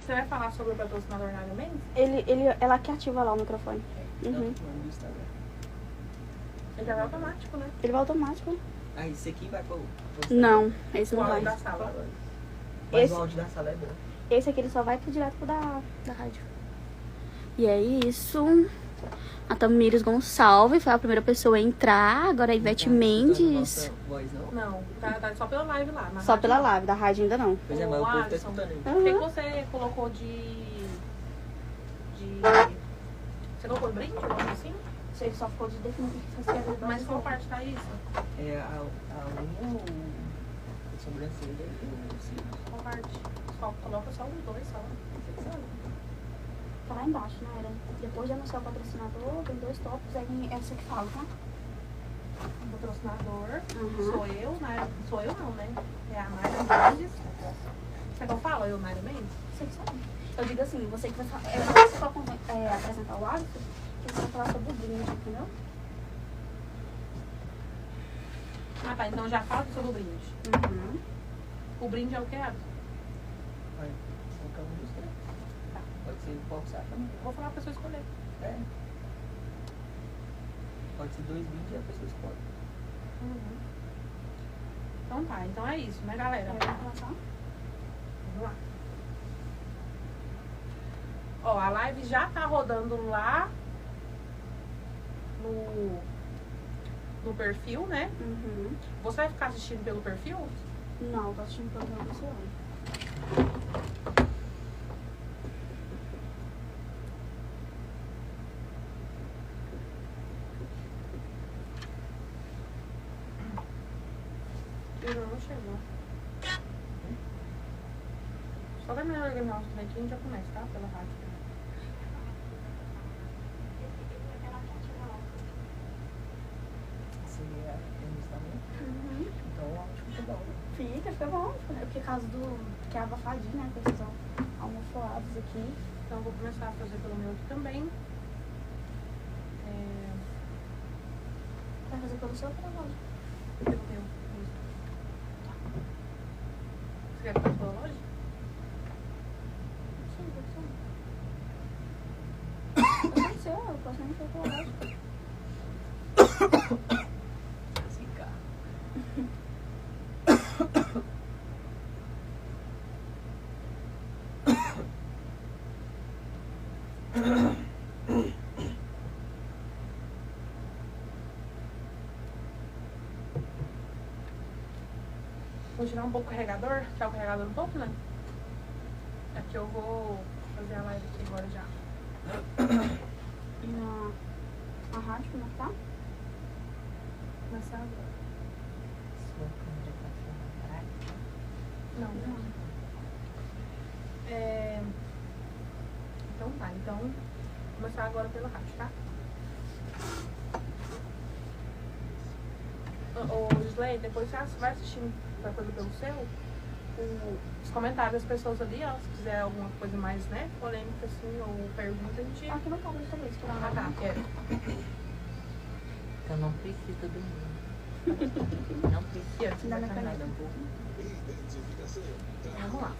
Você vai falar sobre o patrocinador Naira Mendes? Ela que ativa lá o microfone. Não, Uhum. no Instagram. Ele já vai automático, né? Ele vai automático. Ah, esse aqui vai pro Não, esse O não vai. áudio da sala. Mas Esse- o áudio da sala é bom. Esse aqui ele só vai pro direto pro da rádio. E é isso. A Tamires Gonçalves foi a primeira pessoa a entrar. Agora a Ivete Não tá escutando Mendes. nossa voz, não? Não, tá só pela live lá. na Só rádio pela não. live, da rádio ainda não. Pois é, mas o Ô, povo tá Alisson, escutando aí. O que você colocou de... Você colocou brinde, algo assim? Você só ficou de definir o que você quer ver. Mas qual parte tá isso? É a unha ou a sobrancelha e o cílio. Qual parte? Só, coloca só os dois, só. Você que sabe. Tá lá embaixo, né? Depois de anunciar o patrocinador, tem 2 tópicos, aí é você que fala, tá? O patrocinador Uhum. sou eu, Naira... Sou eu não, né? É a Naira Mendes. Você que eu falo? Eu, Naira Mendes? Você que sabe. Eu digo assim, você que vai falar. Você for apresentar o hábito, que você vai falar sobre o brinde, entendeu? Ah, tá. Então já fala sobre o brinde. Uhum. O brinde é o que, Alisson? Vai colocar um dos três. Tá. Pode ser qual que você acha também. Vou falar pra pessoa escolher. É. Pode ser 2 vídeos e a pessoa escolhe. Uhum. Então tá. Então é isso, né, galera? Vamos lá. Ó, a live já tá rodando lá no perfil, né? Uhum. Você vai ficar assistindo pelo perfil? Não, tô assistindo pelo meu celular. Ele não chegou. Só terminar de organizar os trem aqui, a gente já começa, tá? Pela rádio. Se é no Instagram. Uhum. Então o áudio fica bom. Fica bom. Porque caso do. Que é abafadinho, né? Que eles estão almofolados aqui. Então eu vou começar a fazer pelo meu aqui também. Vai fazer pelo seu trabalho. Pelo meu. Isso. Você quer que eu faça pela loja? Sim, pode ser. Eu posso nem fazer pela loja. Esse carro. Vou tirar um pouco o carregador, tirar o carregador um pouco, né? É que eu vou fazer a live aqui agora já. E na rádio, como é que tá? Na sala? Sua câmera tá filmando atrás. Não, não. Então tá, então vou começar agora pela rádio, tá? Ô, Gisley, depois você vai assistindo qualquer coisa pelo seu, os comentários das pessoas ali, ó, se quiser alguma coisa mais, né, polêmica assim, ou pergunta, a gente... Aqui no tablet também, se Ah, tá, quero. Então não precisa do mundo. Não precisa. E antes, Dá na vai caneta. um pouco. Vamos lá.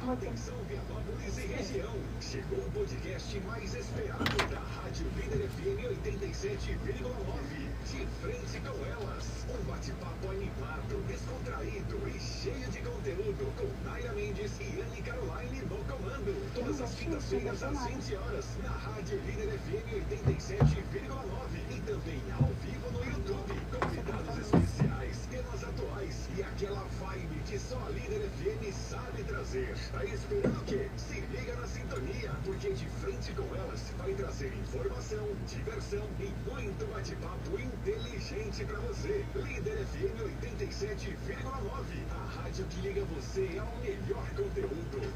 Atenção, Vianópolis e região. Chegou o podcast mais esperado da Rádio Líder FM 87,9. De frente com elas. Um bate-papo animado, descontraído e cheio de conteúdo com Naira Mendes e Anne Caroline no comando. Todas as quintas-feiras às 20 horas na Rádio Líder FM 87,9 e também ao vivo no YouTube. Convidados especiais, temas atuais e aquela vibe que só a Líder FM sabe trazer. Tá esperando o quê? Se liga na sintonia, porque de frente com elas vai trazer informação, diversão e muito bate-papo inteligente pra você. Líder FM 87,9, a rádio que liga você ao melhor conteúdo.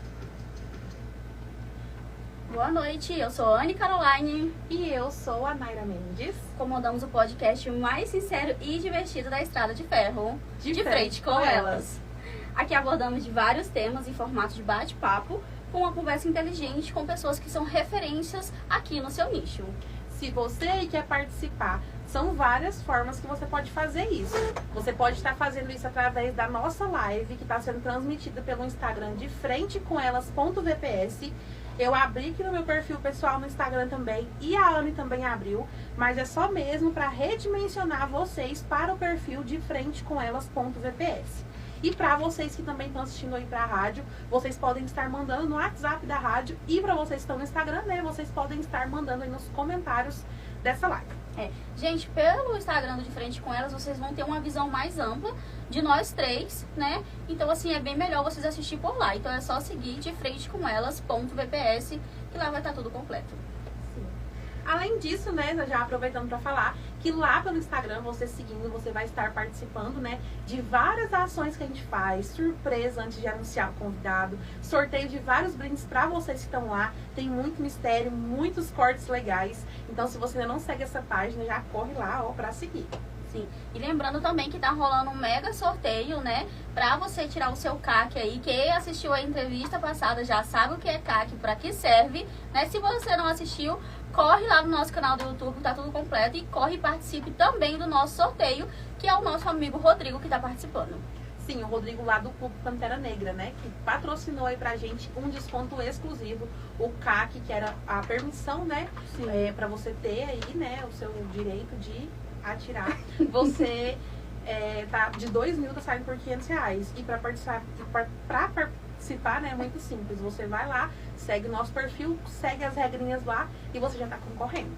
Boa noite, eu sou a Anne Caroline. E eu sou a Naira Mendes. Comandamos o podcast mais sincero e divertido da Estrada de Ferro. De frente com elas. Aqui abordamos de vários temas em formato de bate-papo, com uma conversa inteligente com pessoas que são referências aqui no seu nicho. Se você quer participar, São várias formas que você pode fazer isso. Você pode estar fazendo isso através da nossa live, que está sendo transmitida pelo Instagram de frentecomelas.vps. Eu abri aqui no meu perfil pessoal no Instagram também, e a Anne também abriu, mas é só mesmo para redimensionar vocês para o perfil de frentecomelas.vps. E para vocês que também estão assistindo aí para a rádio, vocês podem estar mandando no WhatsApp da rádio, e para vocês que estão no Instagram, né, vocês podem estar mandando aí nos comentários dessa live. Gente, pelo Instagram do De Frente com Elas, vocês vão ter uma visão mais ampla de nós três, né? Então, assim, é bem melhor vocês assistirem por lá. Então, é só seguir De Frente com Elas.vps, que lá vai estar tudo completo. Além disso, né, já aproveitando para falar que lá pelo Instagram, você seguindo, você vai estar participando, né, de várias ações que a gente faz, surpresa antes de anunciar o convidado, sorteio de vários brindes para vocês que estão lá, tem muito mistério, muitos cortes legais. Então, se você ainda não segue essa página, já corre lá, ó, para seguir. Sim. E lembrando também que tá rolando um mega sorteio, né? Pra você tirar o seu CAC aí. Quem assistiu a entrevista passada já sabe o que é CAC, pra que serve, né? Se você não assistiu, corre lá no nosso canal do YouTube, tá tudo completo. E corre e participe também do nosso sorteio, que é o nosso amigo Rodrigo que tá participando. Sim, o Rodrigo lá do Clube Pantera Negra, né? Que patrocinou aí pra gente um desconto exclusivo. O CAC, que era a permissão, né? Pra você ter aí, né? O seu direito de atirar. Você tá de 2.000, tá saindo por R$500. E pra participar, né, é muito simples. Você vai lá, segue o nosso perfil, segue as regrinhas lá e você já tá concorrendo.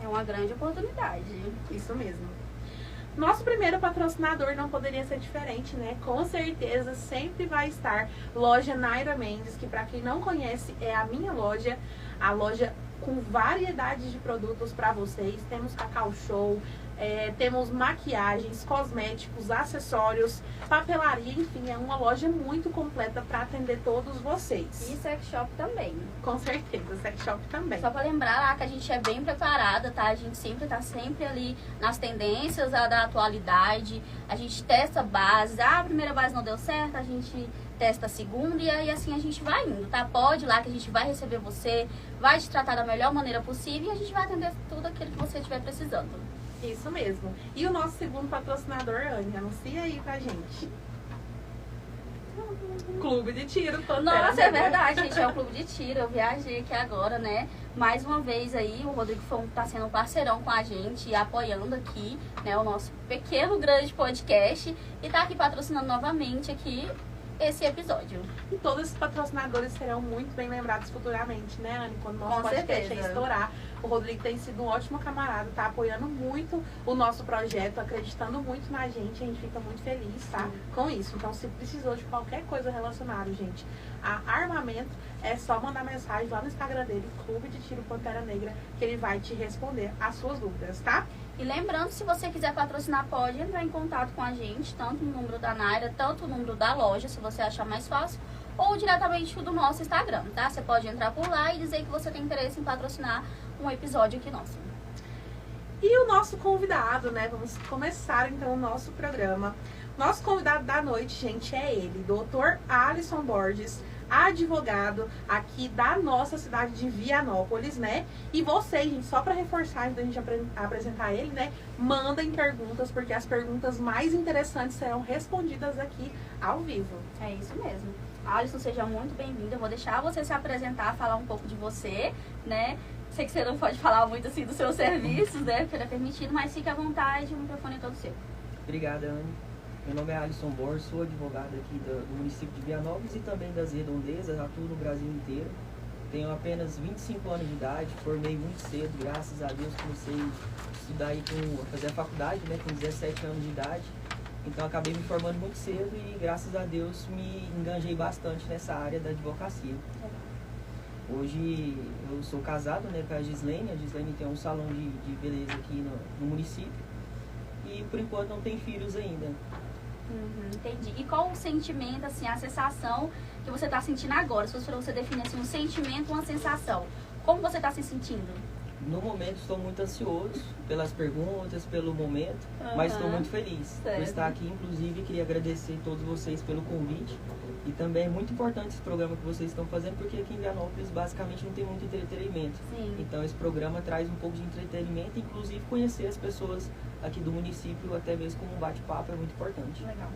É uma grande oportunidade. Isso mesmo. Nosso primeiro patrocinador não poderia ser diferente, né? Com certeza sempre vai estar Loja Naira Mendes, que pra quem não conhece é a minha loja, a loja com variedade de produtos para vocês. Temos Cacau Show, temos maquiagens, cosméticos, acessórios, papelaria, enfim, é uma loja muito completa para atender todos vocês. E sex shop também. Com certeza, sex shop também. Só para lembrar lá que a gente é bem preparada, tá? A gente sempre tá sempre ali nas tendências da atualidade. A gente testa bases. A primeira base não deu certo, a gente testa a segunda e aí assim a gente vai indo, tá? Pode ir lá que a gente vai receber você, vai te tratar da melhor maneira possível e a gente vai atender tudo aquilo que você estiver precisando. Isso mesmo. E o nosso segundo patrocinador, Anne, anuncia aí pra gente. Clube de Tiro, Pantera. Nossa, é verdade, gente, é o Clube de Tiro. Eu viajei aqui agora, né? Mais uma vez aí, o Rodrigo tá sendo um parceirão com a gente, apoiando aqui, né, o nosso pequeno, grande podcast. E tá aqui patrocinando novamente aqui esse episódio. E todos esses patrocinadores serão muito bem lembrados futuramente, né, Anne? Quando o nosso podcast estourar. O Rodrigo tem sido um ótimo camarada, tá apoiando muito o nosso projeto, acreditando muito na gente. A gente fica muito feliz, tá? Com isso. Então, se precisou de qualquer coisa relacionada, gente, a armamento, é só mandar mensagem lá no Instagram dele, Clube de Tiro Pantera Negra, que ele vai te responder as suas dúvidas, tá? E lembrando, se você quiser patrocinar, pode entrar em contato com a gente, tanto no número da Naira, tanto no número da loja, se você achar mais fácil, ou diretamente do nosso Instagram, tá? Você pode entrar por lá e dizer que você tem interesse em patrocinar um episódio aqui nosso. E o nosso convidado, né? Vamos começar então o nosso programa. Nosso convidado da noite, gente, é ele, Dr. Alisson Borges, advogado aqui da nossa cidade de Vianópolis, né? E vocês, gente, só para reforçar, antes da gente apresentar ele, né? Mandem perguntas, porque as perguntas mais interessantes serão respondidas aqui ao vivo. É isso mesmo. Alisson, seja muito bem-vindo. Eu vou deixar você se apresentar, falar um pouco de você, né? Sei que você não pode falar muito assim dos seus serviços, né? Porque não é permitido, mas fique à vontade, o microfone é todo seu. Obrigada, Anne. Meu nome é Alisson Borges, sou advogado aqui do município de Vianópolis e também das redondezas, atuo no Brasil inteiro. Tenho apenas 25 anos de idade, formei muito cedo, graças a Deus comecei a estudar aí a fazer a faculdade, né, com 17 anos de idade. Então acabei me formando muito cedo e graças a Deus me enganjei bastante nessa área da advocacia. Hoje eu sou casado, né, com a Gislene tem um salão de beleza aqui no município e por enquanto não tem filhos ainda. Entendi. E qual o sentimento, assim, a sensação que você está sentindo agora? Se você definir assim, um sentimento, uma sensação, como você está se sentindo? no momento estou muito ansioso pelas perguntas, pelo momento, mas estou muito feliz por estar aqui. Inclusive, queria agradecer a todos vocês pelo convite. E também é muito importante esse programa que vocês estão fazendo, porque aqui em Vianópolis basicamente não tem muito entretenimento. Sim. Então esse programa traz um pouco de entretenimento, inclusive conhecer as pessoas aqui do município, até mesmo como um bate-papo, é muito importante. Legal.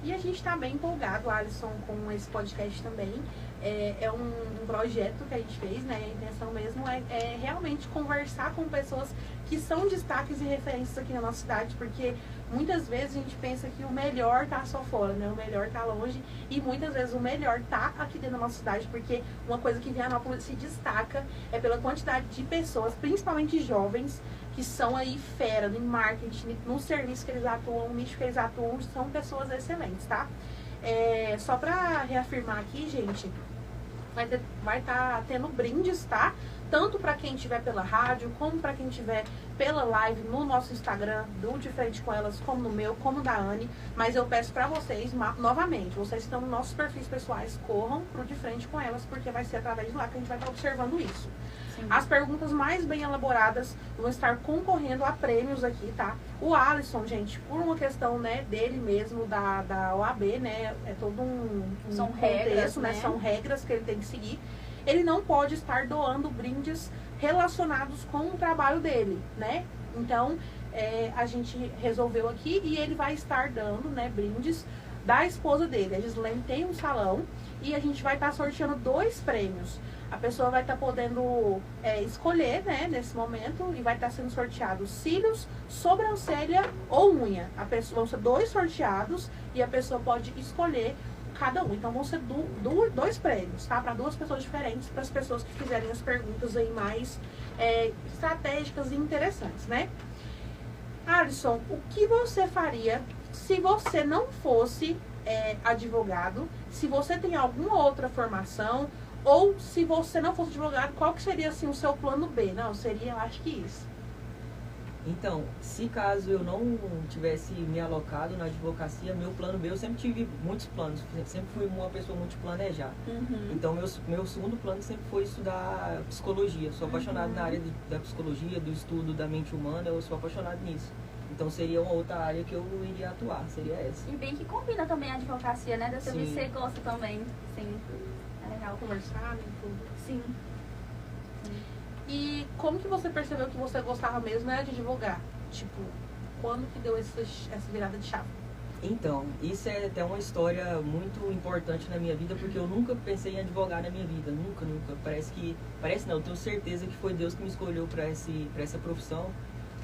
E a gente está bem empolgado, Alisson, com esse podcast também. É um projeto que a gente fez, né? A intenção mesmo é realmente conversar com pessoas que são destaques e referências aqui na nossa cidade, porque muitas vezes a gente pensa que o melhor tá só fora, né? O melhor tá longe, e muitas vezes o melhor tá aqui dentro da nossa cidade, porque uma coisa que Vianópolis se destaca é pela quantidade de pessoas, principalmente jovens, que são aí fera em marketing, no serviço que eles atuam, no nicho que eles atuam, são pessoas excelentes, tá? Só pra reafirmar aqui, gente, vai estar tendo brindes, tá? Tanto para quem estiver pela rádio, como para quem estiver pela live no nosso Instagram, do De Frente com Elas, como no meu, como da Anne. Mas eu peço para vocês, novamente, vocês que estão nos nossos perfis pessoais, corram pro De Frente com Elas, porque vai ser através de lá que a gente vai estar observando isso. Sim. As perguntas mais bem elaboradas vão estar concorrendo a prêmios aqui, tá? O Alisson, gente, por uma questão, né, dele mesmo, da OAB, né, é todo São contexto, regras, né? São regras que ele tem que seguir. Ele não pode estar doando brindes relacionados com o trabalho dele, né? Então, a gente resolveu aqui e ele vai estar dando, né, brindes da esposa dele. A Gislaine tem um salão e a gente vai estar sorteando 2 prêmios. A pessoa vai estar podendo escolher, né, nesse momento, e vai estar sendo sorteado cílios, sobrancelha ou unha. Vão ser 2 sorteados e a pessoa pode escolher cada um. Então vão ser 2 prêmios, tá? Para 2 pessoas diferentes, para as pessoas que fizerem as perguntas aí mais estratégicas e interessantes, né? Alisson, o que você faria se você não fosse advogado? Se você tem alguma outra formação, ou se você não fosse advogado, qual que seria assim o seu plano B? Não, seria, eu acho que isso. Então, se caso eu não tivesse me alocado na advocacia, meu plano B, eu sempre tive muitos planos, sempre fui uma pessoa muito planejada. Uhum. Então, meu segundo plano sempre foi estudar psicologia. Sou apaixonado na área da psicologia, do estudo da mente humana, eu sou apaixonado nisso. Então, seria uma outra área que eu iria atuar, seria essa. E bem que combina também a advocacia, né? Dessa vez você gosta também, sim. É legal Conversar e tudo. Sim. E como que você percebeu que você gostava mesmo era de advogar? Tipo, quando que deu essa virada de chave? Então, isso é até uma história muito importante na minha vida, porque eu nunca pensei em advogar na minha vida, nunca. Parece não, eu tenho certeza que foi Deus que me escolheu para essa profissão,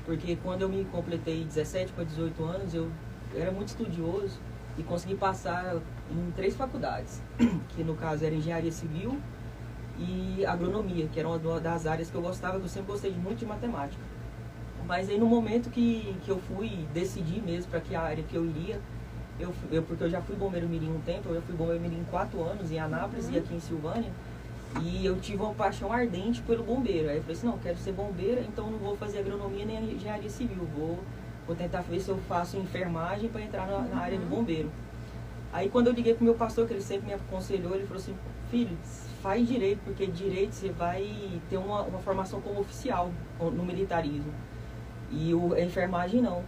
porque quando eu me completei 17 para 18 anos, eu era muito estudioso e consegui passar em 3 faculdades, que no caso era engenharia civil e agronomia, que era uma das áreas que eu gostava, que eu sempre gostei muito de matemática. Mas aí no momento que eu fui decidir mesmo para que área que eu iria, porque eu já fui bombeiro mirim um tempo, eu já fui bombeiro mirim 4 anos em Anápolis e aqui em Silvânia, e eu tive uma paixão ardente pelo bombeiro. Aí eu falei assim, não, quero ser bombeira, então não vou fazer agronomia nem engenharia civil, vou tentar ver se eu faço enfermagem para entrar na área de bombeiro. Aí quando eu liguei pro meu pastor, que ele sempre me aconselhou, ele falou assim, filho, faz direito, porque direito você vai ter uma formação como oficial no militarismo. E a enfermagem não.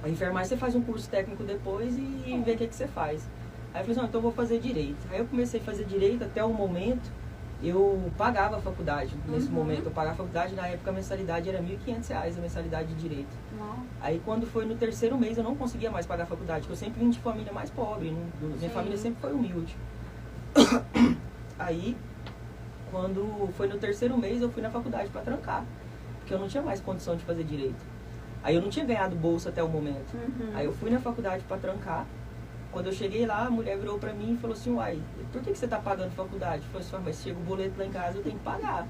A enfermagem você faz um curso técnico depois e vê o que você faz. Aí eu falei assim, não, então eu vou fazer direito. Aí eu comecei a fazer direito, até o momento eu pagava a faculdade. Nesse momento eu pagava a faculdade, na época a mensalidade era R$ 1.500 a mensalidade de direito. Aí quando foi no 3º mês eu não conseguia mais pagar a faculdade, porque eu sempre vim de família mais pobre, minha família sempre foi humilde. Aí, quando foi no 3º mês, eu fui na faculdade para trancar, porque eu não tinha mais condição de fazer direito. Aí eu não tinha ganhado bolsa até o momento. Aí eu fui na faculdade para trancar. Quando eu cheguei lá, a mulher virou para mim e falou assim, uai, por que você está pagando faculdade? Eu falei assim, mas chega o boleto lá em casa, eu tenho que pagar.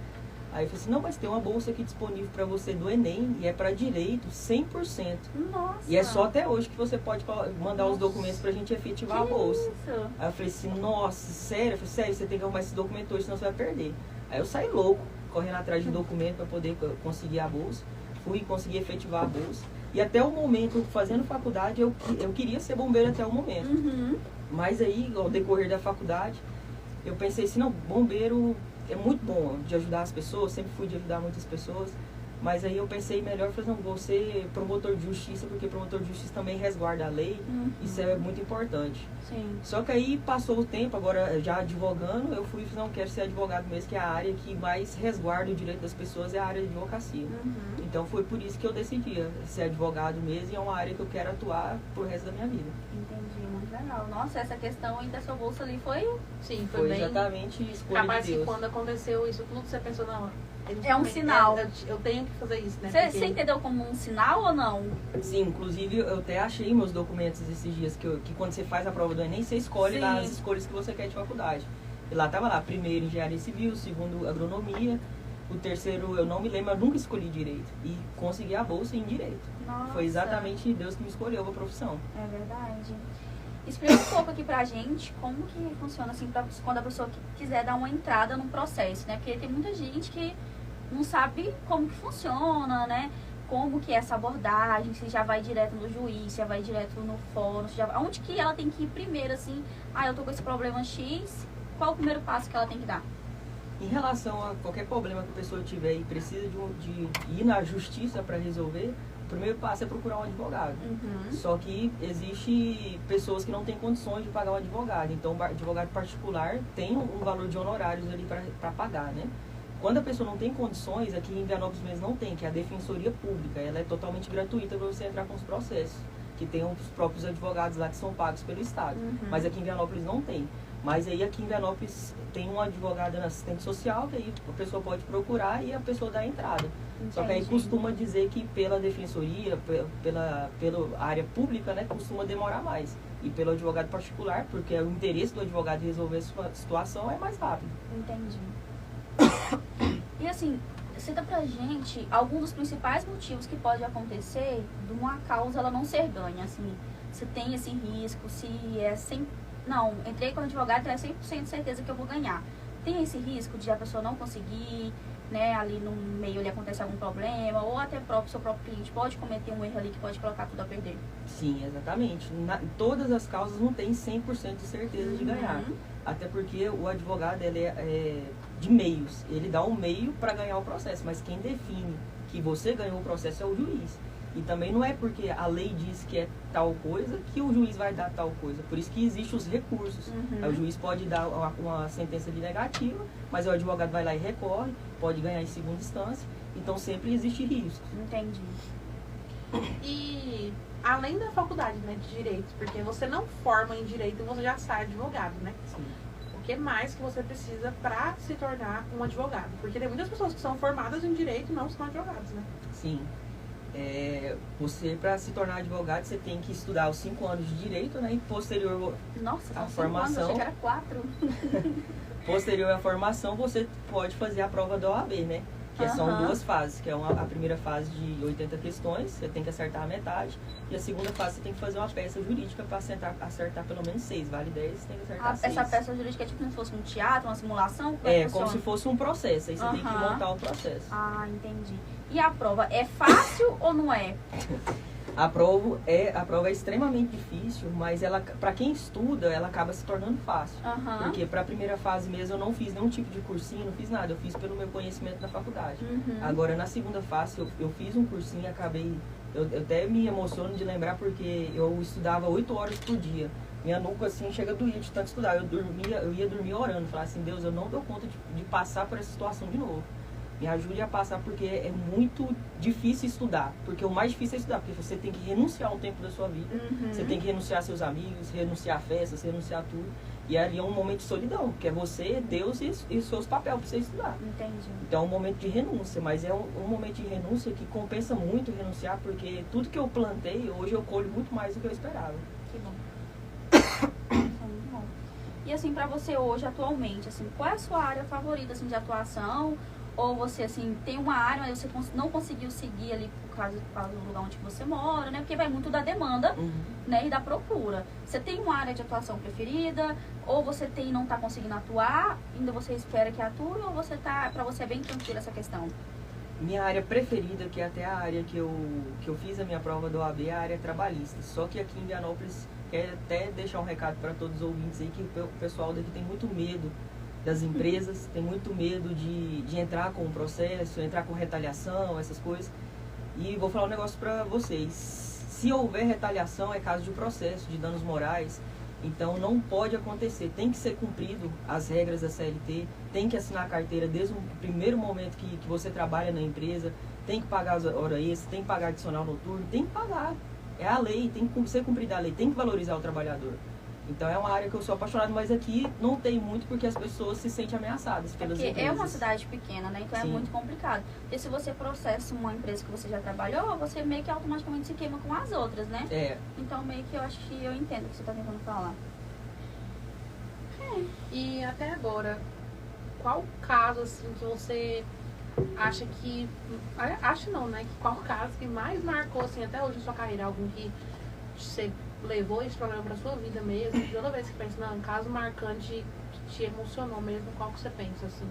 Aí eu falei assim, não, mas tem uma bolsa aqui disponível para você do Enem, e é para direito 100%. Nossa. E é só até hoje que você pode mandar os documentos pra gente efetivar a bolsa. Isso? Aí eu falei assim, nossa, sério? Eu falei, sério, você tem que arrumar esse documento hoje, senão você vai perder. Aí eu saí louco, correndo atrás de documento para poder conseguir a bolsa. Fui e consegui efetivar a bolsa. E até o momento, fazendo faculdade, eu queria ser bombeiro até o momento. Mas aí, ao decorrer da faculdade, eu pensei assim, não, bombeiro é muito bom de ajudar as pessoas, sempre fui de ajudar muitas pessoas. Mas aí eu pensei melhor, falei, não, vou ser promotor de justiça, porque promotor de justiça também resguarda a lei, isso é muito importante. Sim. Só que aí passou o tempo, agora já advogando, eu fui, não quero ser advogado mesmo, que é a área que mais resguarda o direito das pessoas, é a área de advocacia. Então foi por isso que eu decidi ser advogado mesmo, e é uma área que eu quero atuar pro resto da minha vida. Entendi, muito legal. Nossa, essa questão aí da sua bolsa ali foi... Sim, Foi bem... exatamente escolha Capaz de que Deus. quando aconteceu isso tudo, você pensou, não... É um sinal. Eu tenho que fazer isso, né? Você entendeu como um sinal ou não? Sim, inclusive eu até achei meus documentos esses dias, que quando você faz a prova do Enem, você escolhe lá as escolhas que você quer de faculdade. E lá tava lá, primeiro engenharia civil, segundo agronomia, o terceiro eu não me lembro, eu nunca escolhi direito. E consegui a bolsa em direito. Nossa. Foi exatamente Deus que me escolheu a profissão. É verdade. Explica um pouco aqui pra gente como que funciona assim, quando a pessoa quiser dar uma entrada num processo, né? Porque tem muita gente que não sabe como que funciona, né? Como que é essa abordagem, se já vai direto no juiz, se já vai direto no fórum, se já vai... onde que ela tem que ir primeiro, assim, eu tô com esse problema X, qual o primeiro passo que ela tem que dar? Em relação a qualquer problema que a pessoa tiver e precisa de ir na justiça para resolver, o primeiro passo é procurar um advogado. Só que existe pessoas que não têm condições de pagar um advogado. Então, o advogado particular tem um valor de honorários ali para pagar, né? Quando a pessoa não tem condições, aqui em Vianópolis mesmo não tem, que é a Defensoria Pública. Ela é totalmente gratuita para você entrar com os processos, que tem os próprios advogados lá que são pagos pelo Estado. Mas aqui em Vianópolis não tem. Mas aí aqui em Vianópolis tem um advogado na assistente social, que aí a pessoa pode procurar e a pessoa dá a entrada. Entendi. Só que aí costuma dizer que pela defensoria, pela área pública, né, costuma demorar mais. E pelo advogado particular, porque o interesse do advogado de resolver a situação é mais rápido. Entendi. E assim, cita pra gente alguns dos principais motivos que pode acontecer de uma causa ela não ser ganha, assim, se tem esse risco, se é não, entrei com o advogado, então é 100% certeza que eu vou ganhar. Tem esse risco de a pessoa não conseguir, né, ali no meio ali acontece algum problema, ou até seu próprio cliente pode cometer um erro ali que pode colocar tudo a perder? Sim, exatamente. Todas as causas não tem 100% de certeza de ganhar. Até porque o advogado ele é de meios, ele dá um meio para ganhar o processo, mas quem define que você ganhou o processo é o juiz. E também não é porque a lei diz que é tal coisa que o juiz vai dar tal coisa. Por isso que existem os recursos. Aí o juiz pode dar uma sentença de negativa, mas o advogado vai lá e recorre, pode ganhar em segunda instância. Então sempre existe risco. Entendi. E além da faculdade, né, de Direito, porque você não forma em Direito e você já sai advogado, né? Sim. O que mais que você precisa para se tornar um advogado? Porque tem muitas pessoas que são formadas em Direito e não são advogados, né? Sim. Você, para se tornar advogado, você tem que estudar os 5 anos de Direito, né? E posterior Nossa, à formação, achei que era 4. posterior à formação, você pode fazer a prova da OAB, né? Que são 2 fases, que é a primeira fase de 80 questões, você tem que acertar a metade, e a segunda fase você tem que fazer uma peça jurídica para acertar pelo menos 6, vale 10, você tem que acertar 6. Essa peça jurídica é tipo como se fosse um teatro, uma simulação? Como se fosse um processo, aí você tem que montar o processo. Ah, entendi. E a prova é fácil ou não é? A prova é extremamente difícil, mas para quem estuda, ela acaba se tornando fácil. Porque para a primeira fase mesmo eu não fiz nenhum tipo de cursinho, não fiz nada, eu fiz pelo meu conhecimento na faculdade. Agora na segunda fase eu fiz um cursinho e acabei, eu até me emociono de lembrar porque eu estudava 8 horas por dia. Minha nuca assim chega a doer de tanto estudar, eu ia dormir orando, falava assim, Deus, eu não dou conta de passar por essa situação de novo. Me ajude a passar, porque é muito difícil estudar. Porque o mais difícil é estudar, porque você tem que renunciar ao tempo da sua vida. Você tem que renunciar a seus amigos, renunciar a festas, renunciar a tudo. E ali é um momento de solidão, porque é você, Deus e os seus papéis para você estudar. Entendi. Então é um momento de renúncia, mas é um momento de renúncia que compensa muito renunciar, porque tudo que eu plantei, hoje eu colho muito mais do que eu esperava. Que bom. Muito bom. E assim, pra você hoje, atualmente, assim, qual é a sua área favorita assim, de atuação? Ou você, assim, tem uma área, mas você não conseguiu seguir ali por causa do lugar onde você mora, né? Porque vai muito da demanda, né? E da procura. Você tem uma área de atuação preferida? Ou você não tá conseguindo atuar, ainda você espera que atue? Ou pra você é bem tranquila essa questão? Minha área preferida, que é até a área que eu fiz a minha prova do OAB, é a área trabalhista. Só que aqui em Vianópolis, quero até deixar um recado para todos os ouvintes aí, que o pessoal daqui tem muito medo das empresas, tem muito medo de entrar com o processo, entrar com retaliação, essas coisas. E vou falar um negócio para vocês. Se houver retaliação, é caso de processo, de danos morais. Então não pode acontecer, tem que ser cumprido as regras da CLT, tem que assinar a carteira desde o primeiro momento que você trabalha na empresa, tem que pagar as horas extras, tem que pagar adicional noturno, tem que pagar. É a lei, tem que ser cumprida a lei, tem que valorizar o trabalhador. Então é uma área que eu sou apaixonado, mas aqui não tem muito porque as pessoas se sentem ameaçadas pelas empresas. Porque é uma cidade pequena, né? Então Sim. É muito complicado. Porque se você processa uma empresa que você já trabalhou, você meio que automaticamente se queima com as outras, né? É. Então meio que eu acho que eu entendo o que você está tentando falar. E até agora, qual caso assim que você acha que... Acho não, né? Que qual caso que mais marcou assim até hoje na sua carreira? Algum que você levou esse programa pra sua vida mesmo? Toda vez que pensa, não, um caso marcante que te emocionou mesmo, qual que você pensa assim?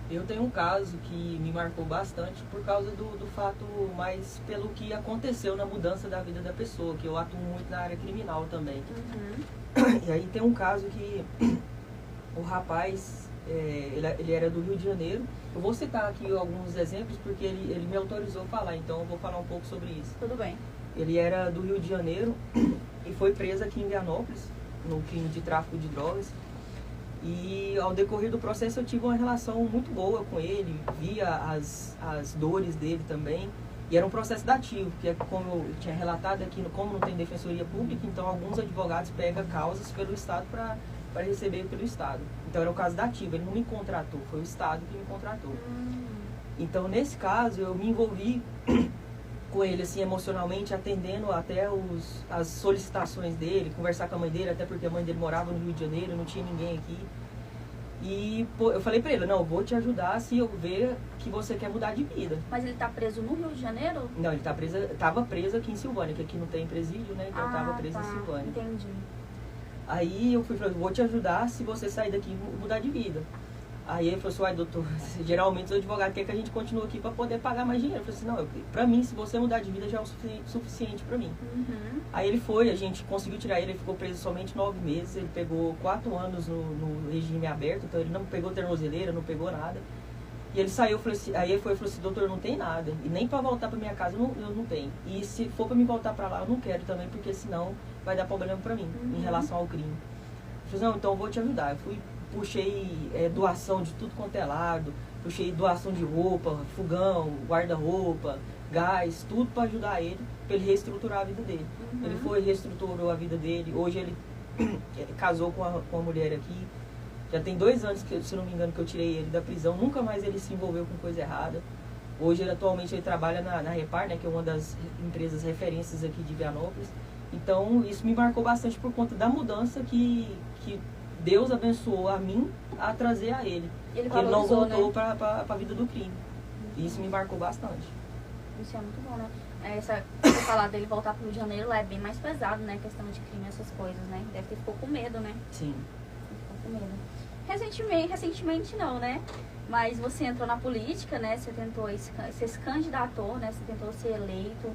Eu tenho um caso que me marcou bastante por causa do fato, mais pelo que aconteceu na mudança da vida da pessoa, que eu atuo muito na área criminal também. E aí tem um caso que o rapaz, ele era do Rio de Janeiro. Eu vou citar aqui alguns exemplos porque ele me autorizou a falar, então eu vou falar um pouco sobre isso. Tudo bem. Ele era do Rio de Janeiro e foi preso aqui em Vianópolis, no crime de tráfico de drogas. E ao decorrer do processo eu tive uma relação muito boa com ele, via as dores dele também. E era um processo dativo, que é como eu tinha relatado aqui, como não tem defensoria pública, então alguns advogados pegam causas pelo Estado para receber pelo Estado. Então era o caso dativo, ele não me contratou, foi o Estado que me contratou. Então nesse caso eu me envolvi com ele assim emocionalmente, atendendo até as solicitações dele, conversar com a mãe dele, até porque a mãe dele morava no Rio de Janeiro, não tinha ninguém aqui. E eu falei pra ele, não, eu vou te ajudar se eu ver que você quer mudar de vida. Mas ele tá preso no Rio de Janeiro? Não, ele tava preso aqui em Silvânia, que aqui não tem presídio, né? Então eu tava preso em Silvânia. Entendi. Aí eu fui falando, vou te ajudar se você sair daqui e mudar de vida. Aí ele falou assim, uai, doutor, geralmente o advogado quer que a gente continue aqui para poder pagar mais dinheiro. Eu falei assim, não, pra mim, se você mudar de vida já é o suficiente para mim. Aí ele foi, a gente conseguiu tirar ele ficou preso somente 9 meses, ele pegou 4 anos no regime aberto, então ele não pegou tornozeleira, não pegou nada. E ele saiu, aí ele falou assim, doutor, não tem nada, e nem para voltar para minha casa eu não tenho. E se for para me voltar para lá, eu não quero também, porque senão vai dar problema para mim, em relação ao crime. Eu falei, não, então eu vou te ajudar. Eu fui, puxei doação de tudo quanto é lado, puxei doação de roupa, fogão, guarda-roupa, gás, tudo para ajudar ele, para ele reestruturar a vida dele. Ele foi, reestruturou a vida dele, hoje ele casou com uma mulher aqui, já tem 2 anos, que, se não me engano, que eu tirei ele da prisão, nunca mais ele se envolveu com coisa errada. Hoje, atualmente, ele trabalha na Repar, né, que é uma das empresas referências aqui de Vianópolis. Então, isso me marcou bastante por conta da mudança que Deus abençoou a mim a trazer a ele. Ele não voltou, né? para a vida do crime. E isso me marcou bastante. Isso é muito bom, né? Você falar dele voltar pro Rio de Janeiro, lá é bem mais pesado, né? Questão de crime, essas coisas, né? Deve ter ficou com medo, né? Sim. Ficou com medo. Recentemente não, né? Mas você entrou na política, né? Você tentou, você se candidatou, né? Você tentou ser eleito.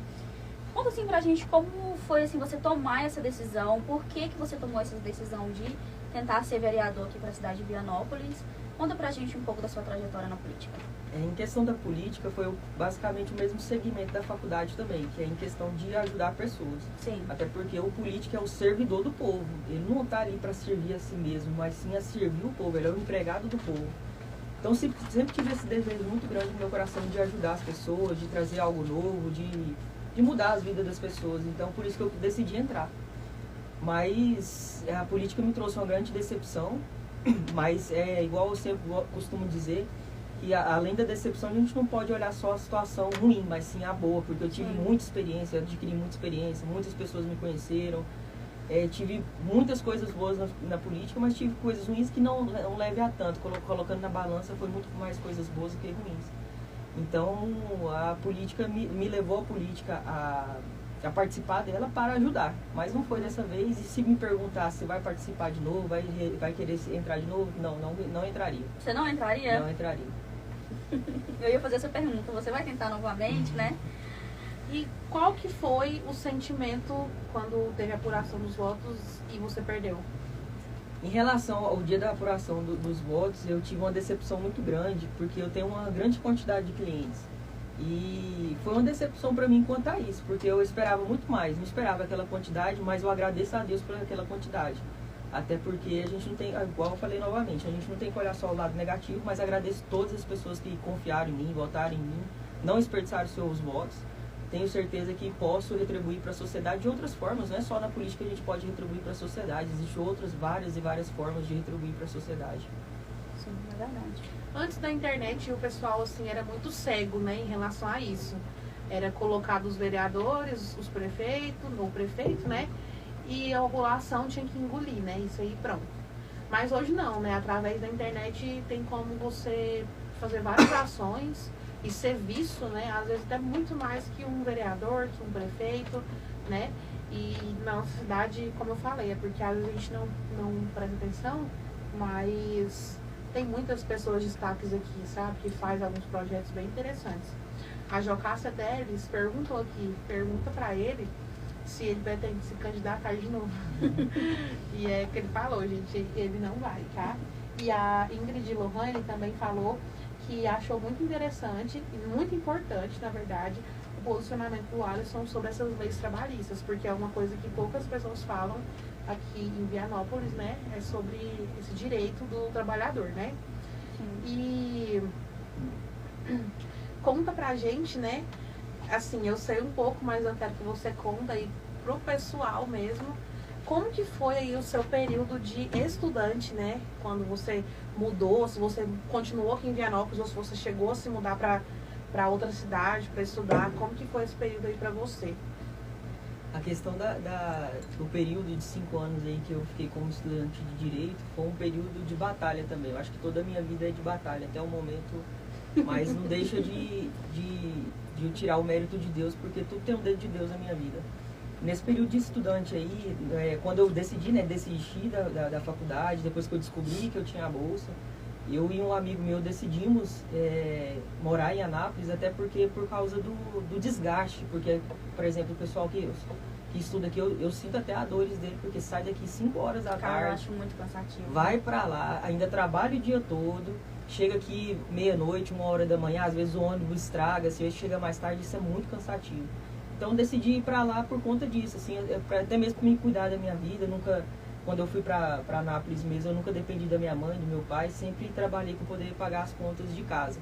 Conta assim pra gente como foi assim, você tomar essa decisão, por que você tomou essa decisão de tentar ser vereador aqui pra cidade de Vianópolis. Conta pra gente um pouco da sua trajetória na política. Em questão da política, foi basicamente o mesmo segmento da faculdade também, que é em questão de ajudar pessoas. Sim. Até porque o político é o servidor do povo. Ele não está ali para servir a si mesmo, mas sim a servir o povo. Ele é o empregado do povo. Então, sempre tive esse desejo muito grande no meu coração de ajudar as pessoas, de trazer algo novo, de mudar as vidas das pessoas. Então, por isso que eu decidi entrar. Mas a política me trouxe uma grande decepção. Mas é igual eu sempre costumo dizer, que além da decepção a gente não pode olhar só a situação ruim, mas sim a boa, porque eu tive muita experiência, eu adquiri muita experiência, muitas pessoas me conheceram, tive muitas coisas boas na política, mas tive coisas ruins que não leve a tanto, colocando na balança foi muito mais coisas boas do que ruins. Então a política me levou a política a participar dela para ajudar, mas não foi dessa vez. E se me perguntar se vai participar de novo, vai querer entrar de novo, não entraria. Você não entraria? Não entraria. Eu ia fazer essa pergunta, você vai tentar novamente, né? E qual que foi o sentimento quando teve a apuração dos votos e você perdeu? Em relação ao dia da apuração dos votos, eu tive uma decepção muito grande, porque eu tenho uma grande quantidade de clientes. E foi uma decepção para mim quanto a isso, porque eu esperava muito mais, não esperava aquela quantidade, mas eu agradeço a Deus por aquela quantidade. Até porque a gente não tem, igual eu falei novamente, a gente não tem que olhar só o lado negativo, mas agradeço todas as pessoas que confiaram em mim, votaram em mim, não desperdiçaram seus votos. Tenho certeza que posso retribuir para a sociedade de outras formas, não é só na política que a gente pode retribuir para a sociedade, existem outras várias e várias formas de retribuir para a sociedade. Sim, é verdade. Antes da internet, o pessoal assim era muito cego, né, em relação a isso. Era colocado os vereadores, os prefeitos, o prefeito, né, e a população tinha que engolir, né, isso aí pronto. Mas hoje não, né, através da internet tem como você fazer várias ações e ser visto, né, às vezes até muito mais que um vereador, que um prefeito, né, e na nossa cidade, como eu falei, é porque às vezes a gente não presta atenção, mas tem muitas pessoas destaques aqui, sabe, que faz alguns projetos bem interessantes. A Jocássia Teles perguntou aqui, pergunta pra ele se ele pretende se candidatar de novo. E é que ele falou, gente, ele não vai, tá? E a Ingrid Lohane também falou que achou muito interessante e muito importante, na verdade, o posicionamento do Alisson sobre essas leis trabalhistas, porque é uma coisa que poucas pessoas falam aqui em Vianópolis, né? É sobre esse direito do trabalhador, né? E conta pra gente, né? Assim, eu sei um pouco, mas eu quero que você conta aí pro pessoal mesmo, como que foi aí o seu período de estudante, né? Quando você mudou, se você continuou aqui em Vianópolis ou se você chegou a se mudar para outra cidade para estudar, como que foi esse período aí para você? A questão do período de 5 anos aí que eu fiquei como estudante de Direito foi um período de batalha também. Eu acho que toda a minha vida é de batalha até o momento, mas não deixa de tirar o mérito de Deus, porque tudo tem um dedo de Deus na minha vida. Nesse período de estudante aí, quando eu decidi, né, desistir da faculdade, depois que eu descobri que eu tinha a bolsa, eu e um amigo meu decidimos morar em Anápolis, até porque por causa do desgaste, porque, por exemplo, o pessoal que estuda aqui, eu sinto até a dores dele, porque sai daqui 5 horas da tarde, eu acho muito cansativo. vai pra lá, ainda trabalha o dia todo, chega aqui meia-noite, 1h da manhã, às vezes o ônibus estraga, se ele chega mais tarde, isso é muito cansativo. Então decidi ir pra lá por conta disso, assim, até mesmo para me cuidar da minha vida. Nunca, quando eu fui pra Anápolis mesmo, eu nunca dependi da minha mãe, do meu pai, sempre trabalhei para poder pagar as contas de casa.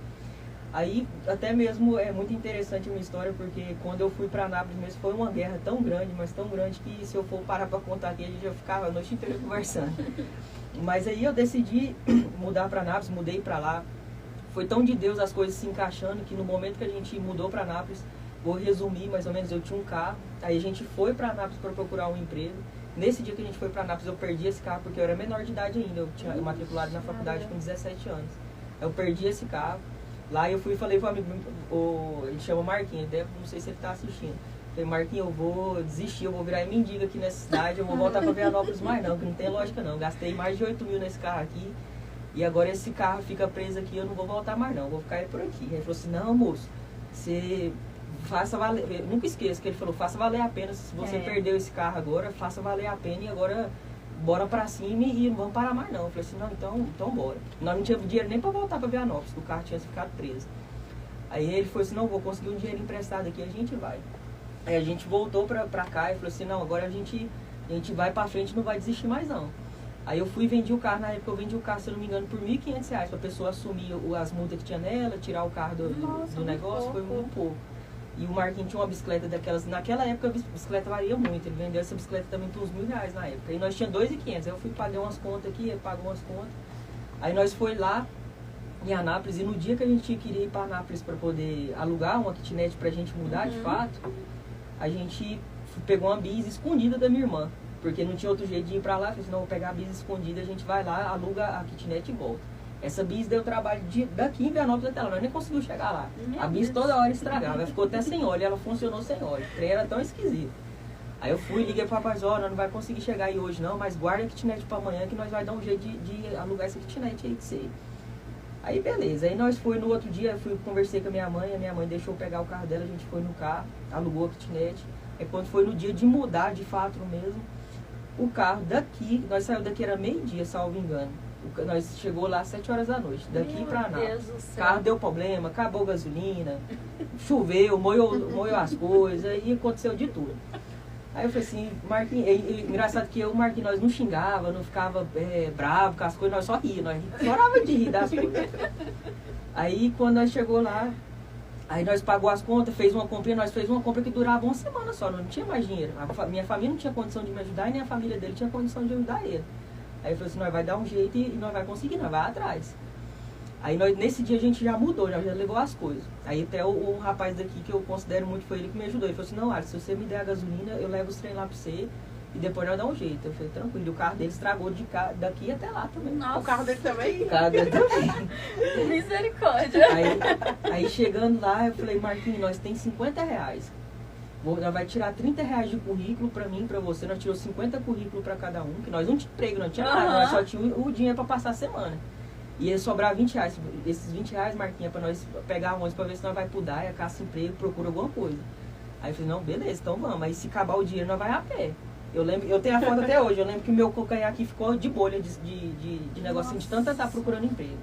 Aí, até mesmo, é muito interessante a minha história, porque quando eu fui pra Anápolis mesmo, foi uma guerra tão grande, mas tão grande, que se eu for parar pra contar aqui, a gente já ficava a noite inteira conversando. Mas aí eu decidi mudar pra Anápolis, mudei pra lá. Foi tão de Deus as coisas se encaixando, que no momento que a gente mudou pra Anápolis, vou resumir mais ou menos, eu tinha um carro, aí a gente foi pra Anápolis para procurar um emprego. Nesse dia que a gente foi pra Anápolis, eu perdi esse carro, porque eu era menor de idade ainda, eu tinha matriculado na faculdade com 17 anos. Eu perdi esse carro. Lá eu fui e falei pro amigo, ele chama Marquinhos, até não sei se ele tá assistindo. Falei, Marquinhos, eu vou desistir, eu vou virar mendigo aqui nessa cidade, eu vou voltar pra Vianópolis mais não, que não tem lógica não. Gastei mais de 8 mil nesse carro aqui, e agora esse carro fica preso aqui, eu não vou voltar mais não, vou ficar por aqui. Ele falou assim, não, moço, você faça valer, eu nunca esqueço que ele falou, faça valer a pena, se você perdeu esse carro agora, faça valer a pena e agora bora pra cima e não vamos parar mais não. Eu falei assim, não, então bora. Nós não tínhamos dinheiro nem pra voltar pra Vianópolis, porque o carro tinha ficado preso. Aí ele falou assim, não, vou conseguir um dinheiro emprestado aqui, a gente vai. Aí a gente voltou pra cá e falou assim, não, agora a gente vai pra frente, não vai desistir mais não. Aí eu fui e vendi o carro, na época eu vendi o carro, se eu não me engano, por R$1.500, pra pessoa assumir as multas que tinha nela, tirar o carro do negócio, foi muito pouco. E o Marquinhos tinha uma bicicleta daquelas, naquela época a bicicleta varia muito, ele vendeu essa bicicleta também por uns R$1.000 na época. E nós tínhamos R$2.500, aí eu fui pagar umas contas aqui, ele pagou umas contas. Aí nós foi lá em Anápolis, e no dia que a gente queria ir para Anápolis para poder alugar uma kitnet pra gente mudar de fato, a gente pegou uma bis escondida da minha irmã, porque não tinha outro jeito de ir para lá. Falei assim, não, vou pegar a bis escondida, a gente vai lá, aluga a kitnet e volta. Essa bis deu trabalho daqui em Vianópolis até lá, nós nem conseguimos chegar lá. A bis toda hora estragava, ela ficou até sem óleo, ela funcionou sem óleo, o trem era tão esquisito. Aí eu fui, liguei pro rapaz, ó, nós não vai conseguir chegar aí hoje não, mas guarda a kitnet pra amanhã que nós vai dar um jeito de alugar essa kitnet aí de você. Aí beleza, aí nós foi no outro dia, conversei com a minha mãe deixou eu pegar o carro dela, a gente foi no carro, alugou a kitnet. Aí quando foi no dia de mudar de fato mesmo, O carro daqui, nós saímos daqui, era meio-dia, salvo engano. Nós chegou lá às 7 horas da noite, daqui pra Anápolis. O carro deu problema, acabou a gasolina, choveu, moeu as coisas, e aconteceu de tudo. Aí eu falei assim, Marquinhos, engraçado que eu, Marquinhos, nós não xingava, não ficava bravo com as coisas, nós só ria, nós chorava de rir das coisas. Aí quando nós chegou lá, aí nós pagou as contas, nós fez uma compra que durava uma semana só, não tinha mais dinheiro. Minha família não tinha condição de me ajudar e nem a família dele tinha condição de ajudar ele. Aí eu falei assim, nós vai dar um jeito e nós vai conseguir, nós vai atrás. Aí nesse dia a gente já mudou, já levou as coisas. Aí até o rapaz daqui, que eu considero muito, foi ele que me ajudou. Ele falou assim, não, Alisson, se você me der a gasolina, eu levo os trem lá pra você e depois nós dá um jeito. Eu falei, tranquilo. E o carro dele estragou daqui até lá também. Nossa. O carro dele também? O carro dele também. Misericórdia. Aí chegando lá, eu falei, Marquinhos, nós tem R$50. Nós vai tirar R$30 de currículo pra mim, pra você. Nós tirou 50 currículos pra cada um, que nós não tinha emprego, não tinha nada, nós só tinha o dinheiro pra passar a semana. E ia sobrar R$20. Esses R$20, Marquinhos, é pra nós pegar um ônibus pra ver se nós vai pro DAIA, caça emprego, procura alguma coisa. Aí eu falei, não, beleza, então vamos. Aí se acabar o dinheiro, nós vai a pé. Eu tenho a foto até hoje, eu lembro que o meu calcanhar aqui ficou de bolha de negocinho, de tanto estar procurando emprego.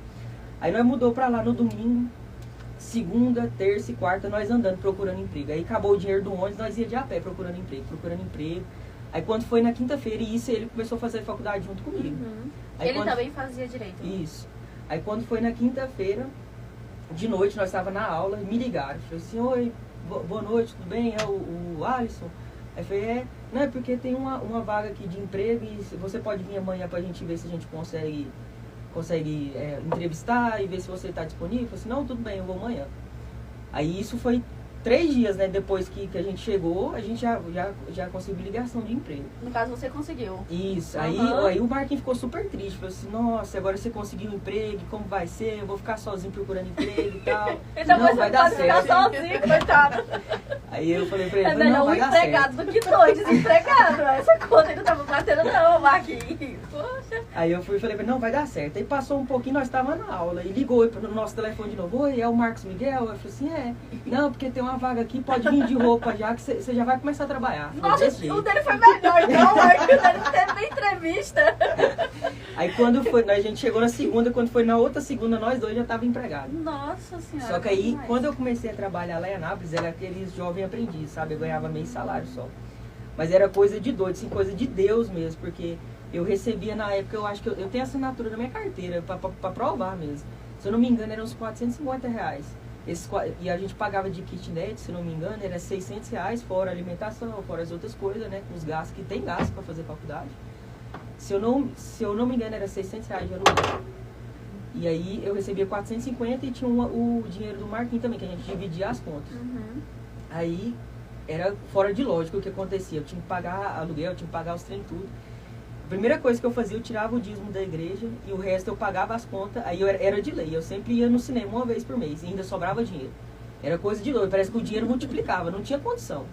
Aí nós mudou pra lá no domingo, segunda, terça e quarta, nós andando procurando emprego. Aí acabou o dinheiro do ônibus, nós ia de a pé procurando emprego. Aí quando foi na quinta-feira, ele começou a fazer faculdade junto comigo. Aí, ele também fazia direito. Isso. Aí quando foi na quinta-feira, de noite, nós estávamos na aula, me ligaram. Falei assim, oi, boa noite, tudo bem? É o Alisson? Aí eu falei, não, é porque tem uma vaga aqui de emprego e você pode vir amanhã pra gente ver se a gente consegue entrevistar e ver se você está disponível. Eu falei assim, não, tudo bem, eu vou amanhã. Aí isso foi 3 dias, né, depois que a gente chegou, a gente já conseguiu ligação de emprego. No caso, você conseguiu. Isso, aí o Marquinhos ficou super triste, falou assim, nossa, agora você conseguiu um emprego, como vai ser? Eu vou ficar sozinho procurando emprego e tal. Então não, vai dar certo. Ficar sozinho, coitado. Aí eu falei pra ele, é melhor um empregado do que 2 desempregados. Essa conta ele não tava batendo não, Marquinhos. Poxa. Aí eu falei pra ele, não, vai dar certo. Aí passou um pouquinho, nós estávamos na aula, e ligou no nosso telefone de novo, oi, é o Marcos Miguel? Eu falei assim, não, porque tem uma vaga aqui, pode vir de roupa já, que você já vai começar a trabalhar. Nossa, o dele foi melhor, então, Marcos, ele não teve nem entrevista. Aí quando foi, a gente chegou na segunda, quando foi na outra segunda, nós dois já estávamos empregados. Nossa senhora. Só que aí, quando eu comecei a trabalhar lá em Anápolis, era aqueles jovens aprendizes, sabe? Eu ganhava meio salário só. Mas era coisa de doido, assim, coisa de Deus mesmo, porque eu recebia na época, eu acho que eu tenho a assinatura da minha carteira, pra provar mesmo. Se eu não me engano, eram uns R$450. E a gente pagava de kitnet, se não me engano, era R$600, fora alimentação, fora as outras coisas, né? Com os gastos, que tem gasto para fazer faculdade. Se eu não me engano, era R$600 de aluguel. E aí eu recebia 450 e tinha o dinheiro do Marquinhos também, que a gente dividia as contas. Aí era fora de lógica o que acontecia. Eu tinha que pagar aluguel, eu tinha que pagar os trem tudo. A primeira coisa que eu fazia, eu tirava o dízimo da igreja e o resto eu pagava as contas. Aí era de lei. Eu sempre ia no cinema uma vez por mês e ainda sobrava dinheiro. Era coisa de doido. Parece que o dinheiro multiplicava. Não tinha condição.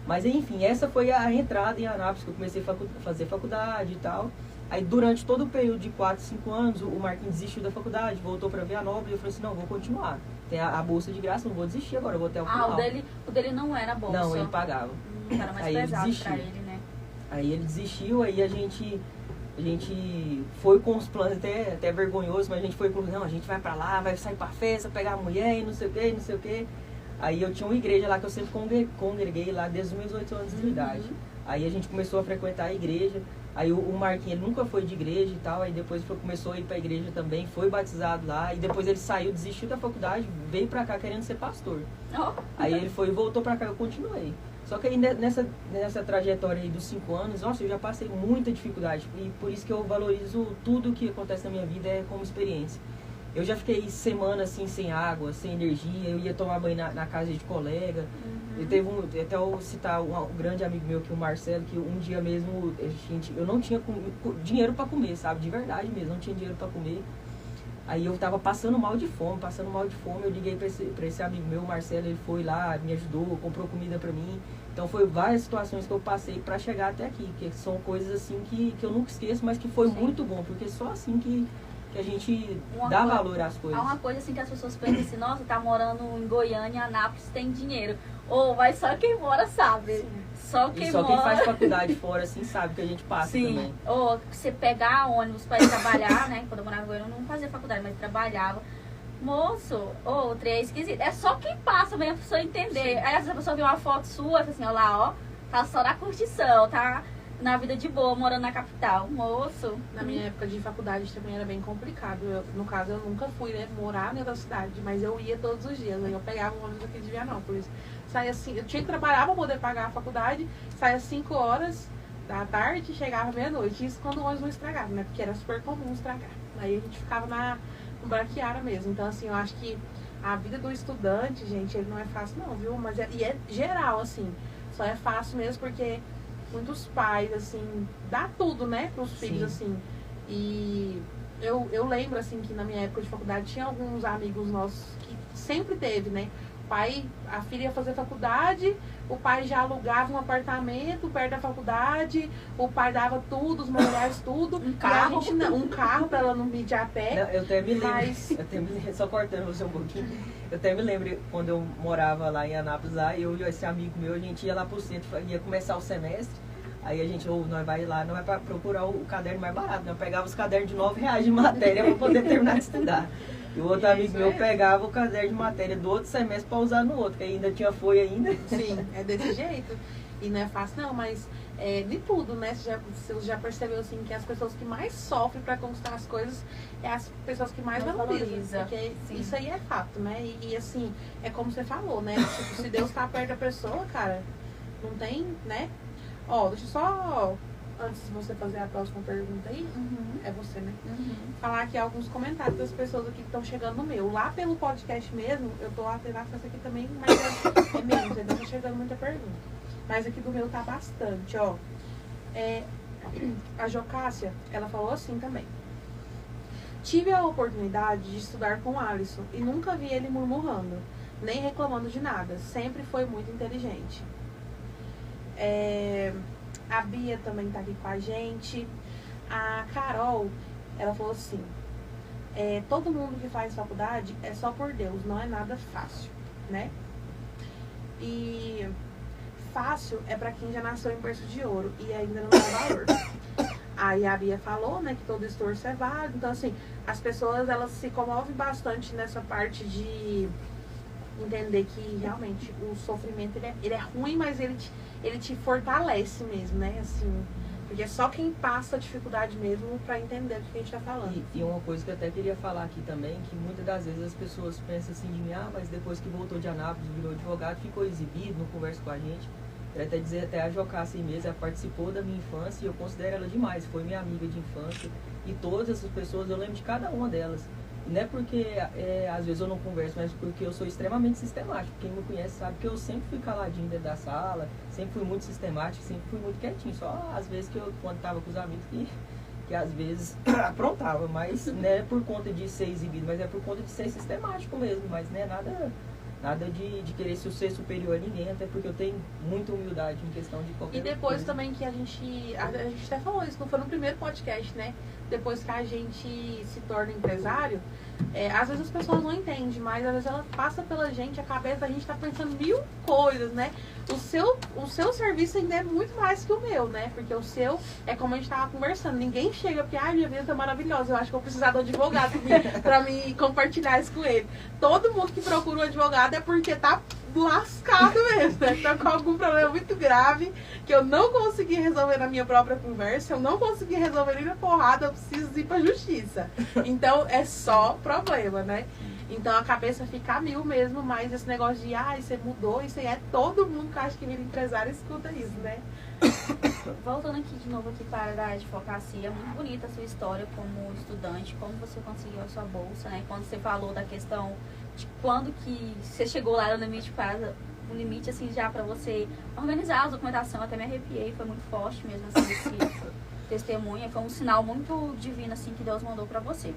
Mas enfim, essa foi a entrada em Anápolis, que eu comecei a fazer faculdade e tal. Aí durante todo o período de 4, 5 anos, o Marquinhos desistiu da faculdade, voltou para Vianópolis e eu falei assim, não, vou continuar. Tem a bolsa de graça, não vou desistir agora, eu vou até o final. O dele não era bolsa. Não, ele pagava. Era mais pesado pra ele, né? Aí ele desistiu, aí a gente foi com os planos até vergonhosos, mas a gente foi com, não, a gente vai pra lá, vai sair pra festa, pegar a mulher e não sei o que. Aí eu tinha uma igreja lá que eu sempre congreguei lá desde os meus 8 anos de idade. Aí a gente começou a frequentar a igreja. Aí o Marquinhos, ele nunca foi de igreja e tal, aí depois começou a ir pra igreja também, foi batizado lá, e depois ele saiu, desistiu da faculdade, veio pra cá querendo ser pastor. Aí ele foi e voltou pra cá, eu continuei. Só que aí nessa trajetória aí dos 5 anos, nossa, eu já passei muita dificuldade, e por isso que eu valorizo tudo que acontece na minha vida como experiência. Eu já fiquei semana assim, sem água, sem energia, eu ia tomar banho na casa de colega. Até eu citar um grande amigo meu, que o Marcelo, que um dia mesmo, eu não tinha dinheiro para comer, sabe? De verdade mesmo, não tinha dinheiro para comer. Aí eu tava passando mal de fome, eu liguei para esse amigo meu, o Marcelo, ele foi lá, me ajudou, comprou comida para mim. Então foi várias situações que eu passei para chegar até aqui, que são coisas assim que eu nunca esqueço, mas que foi muito bom, porque só assim que a gente dá valor às coisas. Há uma coisa assim que as pessoas pensam assim, nossa, tá morando em Goiânia, Anápolis, tem dinheiro. Mas só quem mora sabe. Sim. Só quem E só mora... quem faz faculdade fora, assim, sabe que a gente passa também. Você pegar ônibus pra ir trabalhar, né? Quando eu morava em Goiânia, eu não fazia faculdade, mas trabalhava. Moço, o trem é esquisito. É só quem passa mesmo pra pessoa entender. Sim. Aí essa pessoa vê uma foto sua e fala assim, ó lá, ó, tá só na curtição, tá na vida de boa, morando na capital. Moço. Na minha época de faculdade também era bem complicado. No caso, eu nunca fui, né, morar em outra cidade, mas eu ia todos os dias. Aí eu pegava um ônibus aqui de Vianópolis. Saía assim, eu tinha que trabalhar pra poder pagar a faculdade, saía 5 horas da tarde e chegava meia-noite. Isso quando o ônibus não estragava, né? Porque era super comum estragar. Aí a gente ficava no Braquiara mesmo. Então, assim, eu acho que a vida do estudante, gente, ele não é fácil não, viu? Mas é geral, assim. Só é fácil mesmo porque muitos pais, assim, dá tudo, né, pros filhos, assim. E eu lembro, assim, que na minha época de faculdade tinha alguns amigos nossos que sempre teve, né? A filha ia fazer faculdade, o pai já alugava um apartamento perto da faculdade, o pai dava tudo, os mulheres tudo. Um carro. Um carro pra ela não medir a pé. Não, eu até me lembro, Mas- só cortando você um pouquinho, eu até me lembro quando eu morava lá em Anápolis, lá, eu e esse amigo meu, a gente ia lá pro centro, ia começar o semestre, aí a gente, nós vai lá, nós vai procurar o caderno mais barato, nós pegava os cadernos de R$9 de matéria pra poder terminar de estudar. E o outro amigo meu pegava o caderno de matéria do outro semestre pra usar no outro, que ainda tinha folha ainda. Sim, é desse jeito. E não é fácil não, mas de tudo, né? Você já percebeu, assim, que as pessoas que mais sofrem pra conquistar as coisas é as pessoas que mais valorizam. Porque Sim. isso aí é fato, né? E assim, é como você falou, né? Tipo, se Deus tá perto da pessoa, cara, não tem, né? Ó, deixa eu só, antes de você fazer a próxima pergunta aí, é você, né? Falar aqui alguns comentários das pessoas aqui que estão chegando no meu. Lá pelo podcast mesmo, eu tô tendo acesso aqui também, mas é menos, ainda tá chegando muita pergunta. Mas aqui do meu tá bastante, ó. A Jocássia, ela falou assim também. Tive a oportunidade de estudar com o Alisson e nunca vi ele murmurando, nem reclamando de nada. Sempre foi muito inteligente. A Bia também tá aqui com a gente. A Carol, ela falou assim, todo mundo que faz faculdade é só por Deus, não é nada fácil, né? E fácil é pra quem já nasceu em berço de ouro e ainda não dá valor. Aí a Bia falou, né, que todo esforço é válido. Então, assim, as pessoas, elas se comovem bastante nessa parte de entender que realmente o sofrimento, ele é ruim, mas ele te fortalece mesmo, né, assim. Porque é só quem passa a dificuldade mesmo pra entender o que a gente tá falando. E uma coisa que eu até queria falar aqui também, que muitas das vezes as pessoas pensam assim de mim, mas depois que voltou de Anápolis, virou advogado, ficou exibido, não conversa com a gente. Eu até dizer, até a Jocássia mesmo, ela participou da minha infância e eu considero ela demais, foi minha amiga de infância. E todas essas pessoas, eu lembro de cada uma delas. E não é porque às vezes eu não converso, mas porque eu sou extremamente sistemático. Quem me conhece sabe que eu sempre fui caladinho dentro da sala, sempre fui muito sistemático, sempre fui muito quietinho. Só às vezes que eu, quando estava com os amigos, que às vezes aprontava, mas não é por conta de ser exibido, mas é por conta de ser sistemático mesmo, mas não é nada de querer ser superior a ninguém, até porque eu tenho muita humildade em questão de qualquer E depois coisa. também que a gente até falou isso, não foi no primeiro podcast, né? Depois que a gente se torna empresário, às vezes as pessoas não entendem, mas às vezes ela passa pela gente, a cabeça da gente tá pensando mil coisas, né? O seu serviço ainda é muito mais que o meu, né? Porque o seu é como a gente tava conversando. Ninguém chega porque, minha vida tá maravilhosa, eu acho que eu vou precisar do advogado pra me compartilhar isso com ele. Todo mundo que procura um advogado é porque tá lascado mesmo, né? Tá com algum problema muito grave que eu não consegui resolver na minha própria conversa, eu não consegui resolver nem na porrada, eu preciso ir pra justiça. Então é só problema, né? Então a cabeça fica a mil mesmo, mas esse negócio de você mudou, isso aí todo mundo que acha que vira empresário escuta isso, né? Voltando aqui de novo aqui para a advocacia, muito bonita a sua história como estudante, como você conseguiu a sua bolsa, né? Quando você falou da questão de quando que você chegou lá no limite para um limite assim já para você organizar a documentação, até me arrepiei, foi muito forte mesmo assim esse testemunho, foi um sinal muito divino assim que Deus mandou para você.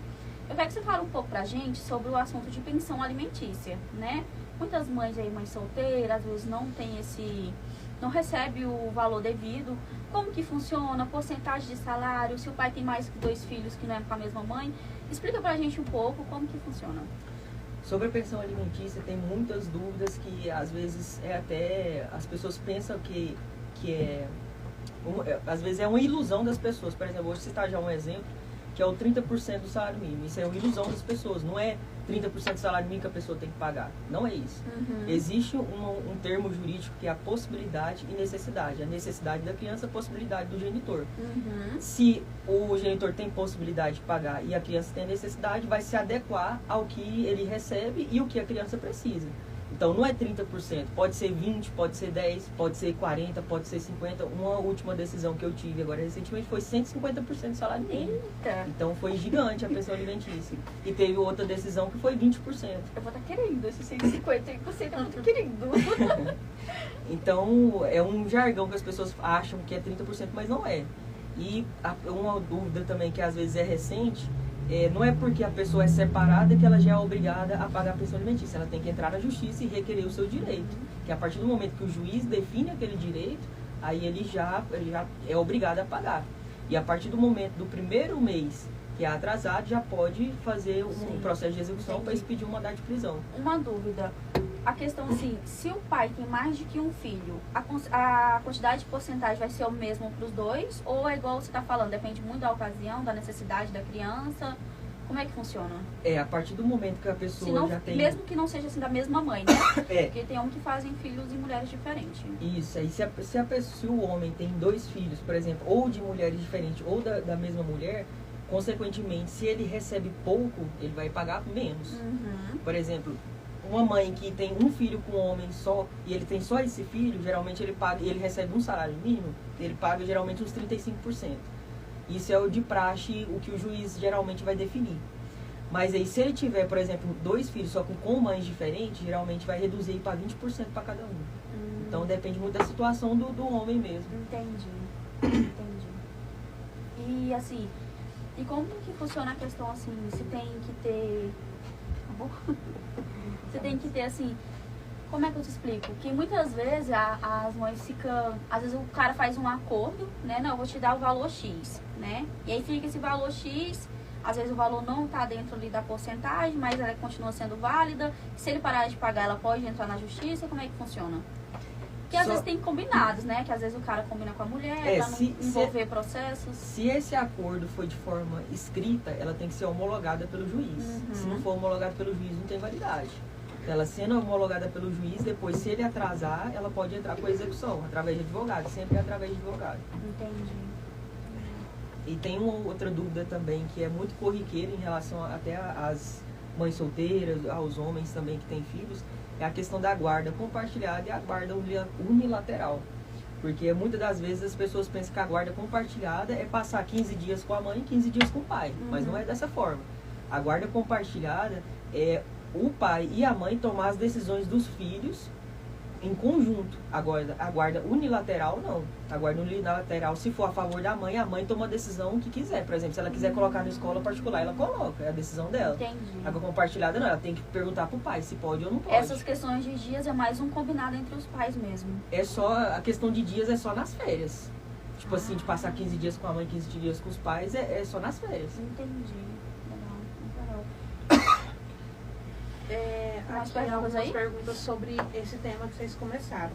Eu quero que você fale um pouco pra gente sobre o assunto de pensão alimentícia, né? Muitas mães aí, mães solteiras, às vezes não recebe o valor devido. Como que funciona? Porcentagem de salário? Se o pai tem mais que 2 filhos que não é com a mesma mãe? Explica pra gente um pouco como que funciona. Sobre a pensão alimentícia, tem muitas dúvidas que às vezes as pessoas pensam que às vezes é uma ilusão das pessoas. Por exemplo, vou citar já um exemplo, que é o 30% do salário mínimo. Isso é uma ilusão das pessoas, não é 30% do salário mínimo que a pessoa tem que pagar. Não é isso. Existe um termo jurídico que é a possibilidade e necessidade. A necessidade da criança, a possibilidade do genitor. Se o genitor tem possibilidade de pagar e a criança tem necessidade, vai se adequar ao que ele recebe e o que a criança precisa. Então, não é 30%, pode ser 20%, pode ser 10%, pode ser 40%, pode ser 50%. Uma última decisão que eu tive agora recentemente foi 150% do salário mínimo. Eita! Então, foi gigante a pensão alimentícia. E teve outra decisão que foi 20%. Eu vou estar querendo, esse 150% é muito querido. Então, é um jargão que as pessoas acham que é 30%, mas não é. E uma dúvida também que às vezes é recente, não é porque a pessoa é separada que ela já é obrigada a pagar a pensão alimentícia. Ela tem que entrar na justiça e requerer o seu direito. Que a partir do momento que o juiz define aquele direito, aí ele já é obrigado a pagar. E a partir do momento do primeiro mês que é atrasado, já pode fazer um processo de execução para expedir um mandado de prisão. Uma dúvida. A questão assim, se o pai tem mais de que um filho, a quantidade de porcentagem vai ser o mesmo para os dois? Ou é igual você está falando, depende muito da ocasião, da necessidade da criança? Como é que funciona? A partir do momento que a pessoa não, já tem... Mesmo que não seja assim da mesma mãe, né? É. Porque tem homens que fazem filhos e mulheres diferentes. Isso, aí se o homem tem 2 filhos, por exemplo, ou de mulheres diferentes, ou da mesma mulher, consequentemente, se ele recebe pouco, ele vai pagar menos. Por exemplo, uma mãe que tem um filho com um homem só, e ele tem só esse filho, geralmente ele recebe um salário mínimo, ele paga geralmente uns 35%. Isso é o de praxe, o que o juiz geralmente vai definir. Mas aí, se ele tiver, por exemplo, 2 filhos só com mães diferentes, geralmente vai reduzir para 20% para cada um. Então, depende muito da situação do homem mesmo. Entendi. E assim, e como que funciona a questão assim, se tem que ter... Você tem que ter assim... Como é que eu te explico? Que muitas vezes as mães ficam... Às vezes o cara faz um acordo, né? Não, eu vou te dar o valor X, né? E aí fica esse valor X... Às vezes o valor não está dentro ali da porcentagem, mas ela continua sendo válida. Se ele parar de pagar, ela pode entrar na justiça. Como é que funciona? Porque às vezes tem combinados, né? Que às vezes o cara combina com a mulher para não envolver processos. Se esse acordo for de forma escrita, ela tem que ser homologada pelo juiz. Se não for homologada pelo juiz, não tem validade. Ela sendo homologada pelo juiz, depois, se ele atrasar, ela pode entrar com a execução, através de advogado. Sempre através de advogado. Entendi. E tem uma outra dúvida também, que é muito corriqueira em relação até às mães solteiras, aos homens também que têm filhos, é a questão da guarda compartilhada e a guarda unilateral. Porque muitas das vezes as pessoas pensam que a guarda compartilhada é passar 15 dias com a mãe e 15 dias com o pai. Mas não é dessa forma. A guarda compartilhada é o pai e a mãe tomar as decisões dos filhos em conjunto. Agora, a guarda unilateral, não. A guarda unilateral, se for a favor da mãe, a mãe toma a decisão que quiser. Por exemplo, se ela quiser colocar na escola particular, ela coloca. É a decisão dela. Entendi. Agora, compartilhada, não. Ela tem que perguntar pro pai se pode ou não pode. Essas questões de dias é mais um combinado entre os pais mesmo. É só... A questão de dias é só nas férias. Tipo assim, de passar 15 dias com a mãe, 15 dias com os pais, é só nas férias. Entendi. Legal. Aqui tem algumas perguntas sobre esse tema que vocês começaram.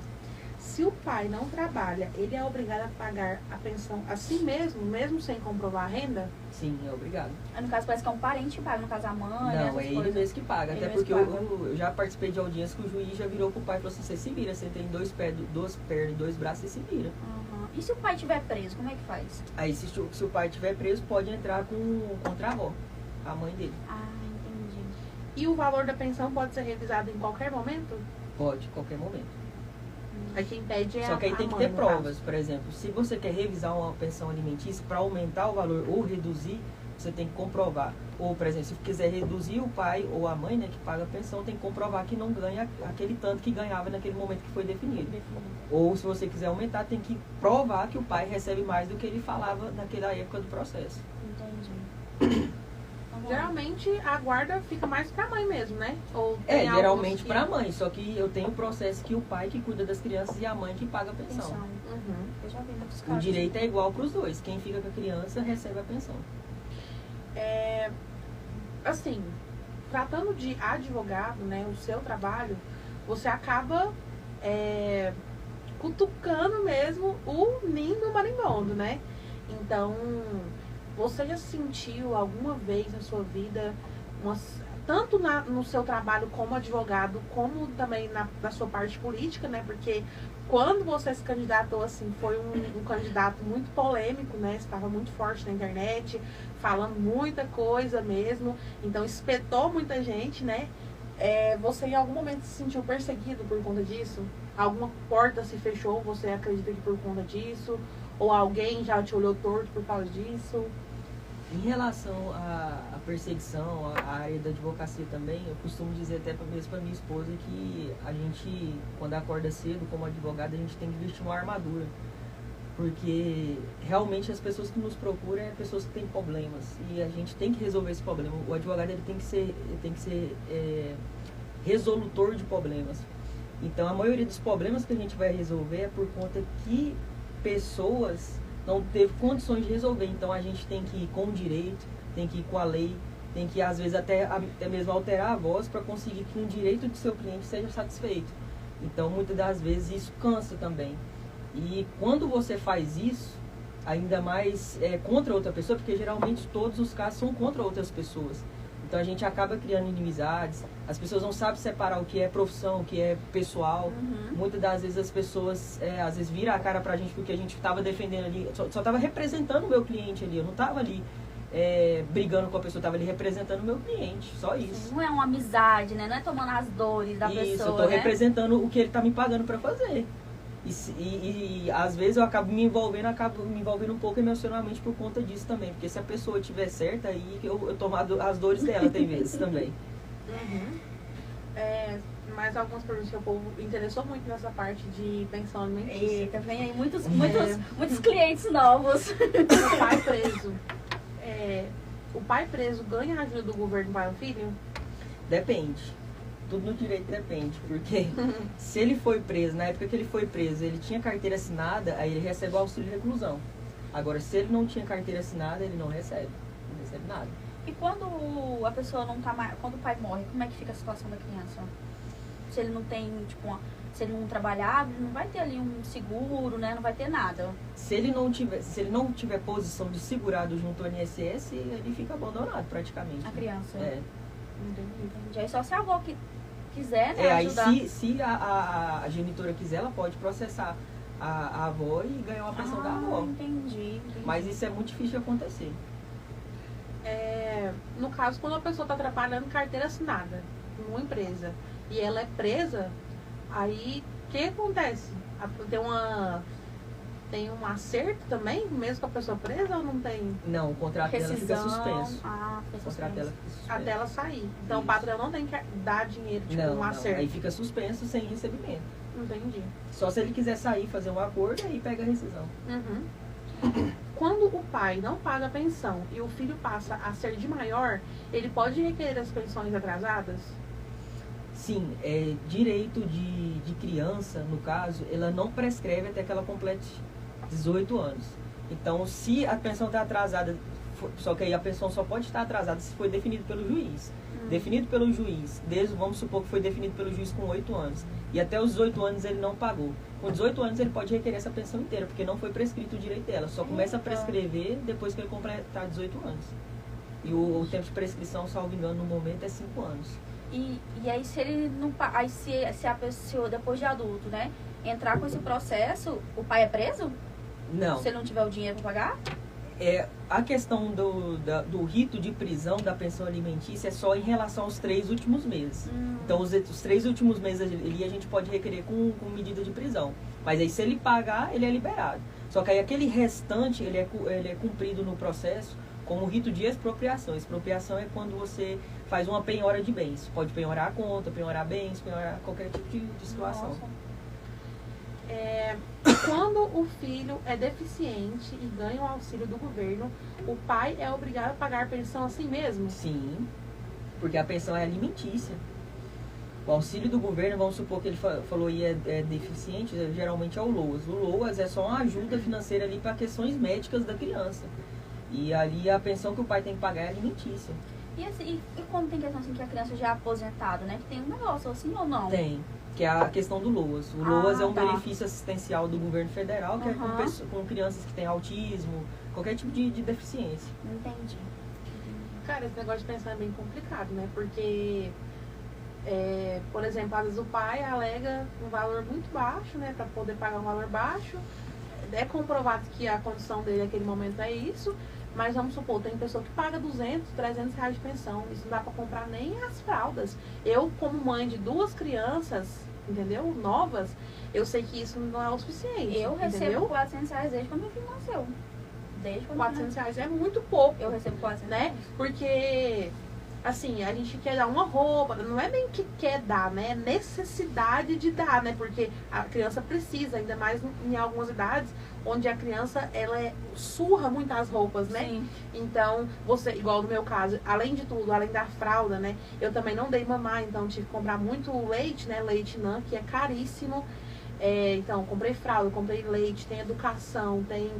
Se o pai não trabalha, ele é obrigado a pagar a pensão a si mesmo, mesmo sem comprovar a renda? Sim, é obrigado. No caso, parece que é um parente que paga, no caso a mãe. Não, é ele mesmo que paga. Ele Até porque eu já participei de audiência que o juiz já virou pro pai e falou assim: você se vira, você tem 2 pernas e 2 braços, você se vira. E se o pai estiver preso, como é que faz? Aí, se o pai estiver preso, pode entrar contra a avó, a mãe dele. Entendi. E o valor da pensão pode ser revisado em qualquer momento? Pode, qualquer momento. Aí quem pede é Só que aí tem que mãe, ter provas. Por exemplo, se você quer revisar uma pensão alimentícia para aumentar o valor ou reduzir, você tem que comprovar. Ou, por exemplo, se quiser reduzir, o pai ou a mãe, né, que paga a pensão, tem que comprovar que não ganha aquele tanto que ganhava naquele momento que foi definido. Ou, se você quiser aumentar, tem que provar que o pai recebe mais do que ele falava naquela época do processo. Entendi. Geralmente a guarda fica mais pra mãe mesmo, né? Ou tem geralmente que... pra mãe, só que eu tenho um processo que o pai que cuida das crianças e a mãe que paga a pensão. Eu já vi muitos O casos. direito é igual pros dois, quem fica com a criança recebe a pensão. Assim, tratando de advogado, né, o seu trabalho, você acaba cutucando mesmo o ninho do marimbondo, né? Então, você já sentiu alguma vez na sua vida, tanto no seu trabalho como advogado, como também na sua parte política, né? Porque quando você se candidatou, assim, foi um candidato muito polêmico, né? Estava muito forte na internet, falando muita coisa mesmo. Então, espetou muita gente, né? Você em algum momento se sentiu perseguido por conta disso? Alguma porta se fechou, você acredita que por conta disso? Ou alguém já te olhou torto por causa disso? Em relação à perseguição, à área da advocacia também, eu costumo dizer até mesmo para minha esposa que a gente, quando acorda cedo como advogado, a gente tem que vestir uma armadura. Porque realmente as pessoas que nos procuram são pessoas que têm problemas. E a gente tem que resolver esse problema. O advogado ele tem que ser resolutor de problemas. Então a maioria dos problemas que a gente vai resolver é por conta que pessoas não teve condições de resolver. Então a gente tem que ir com o direito, tem que ir com a lei, tem que às vezes até mesmo alterar a voz para conseguir que um direito do seu cliente seja satisfeito. Então muitas das vezes isso cansa também. E quando você faz isso, ainda mais contra outra pessoa, porque geralmente todos os casos são contra outras pessoas. Então a gente acaba criando inimizades, as pessoas não sabem separar o que é profissão, o que é pessoal. Muitas das vezes as pessoas, às vezes viram a cara pra gente porque a gente estava defendendo ali, só estava representando o meu cliente ali, eu não estava ali brigando com a pessoa, eu estava ali representando o meu cliente, só isso. Não é uma amizade, né? Não é tomando as dores da pessoa, isso, eu estou representando o que ele está me pagando para fazer. E às vezes eu acabo me envolvendo um pouco emocionalmente por conta disso também. Porque se a pessoa estiver certa, aí eu tomo as dores dela, tem vezes também. Mais algumas perguntas que o povo interessou muito nessa parte de pensão alimentícia. Eita, vem aí muitos clientes novos. O pai preso. O pai preso ganha ajuda do governo para o filho? Depende. Tudo no direito depende, porque se ele foi preso, na época que ele foi preso, ele tinha carteira assinada, aí ele recebe o auxílio de reclusão. Agora, se ele não tinha carteira assinada, ele não recebe nada. E quando a pessoa não tá mais, quando o pai morre, como é que fica a situação da criança? Se ele não tem, se ele não trabalhar, não vai ter ali um seguro, né? Não vai ter nada. Se ele não tiver posição de segurado junto ao INSS, ele fica abandonado praticamente. A criança. Entendi. Aí só se a avó que quiser, né, ajudar. Aí se a genitora quiser, ela pode processar a avó e ganhar uma pensão da avó. Entendi. Mas isso é muito difícil de acontecer. No caso, quando a pessoa está trabalhando carteira assinada em uma empresa e ela é presa, aí o que acontece? Tem um acerto também, mesmo com a pessoa presa, ou não tem? Não, o contrato dela fica suspenso. Fica suspenso. Até ela sair. Então Isso. O patrão não tem que dar dinheiro, um acerto. Aí fica suspenso sem recebimento. Entendi. Só se ele quiser sair, fazer um acordo, aí pega a rescisão. Quando o pai não paga a pensão e o filho passa a ser de maior, ele pode requerer as pensões atrasadas? Sim, direito de criança, no caso, ela não prescreve até que ela complete 18 anos. Então, se a pensão está atrasada, só que aí a pensão só pode estar atrasada se foi definido pelo juiz. Definido pelo juiz, vamos supor que foi definido pelo juiz com 8 anos. E até os 18 anos ele não pagou. Com 18 anos ele pode requerer essa pensão inteira, porque não foi prescrito o direito dela. Só começa a prescrever depois que ele completar 18 anos. E o tempo de prescrição, salvo engano, no momento é 5 anos. E aí se ele não aí se a pessoa, depois de adulto, né, entrar com esse processo, o pai é preso? Não. Se ele não tiver o dinheiro para pagar? A questão do rito de prisão da pensão alimentícia é só em relação aos 3 últimos meses. Então, os 3 últimos meses ali a gente pode requerer com medida de prisão. Mas aí, se ele pagar, ele é liberado. Só que aí, aquele restante, ele é cumprido no processo como rito de expropriação. Expropriação é quando você faz uma penhora de bens. Pode penhorar a conta, penhorar bens, penhorar qualquer tipo de situação. Nossa. Quando o filho é deficiente e ganha o auxílio do governo, o pai é obrigado a pagar a pensão assim mesmo? Sim, porque a pensão é alimentícia. O auxílio do governo, vamos supor que ele falou aí é deficiente, geralmente é o LOAS. O LOAS é só uma ajuda financeira ali para questões médicas da criança. E ali a pensão que o pai tem que pagar é alimentícia. E, assim, e quando tem questão assim que a criança já é aposentada, né? Que tem um negócio assim ou não? Tem, que é a questão do LOAS. O LOAS é um tá. benefício assistencial do governo federal, que é com crianças que têm autismo, qualquer tipo de deficiência. Entendi. Cara, esse negócio de pensar é bem complicado, né? Porque, por exemplo, às vezes o pai alega um valor muito baixo, né? Pra poder pagar um valor baixo. É comprovado que a condição dele naquele momento é isso. Mas vamos supor, tem pessoa que paga 200, 300 reais de pensão. Isso não dá pra comprar nem as fraldas. Eu, como mãe de 2 crianças, entendeu? Novas, eu sei que isso não é o suficiente. Eu recebo entendeu? 400 reais desde quando meu filho nasceu. Desde quando 400 reais é muito pouco. eu recebo 400 Né? reais. Porque, assim, a gente quer dar uma roupa, não é nem que quer dar, né? É necessidade de dar, né? Porque a criança precisa, ainda mais em algumas idades, onde a criança, ela surra muitas roupas, né? Sim. Então, você, igual no meu caso, além de tudo, além da fralda, né? Eu também não dei mamar, então tive que comprar muito leite, né? Leite NAN, que é caríssimo. Então, comprei fralda, comprei leite, tem educação, tem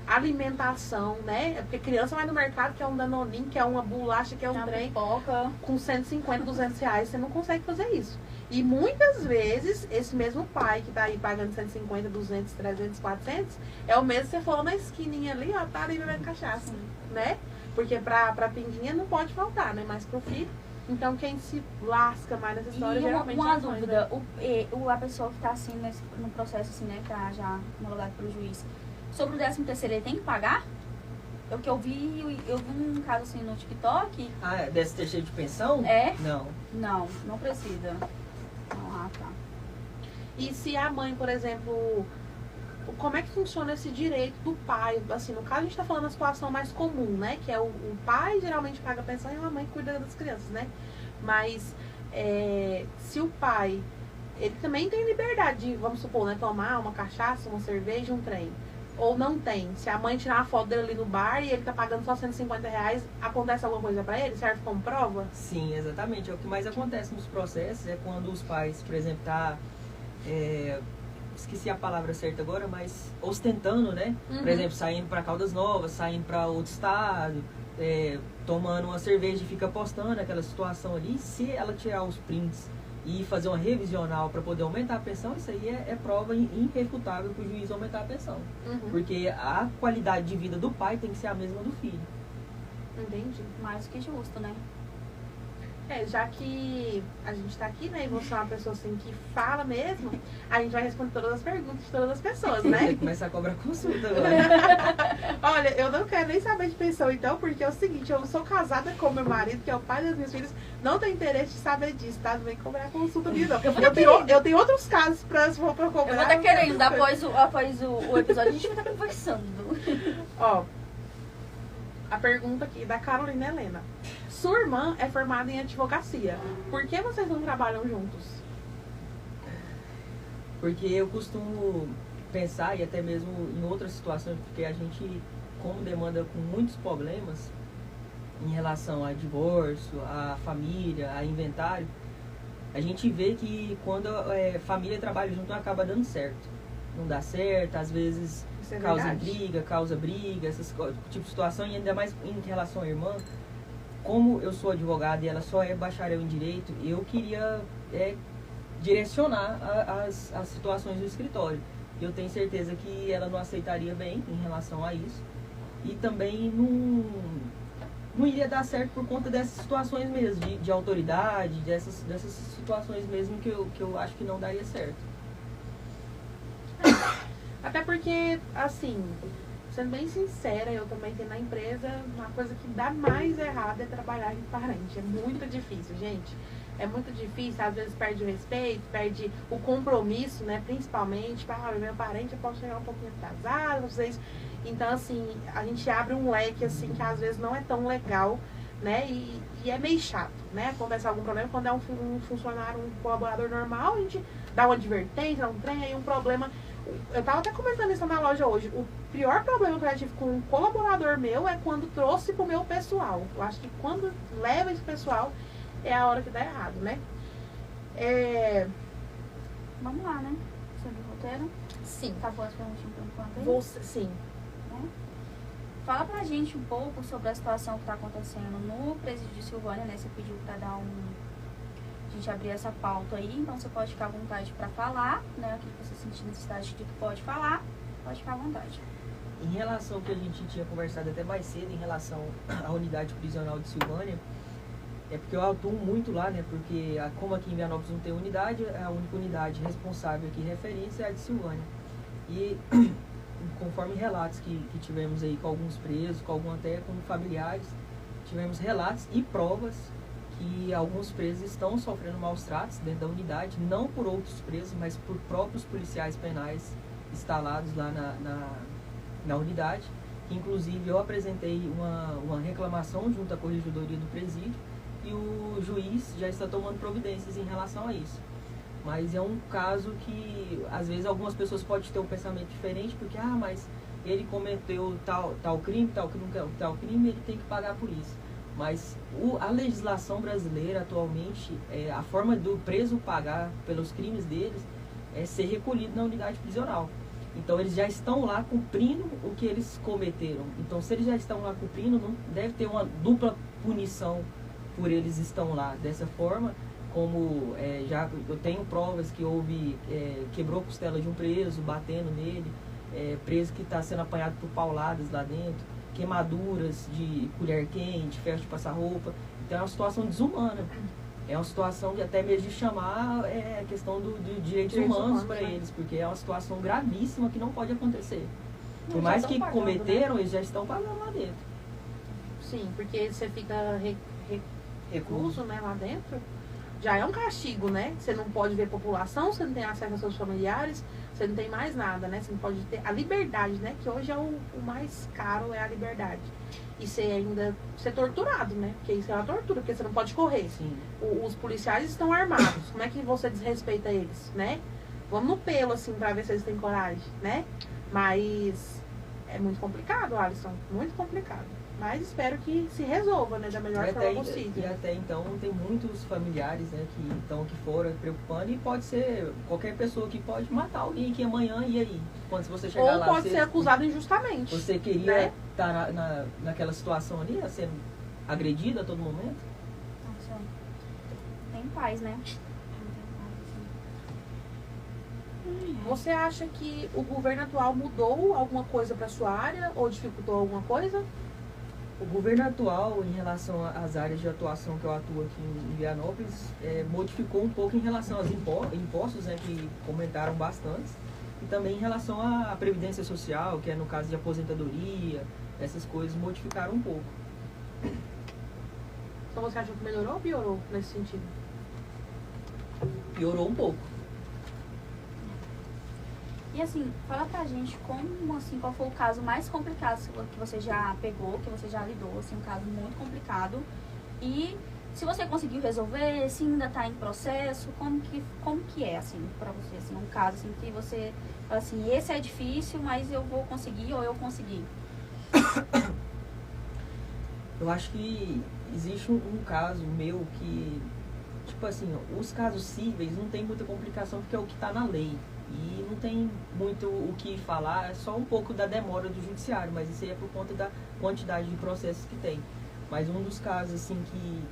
alimentação, né? Porque criança vai no mercado, que é um danoninho, que é uma bolacha, que é um Uma trem, pipoca. com 150, 200 reais, você não consegue fazer isso. E muitas vezes, esse mesmo pai que tá aí pagando 150, 200, 300, 400, é o mesmo que você falou na esquininha ali, ó, tá ali bebendo cachaça, né? Porque pra pinguinha não pode faltar, né? Mas pro filho. Então, quem se lasca mais nessa história, E geralmente uma é as mães, dúvida, né? a pessoa que tá assim no processo assim, né, tá já homologado pelo juiz, sobre o 13º ele tem que pagar? O que eu vi um caso assim no TikTok. Ah, é 13º de pensão? É? Não. Não precisa. Não, tá. E se a mãe, por exemplo, como é que funciona esse direito do pai? Assim, no caso a gente tá falando da situação mais comum, né? Que é o pai geralmente paga a pensão e a mãe cuida das crianças, né? Mas se o pai, ele também tem liberdade de, vamos supor, né? Tomar uma cachaça, uma cerveja, um trem. Ou não tem. Se a mãe tirar uma foto dele ali no bar e ele tá pagando só 150 reais, acontece alguma coisa pra ele? Serve como prova? Sim, exatamente. É o que mais acontece nos processos, é quando os pais, por exemplo, esqueci a palavra certa agora, mas ostentando, né? Por exemplo, saindo para Caldas Novas, saindo para outro estado, tomando uma cerveja e fica postando aquela situação ali. Se ela tirar os prints e fazer uma revisional para poder aumentar a pensão, isso aí é prova irrefutável para o juiz aumentar a pensão. Porque a qualidade de vida do pai tem que ser a mesma do filho. Entendi. Mais que justo, né? Já que a gente tá aqui, né, e você é uma pessoa assim que fala mesmo, a gente vai responder todas as perguntas de todas as pessoas, Tem né? que começar a cobrar consulta agora. Olha, eu não quero nem saber de pensão então, porque é o seguinte, eu não sou casada com meu marido, que é o pai das minhas filhas, não tem interesse de saber disso, tá? Não vem cobrar consulta minha, não. Eu tenho outros casos pra cobrar. Eu vou estar querendo, após o episódio, a gente vai estar conversando. Ó, a pergunta aqui da Carolina Helena. Sua irmã é formada em advocacia. Por que vocês não trabalham juntos? Porque eu costumo pensar, e até mesmo em outras situações, porque a gente, como demanda com muitos problemas em relação a divórcio, a família, a inventário, a gente vê que quando a família trabalha junto acaba dando certo. Não dá certo, às vezes Isso é causa verdade. intriga, causa briga, essas tipo de situação, e ainda mais em relação à irmã. Como eu sou advogado e ela só é bacharel em direito, eu queria direcionar as situações do escritório. Eu tenho certeza que ela não aceitaria bem em relação a isso. E também não iria dar certo por conta dessas situações mesmo, de autoridade, dessas situações mesmo que eu acho que não daria certo. Até porque, assim, sendo bem sincera, eu também tenho na empresa, uma coisa que dá mais errado é trabalhar em parente. É muito difícil, gente. É muito difícil, às vezes perde o respeito, perde o compromisso, né? Principalmente, meu parente, eu posso chegar um pouquinho atrasado, vocês. Então, assim, a gente abre um leque, assim, que às vezes não é tão legal, né? E é meio chato, né? Acontece algum problema, quando é um funcionário, um colaborador normal, a gente dá uma advertência, dá um trem, aí um problema. Eu tava até comentando isso na loja hoje. O pior problema que eu já tive com um colaborador meu é quando trouxe pro meu pessoal. Eu acho que quando leva esse pessoal é a hora que dá errado, né? Vamos lá, né? Sobre o roteiro. Sim. Tá bom as perguntinhas por enquanto aí? Sim. Né? Fala pra gente um pouco sobre a situação que está acontecendo no presídio de Silvânia, né? Você pediu para dar a gente abrir essa pauta aí, então você pode ficar à vontade para falar, né? O que você sentir necessidade de que pode falar, pode ficar à vontade. Em relação ao que a gente tinha conversado até mais cedo, em relação à unidade prisional de Silvânia, é porque eu atuo muito lá, né? Porque como aqui em Vianópolis não tem unidade, a única unidade responsável aqui referência é a de Silvânia. E conforme relatos que tivemos aí com alguns presos, até com familiares, tivemos relatos e provas que alguns presos estão sofrendo maus tratos dentro da unidade, não por outros presos, mas por próprios policiais penais instalados lá na unidade. Inclusive eu apresentei uma reclamação junto à corregedoria do presídio e o juiz já está tomando providências em relação a isso. Mas é um caso que, às vezes, algumas pessoas podem ter um pensamento diferente, porque, mas ele cometeu tal crime, ele tem que pagar por isso. Mas a legislação brasileira, atualmente, a forma do preso pagar pelos crimes deles é ser recolhido na unidade prisional. Então, eles já estão lá cumprindo o que eles cometeram. Então, se eles já estão lá cumprindo, não deve ter uma dupla punição por eles estão lá. Dessa forma, como já eu tenho provas que houve, quebrou a costela de um preso, batendo nele, preso que está sendo apanhado por pauladas lá dentro, queimaduras de colher quente, ferro de passar roupa. Então é uma situação desumana. É uma situação que até mesmo de chamar a questão do direitos humanos para eles, porque é uma situação gravíssima que não pode acontecer. Por mais que cometeram, né? Eles já estão pagando lá dentro. Sim, porque você fica recluso, né, lá dentro. Já é um castigo, né? Você não pode ver população, você não tem acesso aos seus familiares, você não tem mais nada, né? Você não pode ter a liberdade, né? Que hoje é o mais caro, é a liberdade. E você ainda ser torturado, né? Porque isso é uma tortura, porque você não pode correr. Sim. Os policiais estão armados. Como é que você desrespeita eles, né? Vamos no pelo, assim, pra ver se eles têm coragem, né? Mas é muito complicado, Alisson. Muito complicado. Mas espero que se resolva, né, da melhor forma possível. E até então tem muitos familiares, né, que estão aqui fora preocupando, e pode ser qualquer pessoa que pode matar alguém aqui amanhã, e aí? Quando você chegar lá... Ou pode ser acusado injustamente. Você queria estar naquela situação ali, sendo agredido a todo momento? Nossa, tem paz, né? Você acha que o governo atual mudou alguma coisa para sua área ou dificultou alguma coisa? O governo atual, em relação às áreas de atuação que eu atuo aqui em Vianópolis, modificou um pouco em relação aos impostos, né, que aumentaram bastante, e também em relação à previdência social, que é no caso de aposentadoria, essas coisas modificaram um pouco. Então você acha que melhorou ou piorou nesse sentido? Piorou um pouco. E assim, fala pra gente como, assim, qual foi o caso mais complicado que você já pegou, que você já lidou, assim, um caso muito complicado. E se você conseguiu resolver, se ainda tá em processo, como que é, assim, pra você, assim, um caso, assim, que você fala assim, esse é difícil, mas eu vou conseguir ou eu consegui? Eu acho que existe um caso meu que, tipo assim, os casos cíveis não tem muita complicação porque é o que tá na lei. E não tem muito o que falar, é só um pouco da demora do judiciário, mas isso aí é por conta da quantidade de processos que tem. Mas um dos casos, assim,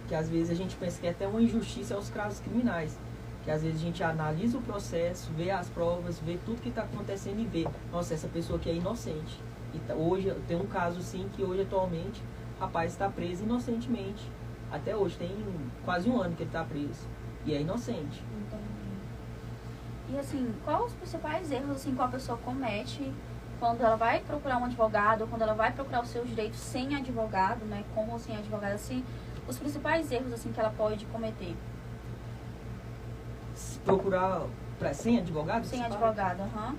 que às vezes a gente pensa que é até uma injustiça, é os casos criminais. Que às vezes a gente analisa o processo, vê as provas, vê tudo que está acontecendo e vê, nossa, essa pessoa aqui é inocente. E hoje tem um caso, sim, que hoje atualmente o rapaz está preso inocentemente. Até hoje, tem quase um ano que ele está preso. E é inocente. E assim, quais os principais erros assim, que a pessoa comete quando ela vai procurar um advogado, ou quando ela vai procurar os seus direitos sem advogado, né? Como sem advogado, assim, os principais erros assim, que ela pode cometer? Procurar sem advogado? Sem advogado, aham.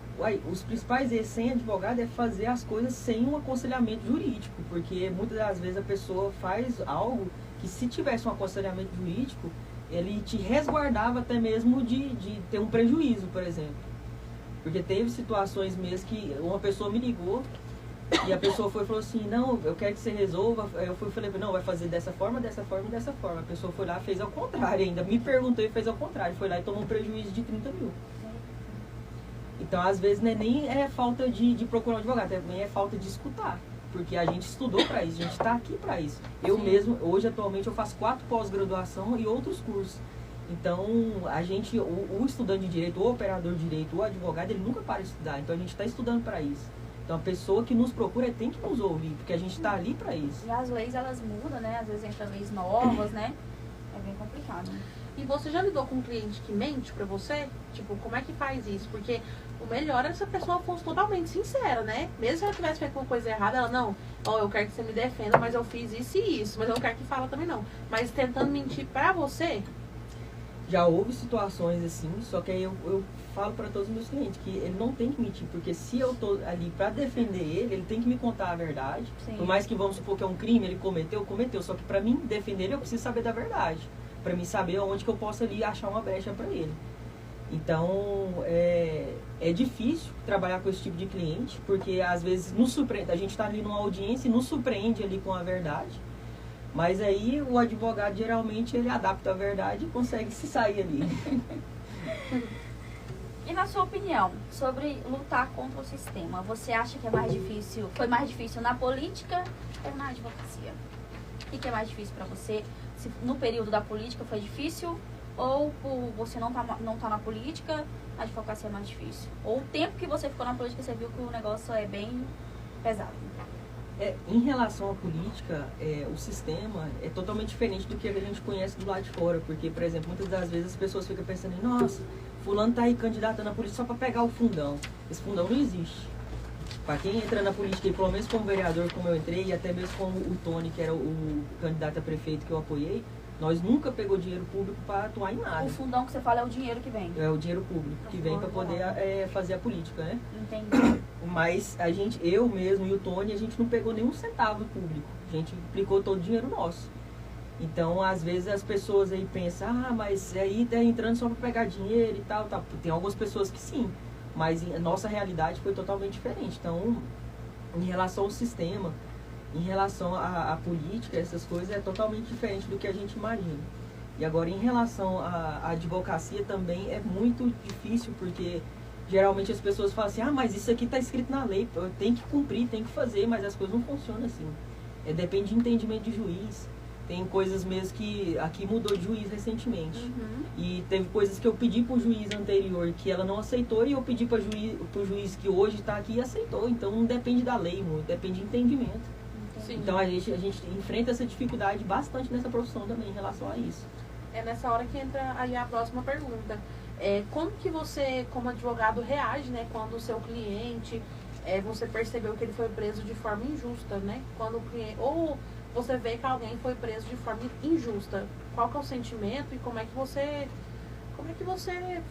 Os principais erros sem advogado é fazer as coisas sem um aconselhamento jurídico, porque muitas das vezes a pessoa faz algo que, se tivesse um aconselhamento jurídico, ele te resguardava até mesmo de ter um prejuízo, por exemplo. Porque teve situações mesmo que uma pessoa me ligou e a pessoa falou assim, não, eu quero que você resolva. Eu falei, não, vai fazer dessa forma, dessa forma e dessa forma. A pessoa foi lá e fez ao contrário ainda. Me perguntou e fez ao contrário. Foi lá e tomou um prejuízo de 30 mil. Então, às vezes, não é nem falta de procurar um advogado, também é falta de escutar. porque a gente estudou para isso, a gente está aqui para isso. Eu mesmo, hoje, atualmente, eu faço 4 pós-graduação e outros cursos. Então, a gente, o estudante de direito, o operador de direito, o advogado, ele nunca para de estudar. Então, a gente está estudando para isso. Então, a pessoa que nos procura tem que nos ouvir, porque a gente está ali para isso. E as leis, elas mudam, né? Às vezes entram leis novas, né? É bem complicado. E você já lidou com um cliente que mente pra você? Tipo, como é que faz isso? Porque o melhor é se a pessoa fosse totalmente sincera, né? Mesmo se ela tivesse feito uma coisa errada, ela, não, ó, eu quero que você me defenda, mas eu fiz isso e isso. Mas eu não quero que fala também, não. Mas tentando mentir pra você... Já houve situações assim, só que aí eu falo para todos os meus clientes que ele não tem que mentir, porque se eu tô ali para defender ele tem que me contar a verdade. Sim. Por mais que vamos supor que é um crime, ele cometeu, só que para mim defender ele eu preciso saber da verdade, para mim saber onde que eu posso ali achar uma brecha para ele. Então é difícil trabalhar com esse tipo de cliente, porque às vezes nos surpreende, a gente está ali numa audiência e nos surpreende ali com a verdade. Mas aí o advogado geralmente ele adapta a verdade e consegue se sair ali. E na sua opinião, sobre lutar contra o sistema, você acha que é mais difícil, foi mais difícil na política ou na advocacia? O que é mais difícil para você? Se no período da política foi difícil ou por você não tá na política, a advocacia é mais difícil? Ou o tempo que você ficou na política, você viu que o negócio é bem pesado? Em relação à política, o sistema é totalmente diferente do que a gente conhece do lado de fora. Porque, por exemplo, muitas das vezes as pessoas ficam pensando em, nossa, fulano tá aí candidato na política só para pegar o fundão. Esse fundão não existe. Para quem entra na política, e pelo menos como vereador, como eu entrei, e até mesmo como o Tony, que era o candidato a prefeito que eu apoiei, nós nunca pegou dinheiro público para atuar em nada. O fundão que você fala é o dinheiro que vem? É o dinheiro público que vem para poder fazer a política, né? Entendi. Mas eu mesmo e o Tony, a gente não pegou nenhum centavo público. A gente aplicou todo o dinheiro nosso. Então, às vezes as pessoas aí pensam, mas aí tá entrando só para pegar dinheiro e tal. Tem algumas pessoas que sim, mas a nossa realidade foi totalmente diferente. Então, em relação ao sistema, em relação à política, essas coisas, é totalmente diferente do que a gente imagina. E agora, em relação à advocacia, também é muito difícil, porque geralmente as pessoas falam assim, mas isso aqui está escrito na lei, tem que cumprir, tem que fazer, mas as coisas não funcionam assim. Depende de entendimento de juiz. Tem coisas mesmo que aqui mudou de juiz recentemente. Uhum. E teve coisas que eu pedi para o juiz anterior que ela não aceitou, e eu pedi para o juiz que hoje está aqui e aceitou. Então não depende da lei muito, depende de entendimento. Sim. Então a gente enfrenta essa dificuldade bastante nessa profissão também em relação a isso. É nessa hora que entra aí a próxima pergunta. Como que você, como advogado, reage, né, quando o seu cliente, você percebeu que ele foi preso de forma injusta, né? Quando o cliente, ou você vê que alguém foi preso de forma injusta, qual que é o sentimento e como é que você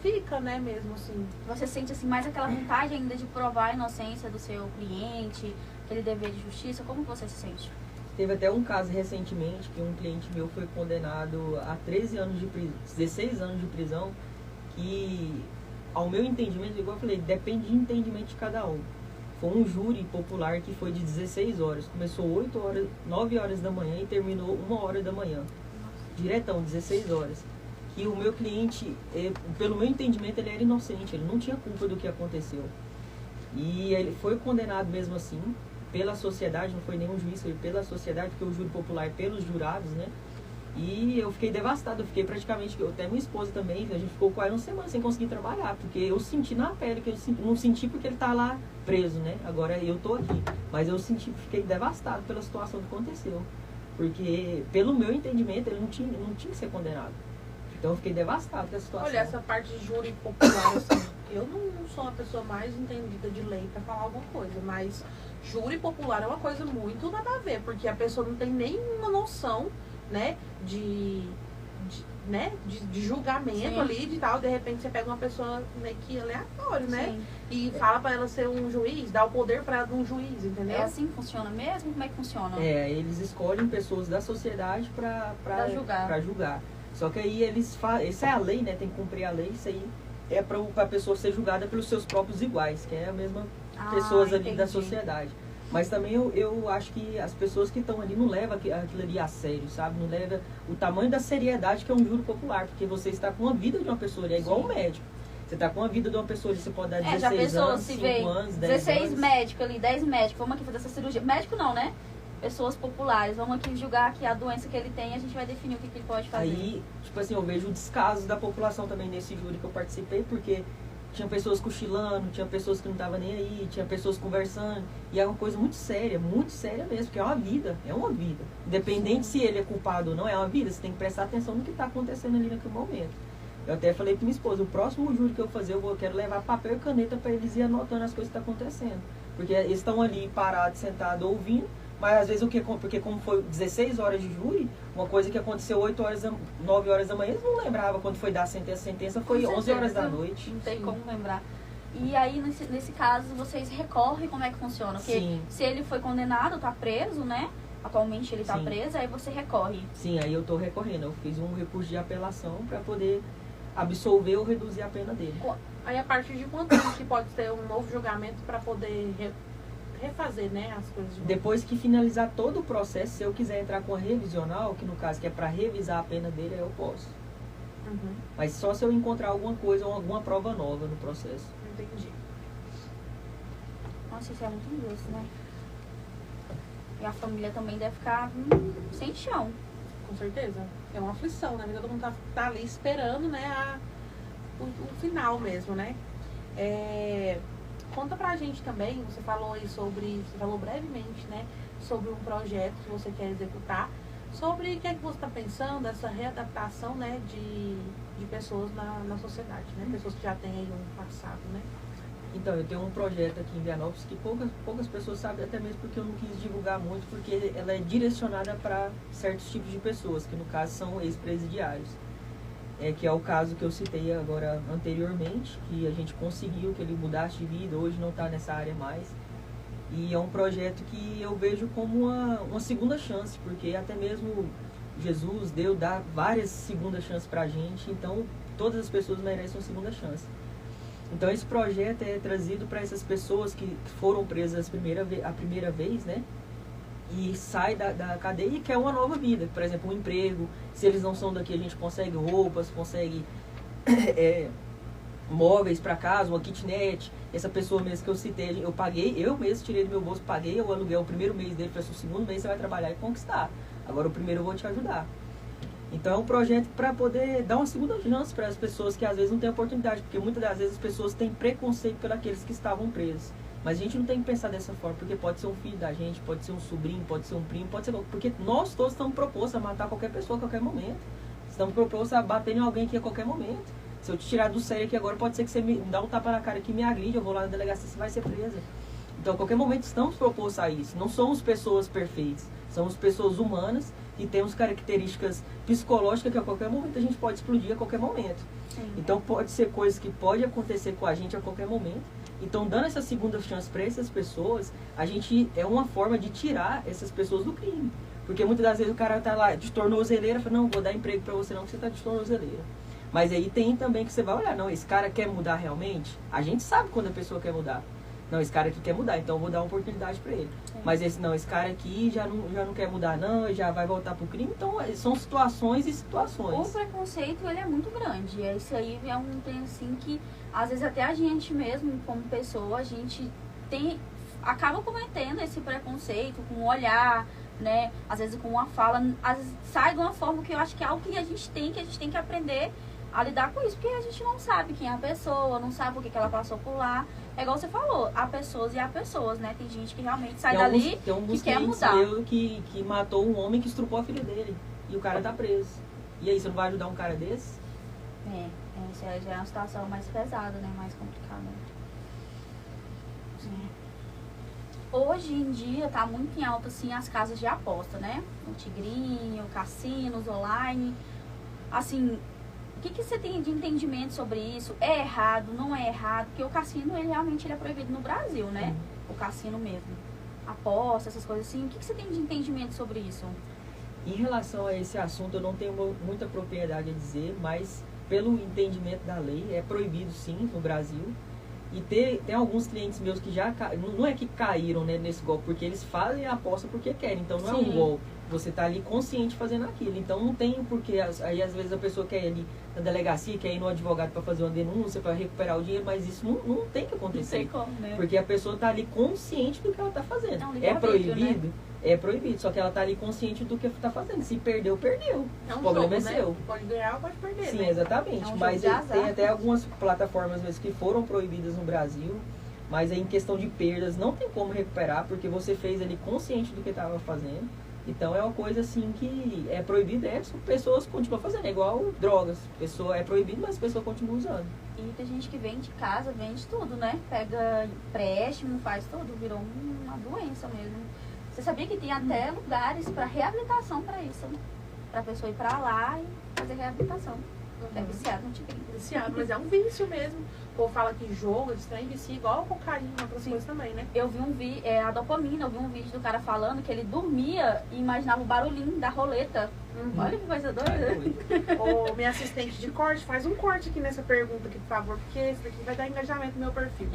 fica, né, mesmo assim? Você sente assim mais aquela vontade ainda de provar a inocência do seu cliente, aquele dever de justiça? Como você se sente? Teve até um caso recentemente que um cliente meu foi condenado a 13 anos de prisão, 16 anos de prisão, que, ao meu entendimento, igual eu falei, depende de entendimento de cada um. Foi um júri popular que foi de 16 horas. Começou 9 horas da manhã e terminou 1 hora da manhã. Diretão, 16 horas. Que o meu cliente, pelo meu entendimento, ele era inocente. Ele não tinha culpa do que aconteceu. E ele foi condenado mesmo assim, pela sociedade, não foi nenhum juiz, foi pela sociedade, porque o júri popular é pelos jurados, né? E eu fiquei devastado, eu fiquei praticamente, até minha esposa também, a gente ficou quase 1 semana sem conseguir trabalhar, porque eu senti na pele, que eu não senti porque ele tá lá preso, né? Agora eu tô aqui, mas eu fiquei devastado pela situação que aconteceu, porque pelo meu entendimento ele não tinha que ser condenado. Então eu fiquei devastado com a situação. Olha, essa parte de júri popular, assim, eu não sou a pessoa mais entendida de lei pra falar alguma coisa, mas júri popular é uma coisa muito nada a ver, porque a pessoa não tem nenhuma noção, né, de julgamento. Sim. Ali, de tal, de repente você pega uma pessoa meio que aleatório, né? Sim. E fala pra ela ser um juiz, dá o poder pra ela de um juiz, entendeu? É assim que funciona mesmo? Como é que funciona? Eles escolhem pessoas da sociedade pra julgar. Só que aí essa é a lei, né? Tem que cumprir a lei, isso aí é pra pessoa ser julgada pelos seus próprios iguais, que é a mesma pessoas ali da sociedade. Mas também eu acho que as pessoas que estão ali não levam aquilo ali a sério, sabe? Não leva o tamanho da seriedade que é um júri popular, porque você está com a vida de uma pessoa ali, é igual um médico. Você tá com a vida de uma pessoa, você pode dar 16 já pensou anos, se 5 vê anos, 10 16 anos. médicos ali, 10 médicos, vamos aqui fazer essa cirurgia. Médico não, né? Pessoas populares, vamos aqui julgar aqui a doença que ele tem e a gente vai definir o que ele pode fazer. Aí, tipo assim, eu vejo o descaso da população também nesse júri que eu participei, porque tinha pessoas cochilando, tinha pessoas que não estavam nem aí, tinha pessoas conversando. E é uma coisa muito séria mesmo, porque é uma vida. Independente se ele é culpado ou não, é uma vida. Você tem que prestar atenção no que está acontecendo ali naquele momento. Eu até falei pra minha esposa, o próximo júri que eu fazer, eu quero levar papel e caneta para eles ir anotando as coisas que estão acontecendo. Porque eles estão ali parados, sentados, ouvindo, mas às vezes porque como foi 16 horas de júri, uma coisa que aconteceu 9 horas da manhã, eles não lembravam quando foi dar a sentença foi 11 horas da noite. Não tem como lembrar. E aí, nesse caso, vocês recorrem, como é que funciona? Porque Sim. se ele foi condenado, tá preso, né? Atualmente ele tá Sim. preso, aí você recorre. Sim, aí eu tô recorrendo. Eu fiz um recurso de apelação para poder absolver ou reduzir a pena dele. Aí a partir de quanto tempo que pode ter um novo julgamento para poder refazer, né, as coisas de novo? Depois que finalizar todo o processo, se eu quiser entrar com a revisional, que no caso que é para revisar a pena dele, aí eu posso. Uhum, Mas só se eu encontrar alguma coisa ou alguma prova nova no processo. entendi. Nossa, isso é muito injusto, né? E a família também deve ficar sem chão. Com certeza. É uma aflição, né? Todo mundo tá ali esperando, né, o final mesmo, né? Conta pra gente também, você falou brevemente, né, sobre um projeto que você quer executar, sobre o que é que você está pensando, essa readaptação, né, de pessoas na sociedade, né? Pessoas que já têm aí um passado, né? Então, eu tenho um projeto aqui em Vianópolis que poucas pessoas sabem, até mesmo porque eu não quis divulgar muito, porque ela é direcionada para certos tipos de pessoas, que no caso são ex-presidiários. Que é o caso que eu citei agora anteriormente, que a gente conseguiu que ele mudasse de vida, hoje não está nessa área mais. E é um projeto que eu vejo como uma segunda chance, porque até mesmo Jesus dá várias segundas chances para a gente, então todas as pessoas merecem uma segunda chance. Então esse projeto é trazido para essas pessoas que foram presas a primeira vez, né? E sai da cadeia e quer uma nova vida. Por exemplo, um emprego. Se eles não são daqui, a gente consegue roupas, consegue móveis para casa, uma kitnet. Essa pessoa mesmo que eu citei, eu mesmo tirei do meu bolso, paguei o aluguel, o primeiro mês dele, falei assim, o segundo mês você vai trabalhar e conquistar. Agora o primeiro eu vou te ajudar. Então é um projeto para poder dar uma segunda chance para as pessoas que às vezes não têm oportunidade, porque muitas das vezes as pessoas têm preconceito pelos que estavam presos. Mas a gente não tem que pensar dessa forma, porque pode ser um filho da gente, pode ser um sobrinho, pode ser um primo, pode ser... Porque nós todos estamos propostos a matar qualquer pessoa a qualquer momento. Estamos propostos a bater em alguém aqui a qualquer momento. Se eu te tirar do sério aqui agora, pode ser que você me dá um tapa na cara aqui e me agride, eu vou lá na delegacia, você vai ser presa. Então a qualquer momento estamos propostos a isso. Não somos pessoas perfeitas, somos pessoas humanas e temos características psicológicas que a qualquer momento a gente pode explodir a qualquer momento. Sim. Então pode ser coisas que podem acontecer com a gente a qualquer momento. Então, dando essa segunda chance para essas pessoas, a gente é uma forma de tirar essas pessoas do crime. Porque muitas das vezes o cara tá lá de tornozeleira, fala, não, vou dar emprego para você não, porque você tá de tornozeleira. Mas aí tem também que você vai olhar, não, esse cara quer mudar realmente? A gente sabe quando a pessoa quer mudar. Não, esse cara aqui quer mudar, então eu vou dar uma oportunidade para ele. Mas esse cara aqui já não quer mudar não, já vai voltar pro crime. Então, são situações e situações. O preconceito, ele é muito grande. Isso aí é um trem assim que, às vezes até a gente mesmo, como pessoa, a gente acaba cometendo esse preconceito com o olhar, né? Às vezes com uma fala, às vezes sai de uma forma que eu acho que é algo que a gente tem que aprender a lidar com isso, porque a gente não sabe quem é a pessoa, não sabe por que ela passou por lá. É igual você falou, há pessoas e há pessoas, né? Tem gente que realmente sai dali que quer mudar. Que matou um homem que estrupou a filha dele. E o cara tá preso. E aí, você não vai ajudar um cara desse? Essa já é uma situação mais pesada, né? Mais complicada. Hoje em dia tá muito em alta, assim, as casas de aposta, né? O Tigrinho, cassinos online. Assim, o que você tem de entendimento sobre isso? É errado, não é errado? Porque o cassino, ele realmente é proibido no Brasil, né? O cassino mesmo. Aposta, essas coisas assim. O que você tem de entendimento sobre isso? Em relação a esse assunto, eu não tenho muita propriedade a dizer, mas pelo entendimento da lei, é proibido sim no Brasil. E tem alguns clientes meus que já não é que caíram, né, nesse golpe, porque eles fazem a aposta porque querem, então não é um golpe. Você tá ali consciente fazendo aquilo. Então não tem porquê. Aí às vezes a pessoa quer ir ali na delegacia, quer ir no advogado para fazer uma denúncia, para recuperar o dinheiro, mas isso não tem que acontecer. Não tem como, né? Porque a pessoa tá ali consciente do que ela tá fazendo. É proibido? Né? É proibido, só que ela tá ali consciente do que tá fazendo. Se perdeu, perdeu. É um o problema jogo, é né? seu. Pode ganhar ou pode perder, Sim, né? exatamente. É um Mas jogo de azar. tem até algumas plataformas às vezes que foram proibidas no Brasil, mas aí em questão de perdas não tem como recuperar, porque você fez ali consciente do que estava fazendo. Então é uma coisa assim que é proibida, pessoas continuam fazendo, é igual drogas. Pessoa é proibido, mas a pessoa continua usando. E tem gente que vende casa, vende tudo, né? Pega empréstimo, faz tudo, virou uma doença mesmo. Você sabia que tem até lugares para reabilitação para isso, né? Pra pessoa ir pra lá e fazer reabilitação. É viciado no tigrinho. Viciado, mas é um vício mesmo. O povo fala que jogo, estranho, vicia igual cocaína, outras coisas também, né? Eu vi a dopamina, eu vi um vídeo do cara falando que ele dormia e imaginava o barulhinho da roleta. Olha que coisa doida. Ô, minha assistente de corte, faz um corte aqui nessa pergunta aqui, por favor, porque esse daqui vai dar engajamento no meu perfil.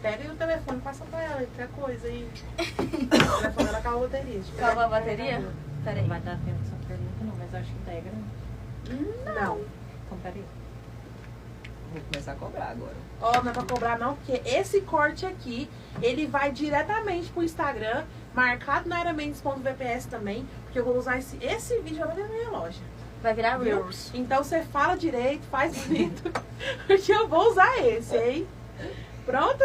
Pega aí o telefone, passa pra ela, qualquer coisa aí. O telefone dela acabou a bateria. Acabou a bateria? Peraí. Não vai dar tempo dessa pergunta, não, mas acho que integra. Não. Então, peraí. Vou começar a cobrar agora. Ó, não é pra cobrar não, porque esse corte aqui, ele vai diretamente pro Instagram, marcado na eramendes.vps também, porque eu vou usar esse vídeo lá na minha loja. Vai virar Viu? Reels. Então você fala direito, faz bonito, porque eu vou usar esse, hein? Pronto?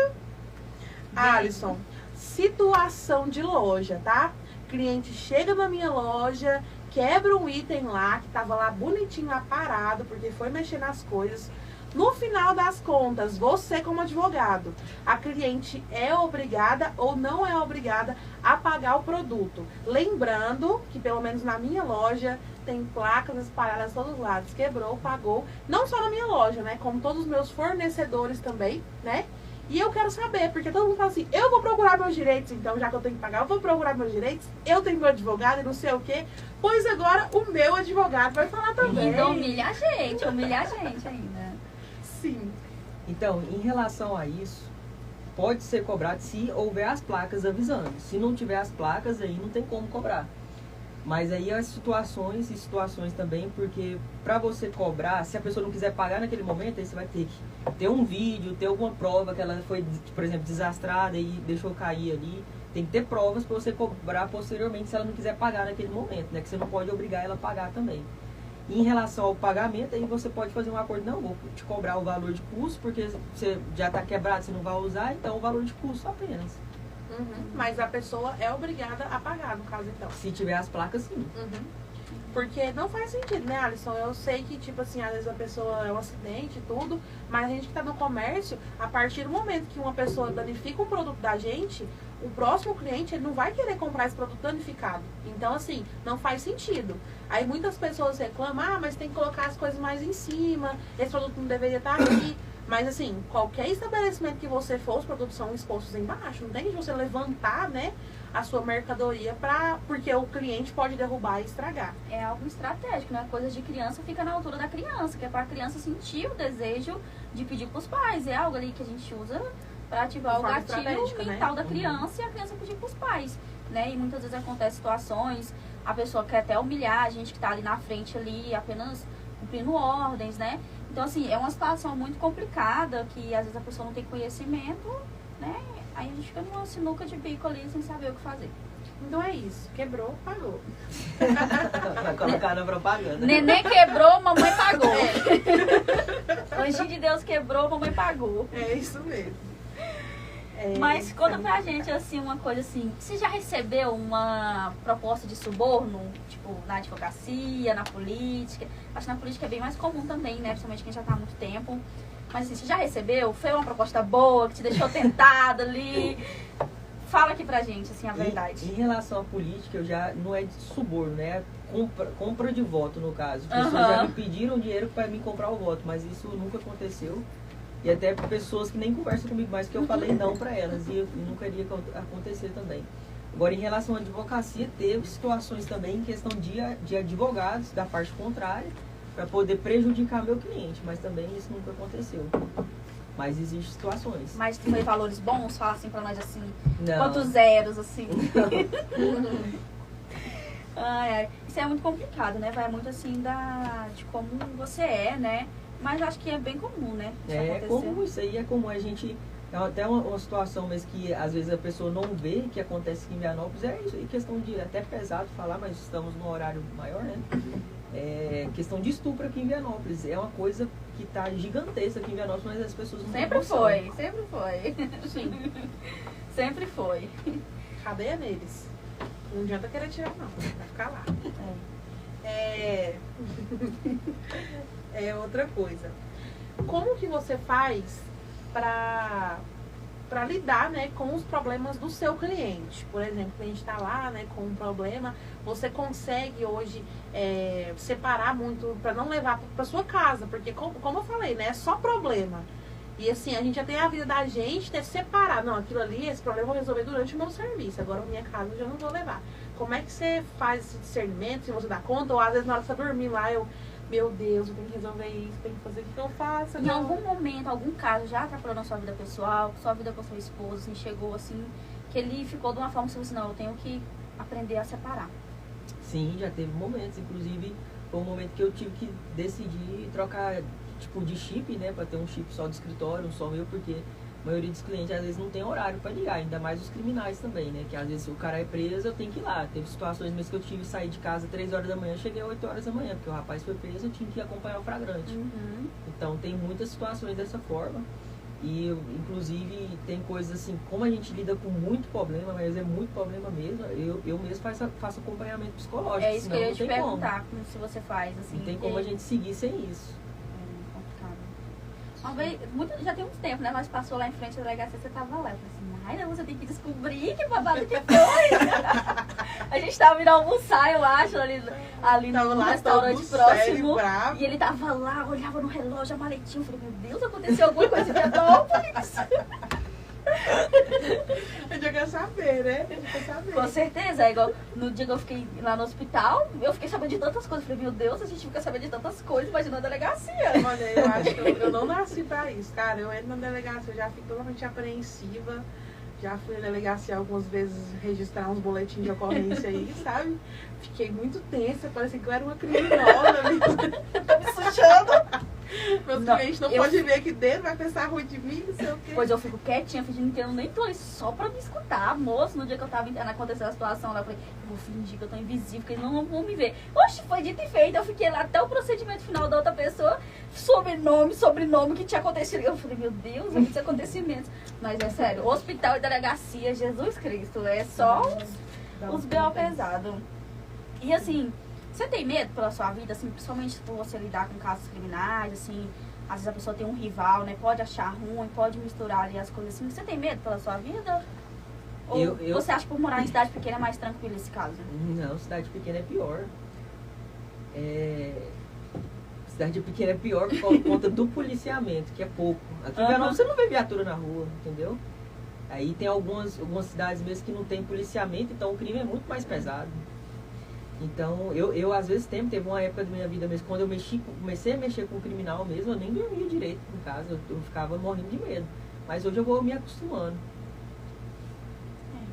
Alisson, situação de loja, tá? Cliente chega na minha loja, quebra um item lá, que tava lá bonitinho, lá parado, porque foi mexer nas coisas. No final das contas, você como advogado, a cliente é obrigada ou não é obrigada a pagar o produto. Lembrando que, pelo menos na minha loja, tem placas espalhadas a todos os lados. Quebrou, pagou. Não só na minha loja, né? Como todos os meus fornecedores também, né? E eu quero saber, porque todo mundo fala assim, eu vou procurar meus direitos, então já que eu tenho que pagar, eu vou procurar meus direitos, eu tenho meu advogado e não sei o quê. Pois agora o meu advogado vai falar também. Ainda humilha a gente ainda. Sim. Então, em relação a isso, pode ser cobrado se houver as placas avisando. Se não tiver as placas, aí não tem como cobrar. Mas aí as situações e situações também, porque para você cobrar, se a pessoa não quiser pagar naquele momento, aí você vai ter que ter um vídeo, ter alguma prova que ela foi, por exemplo, desastrada e deixou cair ali. Tem que ter provas para você cobrar posteriormente se ela não quiser pagar naquele momento, né? Que você não pode obrigar ela a pagar também. E em relação ao pagamento, aí você pode fazer um acordo, não, vou te cobrar o valor de custo, porque você já está quebrado, você não vai usar, então o valor de custo apenas. Mas a pessoa é obrigada a pagar, no caso, então. Se tiver as placas, sim. Porque não faz sentido, né, Alisson? Eu sei que, tipo assim, às vezes a pessoa é um acidente e tudo, mas a gente que tá no comércio, a partir do momento que uma pessoa danifica um produto da gente, o próximo cliente, ele não vai querer comprar esse produto danificado. Então, assim, não faz sentido. Aí muitas pessoas reclamam, mas tem que colocar as coisas mais em cima, esse produto não deveria estar aqui. Mas, assim, qualquer estabelecimento que você for, os produtos são expostos embaixo. Não tem que você levantar, né, a sua mercadoria porque o cliente pode derrubar e estragar. É algo estratégico, né? Coisa de criança fica na altura da criança, que é para a criança sentir o desejo de pedir para os pais. É algo ali que a gente usa para ativar o gatilho mental da criança e a criança pedir para os pais, né? E muitas vezes acontecem situações, a pessoa quer até humilhar a gente que está ali na frente ali, apenas cumprindo ordens, né? Então, assim, é uma situação muito complicada que às vezes a pessoa não tem conhecimento, né? Aí a gente fica numa sinuca de bico ali sem saber o que fazer. Então é isso. Quebrou, pagou. Vai colocar na propaganda. Neném quebrou, mamãe pagou. Anjinho de Deus quebrou, mamãe pagou. É isso mesmo. Mas conta pra gente, assim, uma coisa assim. Você já recebeu uma proposta de suborno? Tipo, na advocacia, na política? Acho que na política é bem mais comum também, né? Principalmente quem já tá há muito tempo. Mas assim, você já recebeu? Foi uma proposta boa, que te deixou tentado ali? Fala aqui pra gente, assim, a verdade. Em relação à política, eu já não é de suborno, né? Compra de voto, no caso. Pessoas já me pediram dinheiro para me comprar o voto, mas isso nunca aconteceu. E até pessoas que nem conversam comigo mais, que eu falei não para elas, e nunca iria acontecer também. Agora, em relação à advocacia, teve situações também em questão de advogados da parte contrária, para poder prejudicar meu cliente, mas também isso nunca aconteceu. Mas existem situações. Mas foi valores bons? Fala assim pra nós, assim, Não. quantos zeros, assim. Isso é muito complicado, né? Vai muito assim de como você é, né? Mas acho que é bem comum, né? Comum, isso aí é comum. A gente... É até uma situação mesmo que às vezes a pessoa não vê que acontece aqui em Vianópolis. É isso aí, questão de... Até pesado falar, mas estamos num horário maior, né? Questão de estupro aqui em Vianópolis. É uma coisa que tá gigantesca aqui em Vianópolis, mas as pessoas não sempre foi. Sim. Sempre foi. Cadeia neles. Não adianta querer tirar, não. Vai ficar lá. Outra coisa. Como que você faz para lidar, né, com os problemas do seu cliente? Por exemplo, o cliente está lá, né, com um problema, você consegue hoje separar muito para não levar para sua casa, porque como eu falei, né, é só problema. E assim, a gente já tem a vida da gente, ter separar. Não, aquilo ali, esse problema eu vou resolver durante o meu serviço. Agora, a minha casa eu já não vou levar. Como é que você faz esse discernimento, se você dá conta? Ou às vezes na hora que você dormir lá, meu Deus, eu tenho que resolver isso, tenho que fazer o que eu faço. Em algum momento, algum caso já atrapalhou na sua vida pessoal, sua vida com seu esposo, assim, chegou assim, que ele ficou de uma forma assim, não, eu tenho que aprender a separar. Sim, já teve momentos, inclusive foi um momento que eu tive que decidir trocar tipo de chip, né, para ter um chip só do escritório, um só meu, porque a maioria dos clientes às vezes não tem horário para ligar, ainda mais os criminais também, né, que às vezes se o cara é preso, eu tenho que ir lá. Teve situações mesmo que eu tive que sair de casa 3 horas da manhã, cheguei às 8 horas da manhã, porque o rapaz foi preso, eu tinha que acompanhar o flagrante. Então tem muitas situações dessa forma. E, inclusive, tem coisas assim, como a gente lida com muito problema, mas é muito problema mesmo, eu mesmo faço acompanhamento psicológico. É isso que eu ia te perguntar, como se você faz, assim. Não tem como a gente seguir sem isso. Uma vez, já tem uns tempos, né? Nós passou lá em frente da delegacia, você tava lá. Eu falei assim, ai não, você tem que descobrir que babado que foi. A gente tava indo almoçar, eu acho, ali no restaurante próximo. E ele tava lá, olhava no relógio, a maletinha. Eu falei, meu Deus, aconteceu alguma coisa em Vianópolis. A gente quer saber, né? Com certeza, é igual no dia que eu fiquei lá no hospital, eu fiquei sabendo de tantas coisas. Eu falei, meu Deus, a gente fica sabendo de tantas coisas, imagina a delegacia. Olha, eu acho que eu não nasci pra isso, cara. Eu entro na delegacia, eu já fico totalmente apreensiva. Já fui na delegacia algumas vezes registrar uns boletins de ocorrência aí, sabe? Fiquei muito tensa, parecia que eu era uma criminosa mesmo. Tô me sujando. Meus clientes não podem ver aqui dentro, vai pensar ruim de mim, não sei o quê. Pois eu fico quietinha, fingindo que eu nem tô aí, só pra me escutar. Moço, no dia que eu tava acontecendo a situação lá, eu falei, eu vou fingir que eu tô invisível, que eles não vão me ver. Oxe, foi dito e feito, eu fiquei lá até o procedimento final da outra pessoa, sobrenome que tinha acontecido. Eu falei, meu Deus, muitos acontecimentos. Mas é sério, hospital e delegacia, Jesus Cristo, é só os B.O. pesados. E assim, você tem medo pela sua vida, assim, principalmente por você lidar com casos criminais, assim, às vezes a pessoa tem um rival, né, pode achar ruim, pode misturar ali as coisas assim. Você tem medo pela sua vida? Ou você acha que por morar em cidade pequena é mais tranquilo esse caso? Não, cidade pequena é pior. Cidade pequena é pior por conta do policiamento, que é pouco. Aqui em Vianópolis você não vê viatura na rua, entendeu? Aí tem algumas cidades mesmo que não tem policiamento, então o crime é muito mais pesado. Então, eu às vezes teve uma época da minha vida mesmo, quando eu comecei a mexer com o criminal mesmo, eu nem dormia direito em casa, eu ficava morrendo de medo. Mas hoje eu vou me acostumando.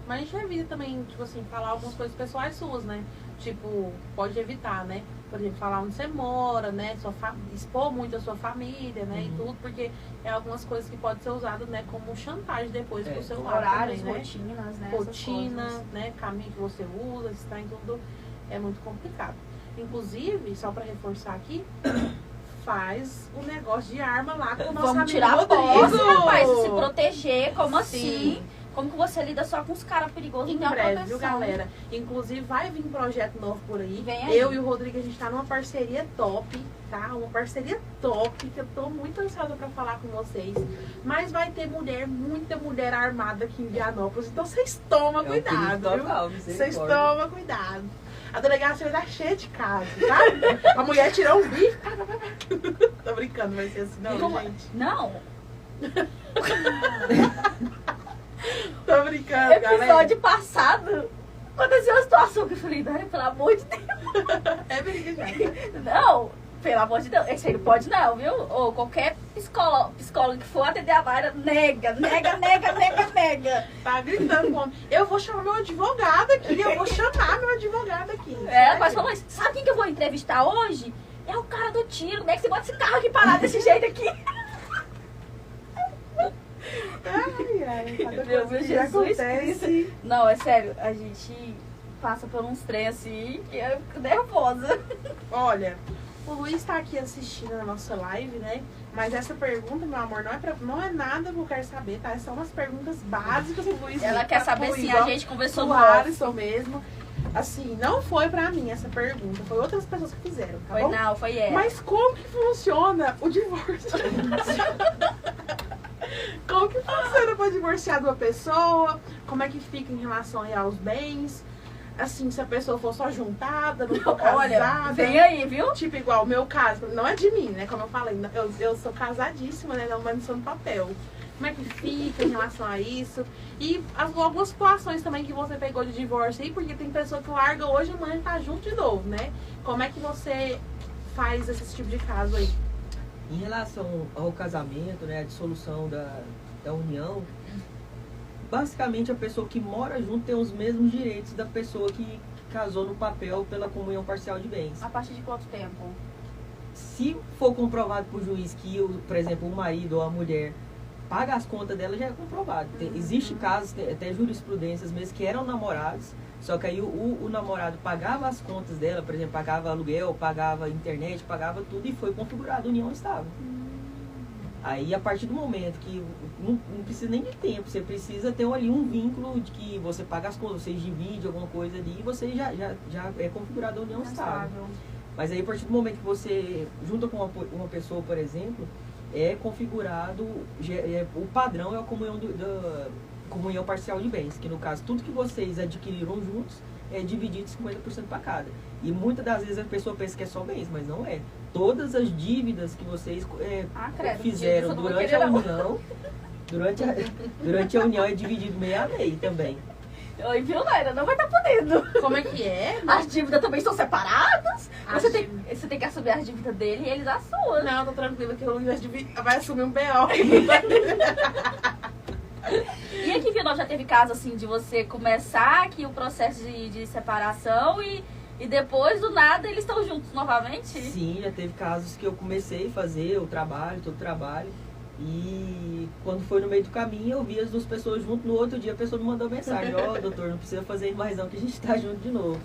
Mas a gente evita também, tipo assim, falar algumas coisas pessoais suas, né? Tipo, pode evitar, né? Por exemplo, falar onde você mora, né? Expor muito a sua família, né? E tudo, porque é algumas coisas que podem ser usadas, né? Como chantagem depois pro seu lado horários, também, né? rotinas, né? Rotina, né? Caminho que você usa, se tá em tudo, é muito complicado. Inclusive, só pra reforçar aqui, faz o negócio de arma lá com o nosso Vamos amigo tirar a Rodrigo. posse, rapaz, se proteger, como Sim. assim? Como que você lida só com os caras perigosos? Em Tem uma breve, viu, proteção. galera? Inclusive, vai vir um projeto novo por aí. Vem aí. Eu e o Rodrigo, a gente tá numa parceria top, tá? Uma parceria top, que eu tô muito ansiosa pra falar com vocês. Mas vai ter muita mulher armada aqui em Vianópolis. Então, vocês tomam cuidado, viu? Vocês tomam cuidado. A delegacia vai estar cheia de casos, tá? A mulher tirou um bife. Tô brincando, vai ser assim, não, gente. Não. Tô brincando, galera. Episódio passado, aconteceu uma situação que eu falei, Dani, pelo amor de Deus. É briga já. Não, Pelo amor de Deus, esse aí não pode não, viu? Ou qualquer psicólogo que for atender a Mayra, nega. Tá gritando como? Eu vou chamar meu advogado aqui, Mas falou isso. Sabe quem que eu vou entrevistar hoje? É o cara do tiro. Como é que você bota esse carro aqui parado desse jeito aqui? Ai, cada Meu coisa que Jesus acontece. Cristo. Não, é sério, a gente passa por uns trem assim que eu fico nervosa. Olha, o Luiz tá aqui assistindo a nossa live, né? Mas essa pergunta, meu amor, não é nada que eu quero saber, tá? São umas perguntas básicas pro Luiz. Ela quer saber se a gente conversou no o off. Alisson mesmo. Assim, não foi pra mim essa pergunta, foi outras pessoas que fizeram, tá bom? Foi ela. Mas como que funciona o divórcio? Como que funciona pra divorciar de uma pessoa? Como é que fica em relação aí aos bens? Assim, se a pessoa for só juntada, não for casada. Olha, vem aí, viu? Tipo, igual o meu caso, não é de mim, né? Como eu falei, eu sou casadíssima, né? Não, mas não sou no papel. Como é que fica em relação a isso? E algumas situações também que você pegou de divórcio aí, porque tem pessoa que larga hoje e amanhã tá junto de novo, né? Como é que você faz esse tipo de caso aí? Em relação ao casamento, né, a dissolução da união, basicamente a pessoa que mora junto tem os mesmos direitos da pessoa que casou no papel pela comunhão parcial de bens. A partir de quanto tempo? Se for comprovado por juiz que, por exemplo, o marido ou a mulher paga as contas dela, já é comprovado. Existe casos, até jurisprudências mesmo, que eram namorados, só que aí o namorado pagava as contas dela, por exemplo, pagava aluguel, pagava internet, pagava tudo e foi configurada a união estável. Aí, a partir do momento que não precisa nem de tempo, você precisa ter ali um vínculo de que você paga as contas, você divide alguma coisa ali e você já é configurada a união estável. Mas aí, a partir do momento que você junta com uma pessoa, por exemplo, é configurado, o padrão é a comunhão parcial de bens, que no caso, tudo que vocês adquiriram juntos é dividido 50% para cada. E muitas das vezes a pessoa pensa que é só bens, mas não é. Todas as dívidas que vocês fizeram durante a união, durante a união é dividido meio a meio também. Oi, viu, Naira? Não vai estar podendo. Como é que é? As dívidas também são separadas. Você tem que assumir as dívidas dele e eles a sua. Não, tô tranquila que o Luiz vai assumir um BO. E aqui, Vila, já teve caso assim de você começar aqui o processo de separação e depois do nada eles estão juntos novamente? Sim, já teve casos que eu comecei a fazer todo o trabalho. E quando foi no meio do caminho, eu vi as duas pessoas juntas. No outro dia a pessoa me mandou mensagem: ó, doutor, não precisa fazer mais não, que a gente tá junto de novo.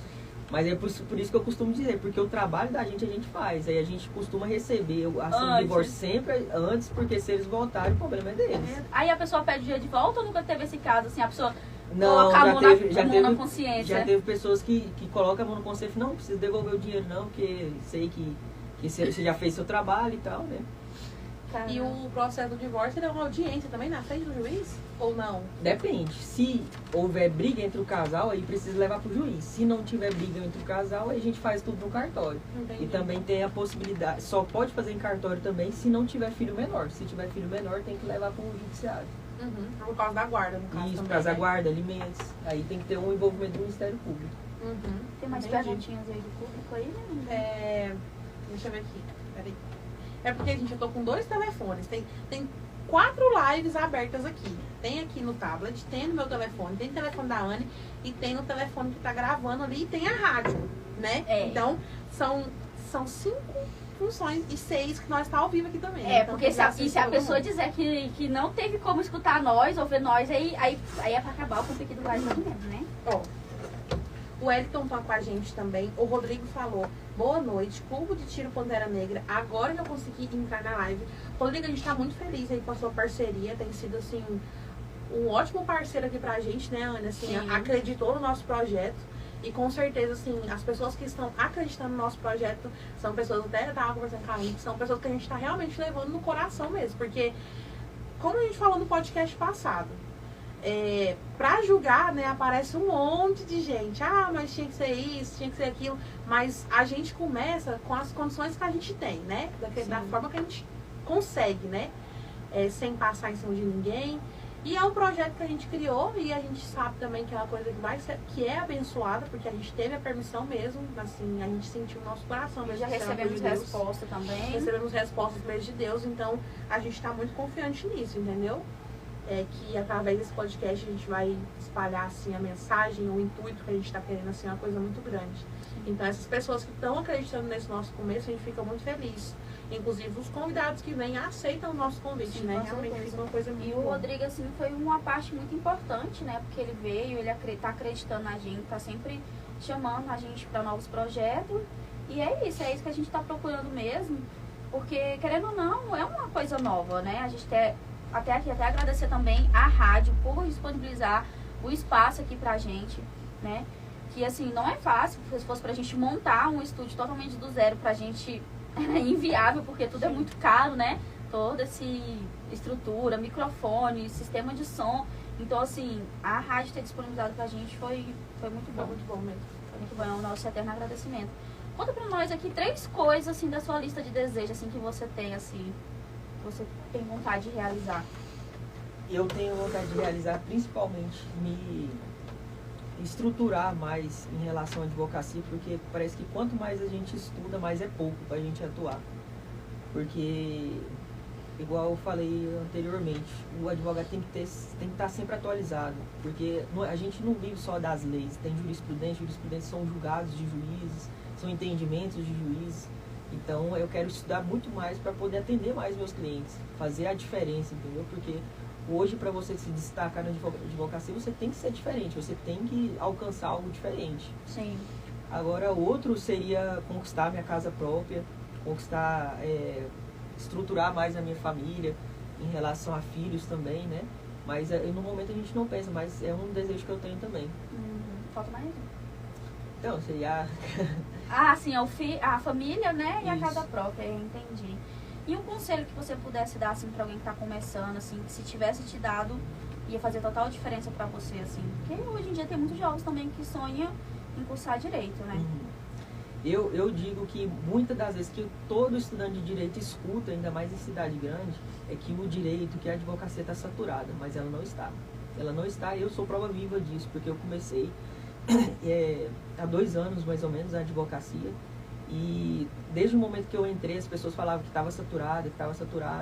Mas é por isso que eu costumo dizer, porque o trabalho da gente a gente faz. Aí a gente costuma receber a ação de divórcio sempre antes, porque se eles voltarem, o problema é deles. Aí a pessoa pede o dia de volta ou nunca teve esse caso? Assim, a pessoa não, coloca a mão na consciência? Já teve pessoas que colocam a mão na consciência e falam: não, precisa devolver o dinheiro não, porque sei que você já fez seu trabalho e tal, né? E o processo do divórcio é uma audiência também na frente do juiz? Ou não? Depende. Se houver briga entre o casal, aí precisa levar pro juiz. Se não tiver briga entre o casal, aí a gente faz tudo no cartório. Entendi. E também tem a possibilidade, só pode fazer em cartório também se não tiver filho menor. Se tiver filho menor, tem que levar pro judiciário. Por causa da guarda, no caso. Isso, também, por causa da né? guarda, alimentos. Aí tem que ter um envolvimento do Ministério Público. Tem mais Entendi. perguntinhas aí do público aí, né? Deixa eu ver aqui. Peraí. É porque, gente, eu tô com 2 telefones. Tem 4 lives abertas aqui. Tem aqui no tablet, tem no meu telefone, tem no telefone da Anne e tem no telefone que tá gravando ali e tem a rádio, né? Então, são 5 funções e 6 que nós tá ao vivo aqui também. É, então, porque se a pessoa dizer que não teve como escutar nós ou ver nós, aí é pra acabar o conteúdo do live mesmo, né? Ó, o Wellington tá com a gente também. O Rodrigo falou: boa noite, Clube de Tiro Pantera Negra. Agora que eu consegui entrar na live. Rodrigo, a gente tá muito feliz aí com a sua parceria. Tem sido, assim, um ótimo parceiro aqui pra gente, né, Ana? Assim, acreditou no nosso projeto. E com certeza, assim, as pessoas que estão acreditando no nosso projeto são pessoas, até eu tava conversando com a gente, são pessoas que a gente tá realmente levando no coração mesmo. Porque, como a gente falou no podcast passado, pra julgar, né, aparece um monte de gente. Ah, mas tinha que ser isso, tinha que ser aquilo. Mas a gente começa com as condições que a gente tem, né? Da forma que a gente consegue, né? Sem passar em cima de ninguém. E é um projeto que a gente criou e a gente sabe também que é uma coisa que é abençoada, porque a gente teve a permissão mesmo, assim, a gente sentiu o nosso coração mesmo. Já recebemos resposta também. Recebemos respostas mesmo de Deus, então a gente está muito confiante nisso, entendeu? Que através desse podcast a gente vai espalhar assim a mensagem, o intuito que a gente está querendo, assim, é uma coisa muito grande. Então essas pessoas que estão acreditando nesse nosso começo, a gente fica muito feliz. Inclusive os convidados que vêm aceitam o nosso convite, Sim, né? com Realmente certeza. fica uma coisa muito E o boa. Rodrigo, assim, foi uma parte muito importante, né? Porque ele veio, ele tá acreditando na gente, tá sempre chamando a gente para novos projetos. E é isso que a gente tá procurando mesmo. Porque, querendo ou não, é uma coisa nova, né? A gente até agradecer também a rádio por disponibilizar o espaço aqui pra gente, né? Que, assim, não é fácil, se fosse pra gente montar um estúdio totalmente do zero pra gente, é inviável, porque tudo é muito caro, né? Toda essa estrutura, microfone, sistema de som. Então, assim, a rádio ter disponibilizado pra gente foi muito bom. Foi muito bom mesmo. Foi muito bom, é o nosso eterno agradecimento. Conta pra nós aqui 3 coisas, assim, da sua lista de desejos, assim, que você tem, assim, que você tem vontade de realizar. Eu tenho vontade de realizar, principalmente, me estruturar mais em relação à advocacia, porque parece que quanto mais a gente estuda, mais é pouco para a gente atuar. Porque, igual eu falei anteriormente, o advogado tem que estar sempre atualizado, porque a gente não vive só das leis, tem jurisprudência são julgados de juízes, são entendimentos de juízes. Então eu quero estudar muito mais para poder atender mais meus clientes, fazer a diferença, entendeu? Porque hoje, para você se destacar na advocacia, você tem que ser diferente, você tem que alcançar algo diferente. Sim. Agora, outro seria conquistar minha casa própria, conquistar, estruturar mais a minha família, em relação a filhos também, né? Mas no momento a gente não pensa, mas é um desejo que eu tenho também. Falta mais? Então, seria... Sim, a família, né? E a Isso. casa própria, eu entendi. E um conselho que você pudesse dar, assim, pra alguém que tá começando, assim, que se tivesse te dado, ia fazer total diferença pra você, assim? Porque hoje em dia tem muitos jovens também que sonham em cursar direito, né? Eu digo que muitas das vezes que todo estudante de direito escuta, ainda mais em cidade grande, é que o direito, que a advocacia está saturada, mas ela não está. Ela não está, e eu sou prova viva disso, porque eu comecei há 2 anos, mais ou menos, a advocacia, e desde o momento que eu entrei, as pessoas falavam que estava saturada,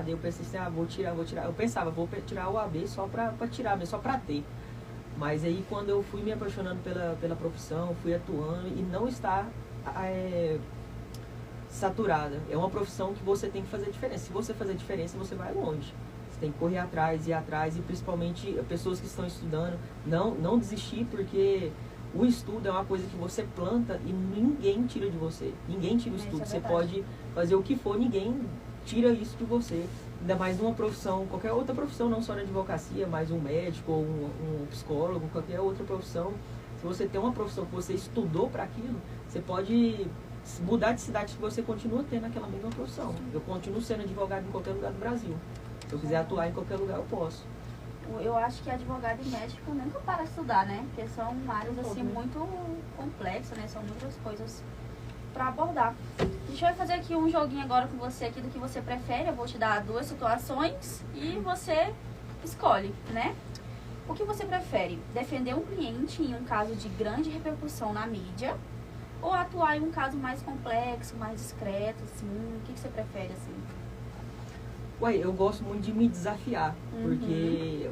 e eu pensei assim, vou tirar. Eu pensava, vou tirar o AB só para tirar, mas só para ter. Mas aí quando eu fui me apaixonando pela profissão, fui atuando e não está saturada. É uma profissão que você tem que fazer diferença. Se você fazer diferença, você vai longe. Você tem que correr atrás, ir atrás, e principalmente pessoas que estão estudando, não desistir, porque o estudo é uma coisa que você planta e ninguém tira de você. Ninguém tira o estudo. Você pode fazer o que for, ninguém tira isso de você. Ainda mais numa profissão, qualquer outra profissão, não só na advocacia, mas um médico ou um psicólogo, qualquer outra profissão. Se você tem uma profissão que você estudou para aquilo, você pode mudar de cidade que você continua tendo aquela mesma profissão. Eu continuo sendo advogado em qualquer lugar do Brasil. Se eu quiser atuar em qualquer lugar, eu posso. Eu acho que advogado e médico nunca para de estudar, né? Porque são áreas, assim, muito complexas, né? São muitas coisas para abordar. A gente vai fazer aqui um joguinho agora com você aqui do que você prefere. Eu vou te dar 2 situações e você escolhe, né? O que você prefere? Defender um cliente em um caso de grande repercussão na mídia ou atuar em um caso mais complexo, mais discreto, assim? O que você prefere, assim? Eu gosto muito de me desafiar, porque,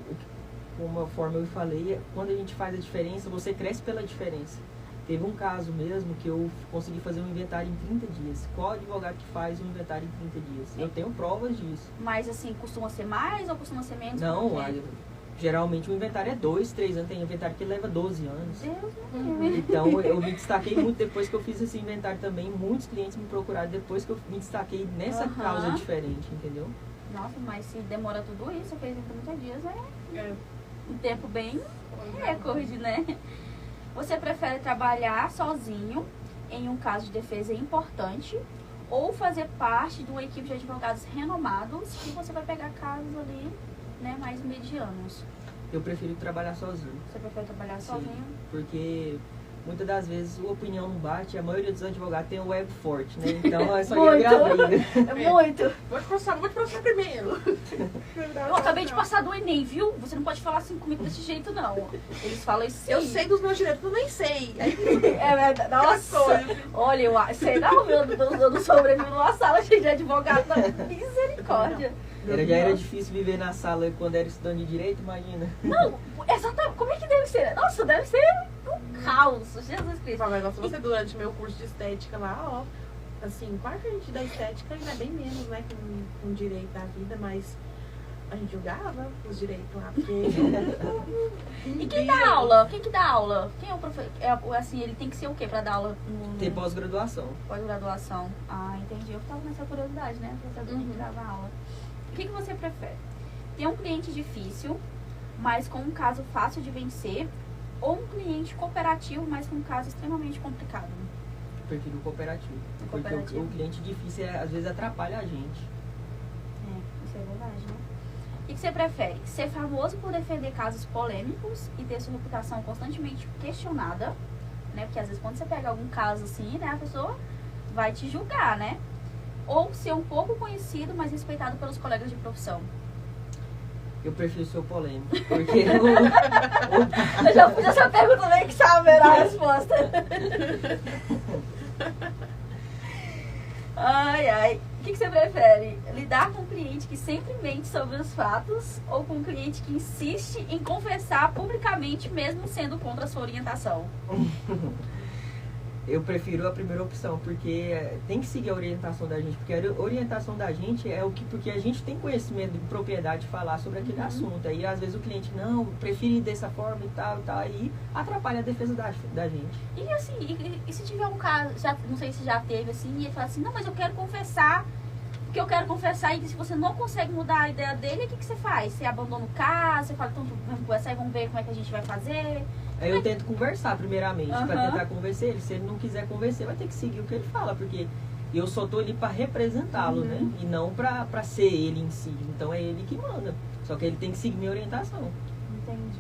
como eu falei, quando a gente faz a diferença, você cresce pela diferença. Teve um caso mesmo que eu consegui fazer um inventário em 30 dias. Qual advogado que faz um inventário em 30 dias? Eu tenho provas disso. Mas, assim, costuma ser mais ou costuma ser menos? Não, geralmente o inventário é 2, 3 anos. Tem inventário que leva 12 anos. Então, eu me destaquei muito depois que eu fiz esse inventário também. Muitos clientes me procuraram depois que eu me destaquei nessa causa diferente, entendeu? Nossa, mas se demora tudo isso, fez em 30 dias, é um tempo bem recorde, né? Você prefere trabalhar sozinho em um caso de defesa importante ou fazer parte de uma equipe de advogados renomados que você vai pegar casos ali, né, mais medianos? Eu prefiro trabalhar sozinho. Você prefere trabalhar sozinho? Porque muitas das vezes a opinião não bate, a maioria dos advogados tem o ego forte, né? Então é só Muito. ir virar briga. É muito. Vou te processar primeiro. Eu acabei de passar do Enem, viu? Você não pode falar assim comigo desse jeito, não. Eles falam isso sim. Eu sei dos meus direitos, eu nem sei. Aí, É verdade. Nossa. Olha, eu sei não, meu, eu não sobrevivo numa sala cheia de advogado, não. Misericórdia. Já era difícil viver na sala quando era estudante de direito, imagina. Não, exatamente. Como é que deve ser? Nossa, deve ser um caos. Jesus Cristo. Mas negócio, você durante meu curso de estética lá, ó, assim, claro que a gente da estética ainda é bem menos, né, com direito à vida, mas a gente julgava os direitos lá, porque... E quem dá aula? Quem que dá aula? Quem é o professor? Assim, ele tem que ser o quê pra dar aula no Ter pós-graduação. pós-graduação? Ah, entendi. Eu tava nessa curiosidade, né? Pra saber quem que dava aula. O que você prefere? Ter um cliente difícil, mas com um caso fácil de vencer, ou um cliente cooperativo, mas com um caso extremamente complicado? Eu prefiro o cooperativo. O Porque cooperativo. o cliente difícil às vezes atrapalha a gente. Isso é verdade, né? O que você prefere? Ser famoso por defender casos polêmicos e ter sua reputação constantemente questionada, né? Porque às vezes quando você pega algum caso assim, né, a pessoa vai te julgar, né? Ou ser um pouco conhecido, mas respeitado pelos colegas de profissão? Eu prefiro ser o polêmico. Porque Eu já fiz essa pergunta, nem que sabe a resposta. Ai, ai. O que você prefere? Lidar com um cliente que sempre mente sobre os fatos ou com um cliente que insiste em confessar publicamente, mesmo sendo contra a sua orientação? eu prefiro a primeira opção, porque tem que seguir a orientação da gente, porque a orientação da gente é o que, porque a gente tem conhecimento de propriedade de falar sobre aquele assunto. Aí às vezes o cliente não, prefere dessa forma e tal, aí atrapalha a defesa da gente. E assim, e se tiver um caso, não sei se já teve assim, e ele fala assim, não, mas eu quero confessar, porque eu quero confessar, e se você não consegue mudar a ideia dele, o que você faz? Você abandona o caso, você fala, então vamos conversar e vamos ver como é que a gente vai fazer. Aí eu tento conversar primeiramente, Uhum. para tentar convencer ele. Se ele não quiser convencer, vai ter que seguir o que ele fala, porque eu só tô ali para representá-lo, né? E não para ser ele em si. Então é ele que manda. Só que ele tem que seguir minha orientação. Entendi.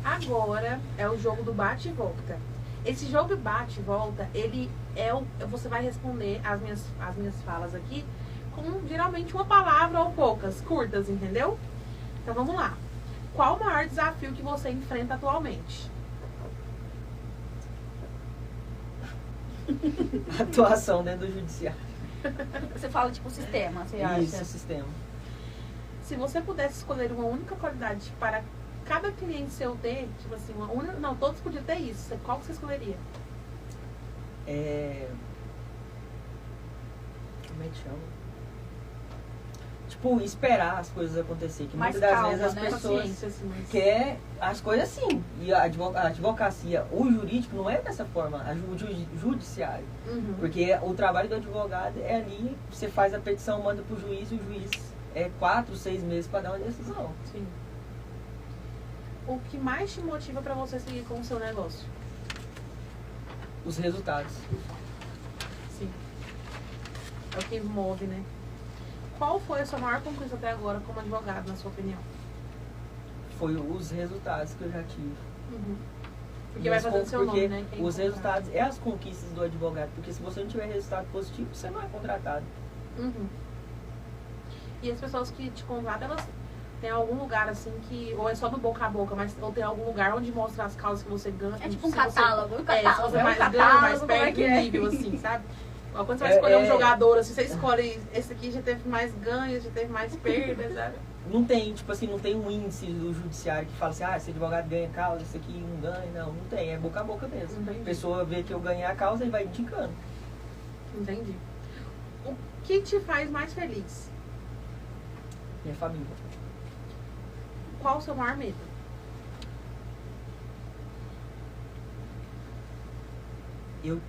Agora é o jogo do bate e volta. Esse jogo do bate e volta, ele é o... Você vai responder as minhas falas aqui com geralmente uma palavra ou poucas, curtas, entendeu? Então vamos lá. Qual o maior desafio que você enfrenta atualmente? Atuação dentro do judiciário. Você fala tipo sistema, você acha? Isso, sistema. Se você pudesse escolher uma única qualidade para cada cliente seu ter, tipo assim, uma única... Não, todos podiam ter isso. Qual que você escolheria? Como é que chama? Tipo, esperar as coisas acontecerem. Que Mais muitas das calma, vezes as né? pessoas Paciência, assim, mas... querem as coisas assim. E a advocacia, o jurídico, não é dessa forma. O judiciário. Uhum. Porque o trabalho do advogado é ali, você faz a petição, manda pro juiz, e o juiz é 4, 6 meses para dar uma decisão. Sim. O que mais te motiva para você seguir com o seu negócio? Os resultados. Sim. É o que move, né? Qual foi a sua maior conquista até agora como advogado, na sua opinião? Foi os resultados que eu já tive. Uhum. Porque E vai as fazendo con- seu porque nome, né? Quem os contrata. resultados é as conquistas do advogado. Porque se você não tiver resultado positivo, você não é contratado. Uhum. E as pessoas que te contratam, elas têm algum lugar assim que... Ou é só do boca a boca, mas ou tem algum lugar onde mostra as causas que você ganha. É tipo um se você- catálogo. Um se catálogo. você É um mais ganha, catálogo, mais como é perto que do é? nível, assim, sabe? Ó, quando você vai É, escolher um é. jogador, assim, você escolhe esse aqui já teve mais ganhos, já teve mais perdas, sabe? Não tem, tipo assim, não tem um índice do judiciário que fala assim, esse advogado ganha causa, esse aqui não ganha. Não tem. É boca a boca mesmo. Entendi. A pessoa vê que eu ganhei a causa e vai indicando. Entendi. O que te faz mais feliz? Minha família. Qual o seu maior medo? Eu,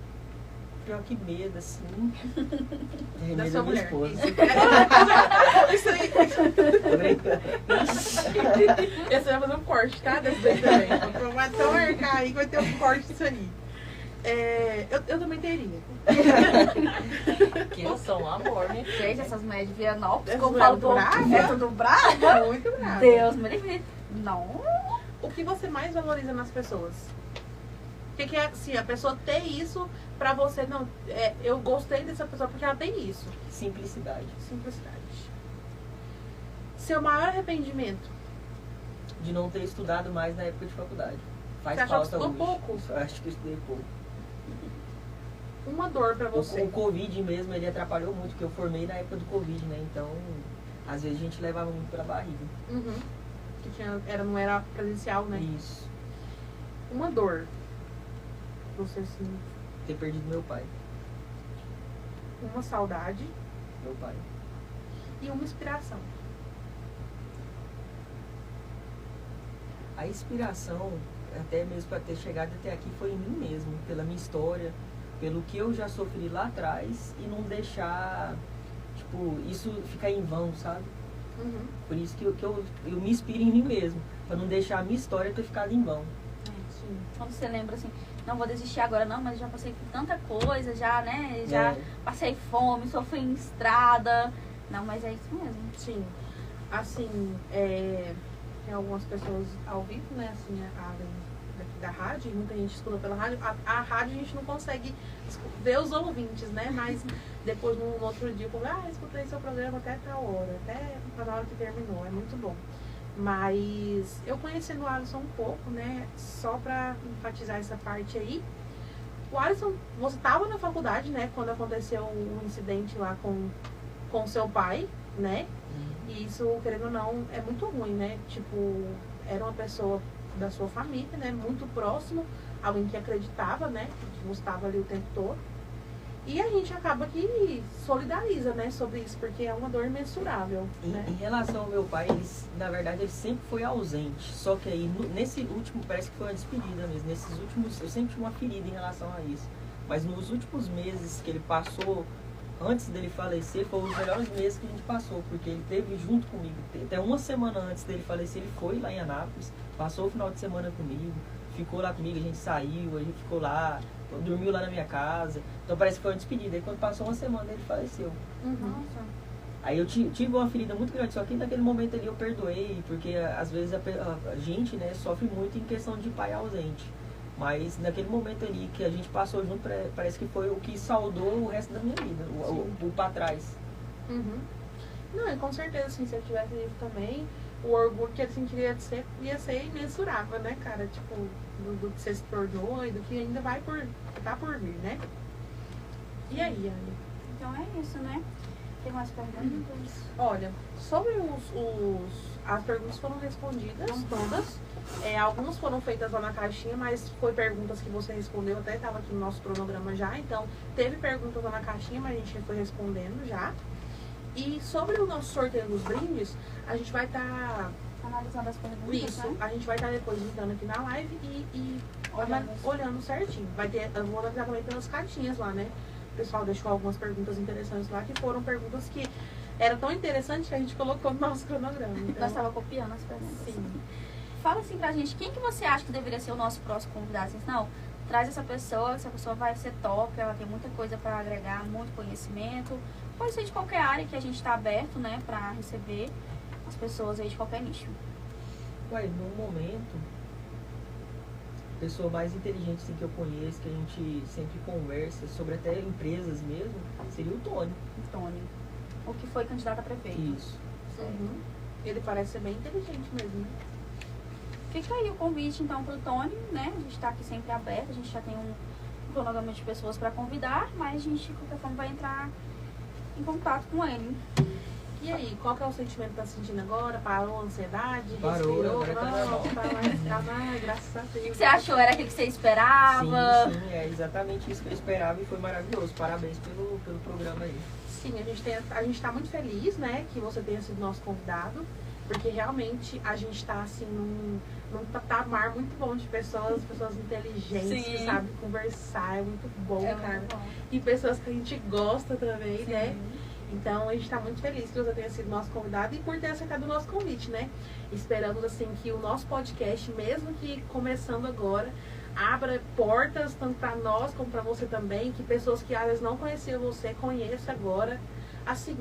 pior que medo, assim. É Da medo sua da minha mulher. esposa. Isso aí. Tô brincando. Esse vai fazer um corte, tá? Desse daí também. Vai até marcar aí que vai ter um corte disso aí. Eu também teria. Que eu sou um amor, né? Gente, essas mulheres de Vianópolis, Essas como mulheres falo, brava? é tudo brava? Muito bravo. Deus me livre. Não. O que você mais valoriza nas pessoas? que é assim, a pessoa ter isso pra você, não, eu gostei dessa pessoa porque ela tem isso. Simplicidade. Simplicidade. Seu maior arrependimento? De não ter estudado mais na época de faculdade. Faz Você achou que falta estudou hoje. pouco? Eu acho que eu estudei pouco. Uma dor pra você. O Covid mesmo, ele atrapalhou muito, porque eu formei na época do Covid, né? Então, às vezes a gente levava muito pra barriga. Uhum. Que não era presencial, né? Isso. Uma dor. Você sim. Ter perdido meu pai. Uma saudade Meu pai. e uma inspiração. A inspiração, até mesmo para ter chegado até aqui, foi em mim mesmo, pela minha história, pelo que eu já sofri lá atrás e não deixar, tipo, isso ficar em vão, sabe? Uhum. Por isso que eu me inspiro em mim mesmo, para não deixar a minha história ter ficado em vão. Sim. Quando você lembra assim, não vou desistir agora não, mas já passei por tanta coisa, já, né? Já passei fome, sofri em estrada. Não, mas é isso mesmo. Sim. Assim, tem algumas pessoas ao vivo, né? Assim, além daqui da rádio, muita gente escuta pela rádio. A rádio a gente não consegue ver os ouvintes, né? Mas depois, no outro dia, eu escutei seu programa até tal hora, até na hora que terminou. É muito bom. Mas eu conhecendo o Alisson um pouco, né? Só pra enfatizar essa parte aí. O Alisson, você estava na faculdade, né? Quando aconteceu o incidente lá com seu pai, né? E isso, querendo ou não, é muito ruim, né? Tipo, era uma pessoa da sua família, né? Muito próximo, alguém que acreditava, né? Que você estava ali o tempo todo. E a gente acaba que solidariza, né? Sobre isso, porque é uma dor imensurável, né? Em relação ao meu pai, na verdade, ele sempre foi ausente. Só que aí, nesse último, parece que foi uma despedida mesmo. Nesses últimos, eu sempre tinha uma ferida em relação a isso. Mas nos últimos meses que ele passou, antes dele falecer, foram os melhores meses que a gente passou, porque ele esteve junto comigo. Até uma semana antes dele falecer, ele foi lá em Anápolis, passou o final de semana comigo, ficou lá comigo, a gente saiu, a gente ficou lá, dormiu lá na minha casa. Então parece que foi uma despedida. Aí quando passou uma semana, ele faleceu. Nossa. Aí eu tive uma ferida muito grande, só que naquele momento ali eu perdoei, porque às vezes a gente, né, sofre muito em questão de pai ausente. Mas naquele momento ali que a gente passou junto, parece que foi o que saudou o resto da minha vida, o pra trás. Uhum. Não, e com certeza, assim, se eu tivesse vivo também, o orgulho que ele sentiria ia ser imensurável, né, cara? Tipo, do que você se tornou e do que ainda tá por vir, né? E aí, Anny? Então é isso, né? Tem mais perguntas? Olha, sobre as perguntas foram respondidas todas. Algumas foram feitas lá na caixinha, mas foi perguntas que você respondeu, até estava aqui no nosso cronograma já. Então, teve perguntas lá na caixinha, mas a gente foi respondendo já. E sobre o nosso sorteio dos brindes, a gente vai estar... Analisando as perguntas, Isso, né? a gente vai estar depois entrando aqui na live e olhando certinho. Eu vou analisar também pelas caixinhas lá, né? O pessoal deixou algumas perguntas interessantes lá, que foram perguntas que eram tão interessantes que a gente colocou no nosso cronograma. Então, Nós estávamos copiando as perguntas. sim. Fala assim pra gente, quem que você acha que deveria ser o nosso próximo convidado? Assim, não, traz essa pessoa vai ser top, ela tem muita coisa para agregar, muito conhecimento. Pode ser de qualquer área que a gente está aberto, né, para receber as pessoas aí de qualquer nicho. Ué, no momento, a pessoa mais inteligente assim, que eu conheço, que a gente sempre conversa sobre até empresas mesmo, seria o Tony. O Tony, o que foi candidato a prefeito. Isso. Uhum. Ele parece ser bem inteligente mesmo, né? Fica aí o convite, então, para o Tony, né? A gente está aqui sempre aberto, a gente já tem um cronograma de pessoas para convidar, mas a gente, de qualquer forma, vai entrar em contato com ele. E aí, qual que é o sentimento que tá sentindo agora? Parou a ansiedade? Parou, Respirou? agora tá Não, normal. tá mais graças a Deus. O que você achou? Era aquilo que você esperava? Sim, é exatamente isso que eu esperava e foi maravilhoso. Parabéns pelo programa aí. Sim, a gente tá muito feliz, né, que você tenha sido nosso convidado, porque realmente a gente tá, assim, num patamar muito bom de pessoas inteligentes, Sim. que sabem conversar, é muito bom, É cara. muito bom. E pessoas que a gente gosta também, Sim. né? Então a gente está muito feliz que você tenha sido nosso convidado e por ter aceitado o nosso convite, né? Esperamos assim que o nosso podcast, mesmo que começando agora, abra portas tanto para nós como para você também, que pessoas que às vezes não conheciam você conheçam agora. Assim,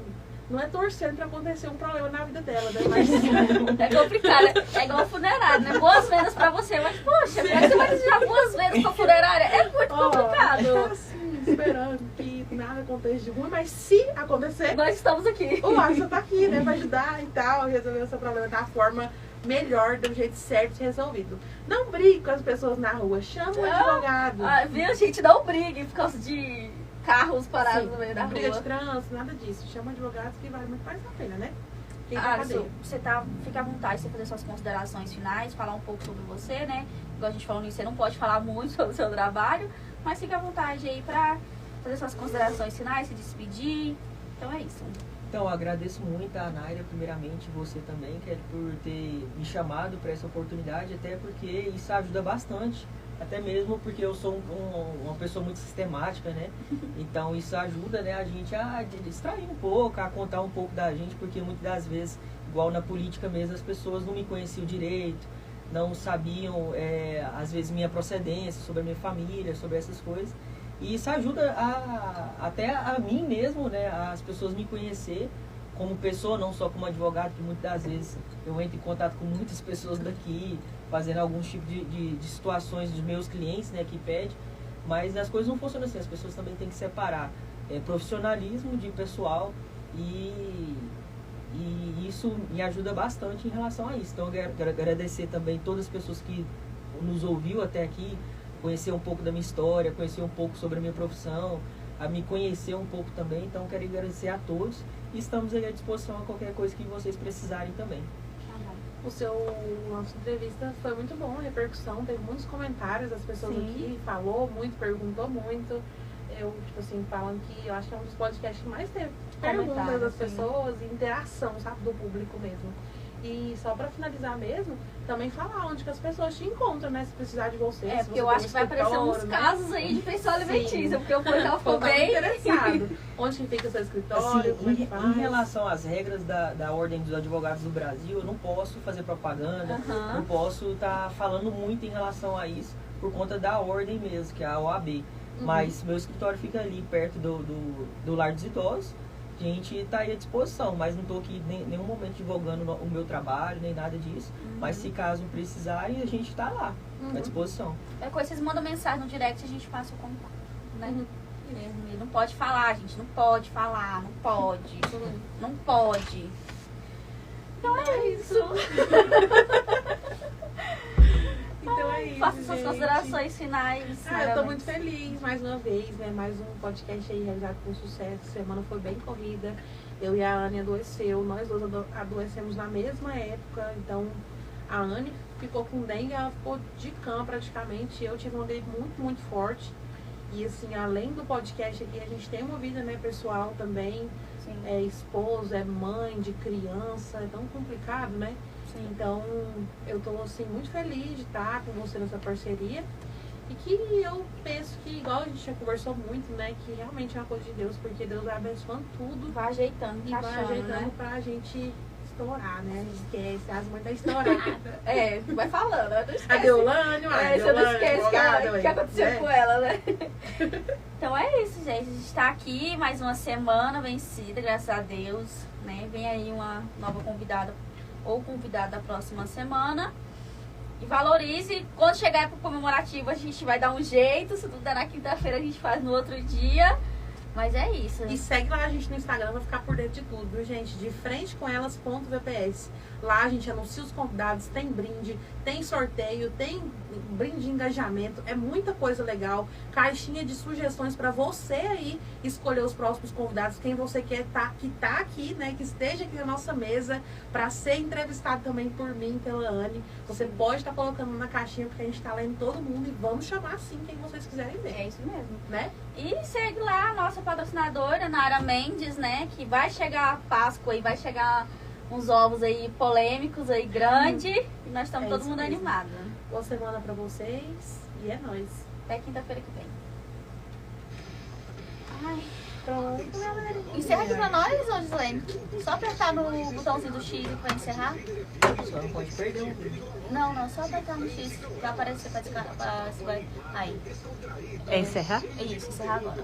não é torcendo para acontecer um problema na vida dela, né? Mas É complicado, é igual funerário, né? Boas vendas pra você, mas poxa, como é que você vai desejar boas vendas pra funerário? complicado. Assim, esperando que nada aconteça de ruim, mas se acontecer, Nós estamos aqui. o Alisson tá aqui, né, pra ajudar e tal, resolver o seu problema da forma melhor, do jeito certo de ser resolvido. Não brigue com as pessoas na rua, chama o advogado. Viu, gente? Não brigue por causa de carros parados Sim, no meio da briga de rua. trânsito, nada disso. Chama advogados que vale muito mais a pena, né? Quem tá Alisson, cadeia. fica à vontade de você fazer suas considerações finais, falar um pouco sobre você, né? Igual a gente falou nisso, você não pode falar muito sobre o seu trabalho, mas fica à vontade aí pra fazer suas considerações finais, se despedir. Então é isso. Então, eu agradeço muito a Naira, primeiramente, você também, Kelly, por ter me chamado para essa oportunidade, até porque isso ajuda bastante, até mesmo porque eu sou uma pessoa muito sistemática, né? Então, isso ajuda, né, a gente a distrair um pouco, a contar um pouco da gente, porque muitas das vezes, igual na política mesmo, as pessoas não me conheciam direito, não sabiam, às vezes, minha procedência, sobre a minha família, sobre essas coisas. E isso ajuda até a mim mesmo, né, as pessoas me conhecer como pessoa, não só como advogado, que muitas das vezes eu entro em contato com muitas pessoas daqui, fazendo alguns tipos de situações dos meus clientes, né, que pedem, mas as coisas não funcionam assim, as pessoas também têm que separar profissionalismo de pessoal e isso me ajuda bastante em relação a isso. Então eu quero agradecer também todas as pessoas que nos ouviu até aqui, conhecer um pouco da minha história, conhecer um pouco sobre a minha profissão, a me conhecer um pouco também. Então, quero agradecer a todos e estamos aí à disposição a qualquer coisa que vocês precisarem também. Nossa entrevista foi muito bom, a repercussão, teve muitos comentários, as pessoas Sim. aqui falou muito, perguntou muito. Eu, tipo assim, falando que eu acho que é um dos podcasts que mais teve perguntas Comentários, das sim. pessoas e interação, sabe, do público mesmo. E só pra finalizar mesmo, também falar onde que as pessoas te encontram, né? Se precisar de você. se Porque você eu tem acho que vai aparecer uns escritório, né? casos aí de pensão alimentícia, Sim. porque o portal ficou Tô bem interessado. Onde que fica o seu escritório? Como é que faz? Em relação às regras da Ordem dos Advogados do Brasil, eu não posso fazer propaganda, Aham. não posso estar falando muito em relação a isso, por conta da ordem mesmo, que é a OAB. Mas meu escritório fica ali perto do Lar dos Idosos. A gente está aí à disposição, mas não estou aqui em nenhum momento divulgando o meu trabalho, nem nada disso. Mas se caso precisarem, a gente está lá, à disposição. É coisa, vocês mandam mensagem no direct e a gente passa o contato, né? E não pode falar, gente, não pode falar, não pode, não pode. Então é isso. Então é isso, Faça suas gente. considerações finais. Eu tô Maravilha. muito feliz mais uma vez, né? Mais um podcast aí realizado com sucesso. Semana foi bem corrida. Eu e a Anne adoeceu. Nós dois adoecemos na mesma época. Então a Anne ficou com dengue, ela ficou de cama praticamente. Eu tive uma gripe muito, muito forte. E assim, além do podcast aqui, a gente tem uma vida, né, pessoal também. Sim. É esposo, é mãe de criança. É tão complicado, né? Sim. Então, eu tô assim, muito feliz de estar com você nessa parceria. E que eu penso que, igual a gente já conversou muito, né? Que realmente é uma coisa de Deus, porque Deus vai abençoando tudo Vai ajeitando, e vai encaixando, ajeitando né? pra gente estourar, né? Esquece, as mães tá estourada. É, vai falando, não esquece. A Deolane, Você não esquece o que aconteceu né? com ela, né? Então é isso, gente. A gente tá aqui mais uma semana vencida, graças a Deus, né? Vem aí uma nova convidada ou convidado da próxima semana. E valorize. Quando chegar a época comemorativa, a gente vai dar um jeito. Se tudo der na quinta-feira, a gente faz no outro dia. Mas é isso. E segue lá a gente no Instagram pra ficar por dentro de tudo, viu, gente? De frente com elas.vps. Lá a gente anuncia os convidados, tem brinde, tem sorteio, tem brinde de engajamento, é muita coisa legal. Caixinha de sugestões pra você aí escolher os próximos convidados, quem você quer que tá aqui, né? Que esteja aqui na nossa mesa pra ser entrevistado também por mim, pela Anne. Você pode estar colocando na caixinha, porque a gente tá lendo todo mundo e vamos chamar sim quem vocês quiserem ver, É isso mesmo. né? E segue lá a nossa patrocinadora, Nara Mendes, né? Que vai chegar a Páscoa e vai chegar uns ovos aí polêmicos aí, grande. E nós estamos É todo isso mundo mesmo. animado. Boa semana pra vocês e é nóis. Até quinta-feira que vem. Ai, Pronto, galera. encerra aqui pra nós, ô Gislaine. Só apertar no botãozinho do X pra encerrar. Só não pode perder um vídeo. Não, só apertar no X pra aparecer pra descarregar. Aí. É encerrar? Isso, encerrar agora.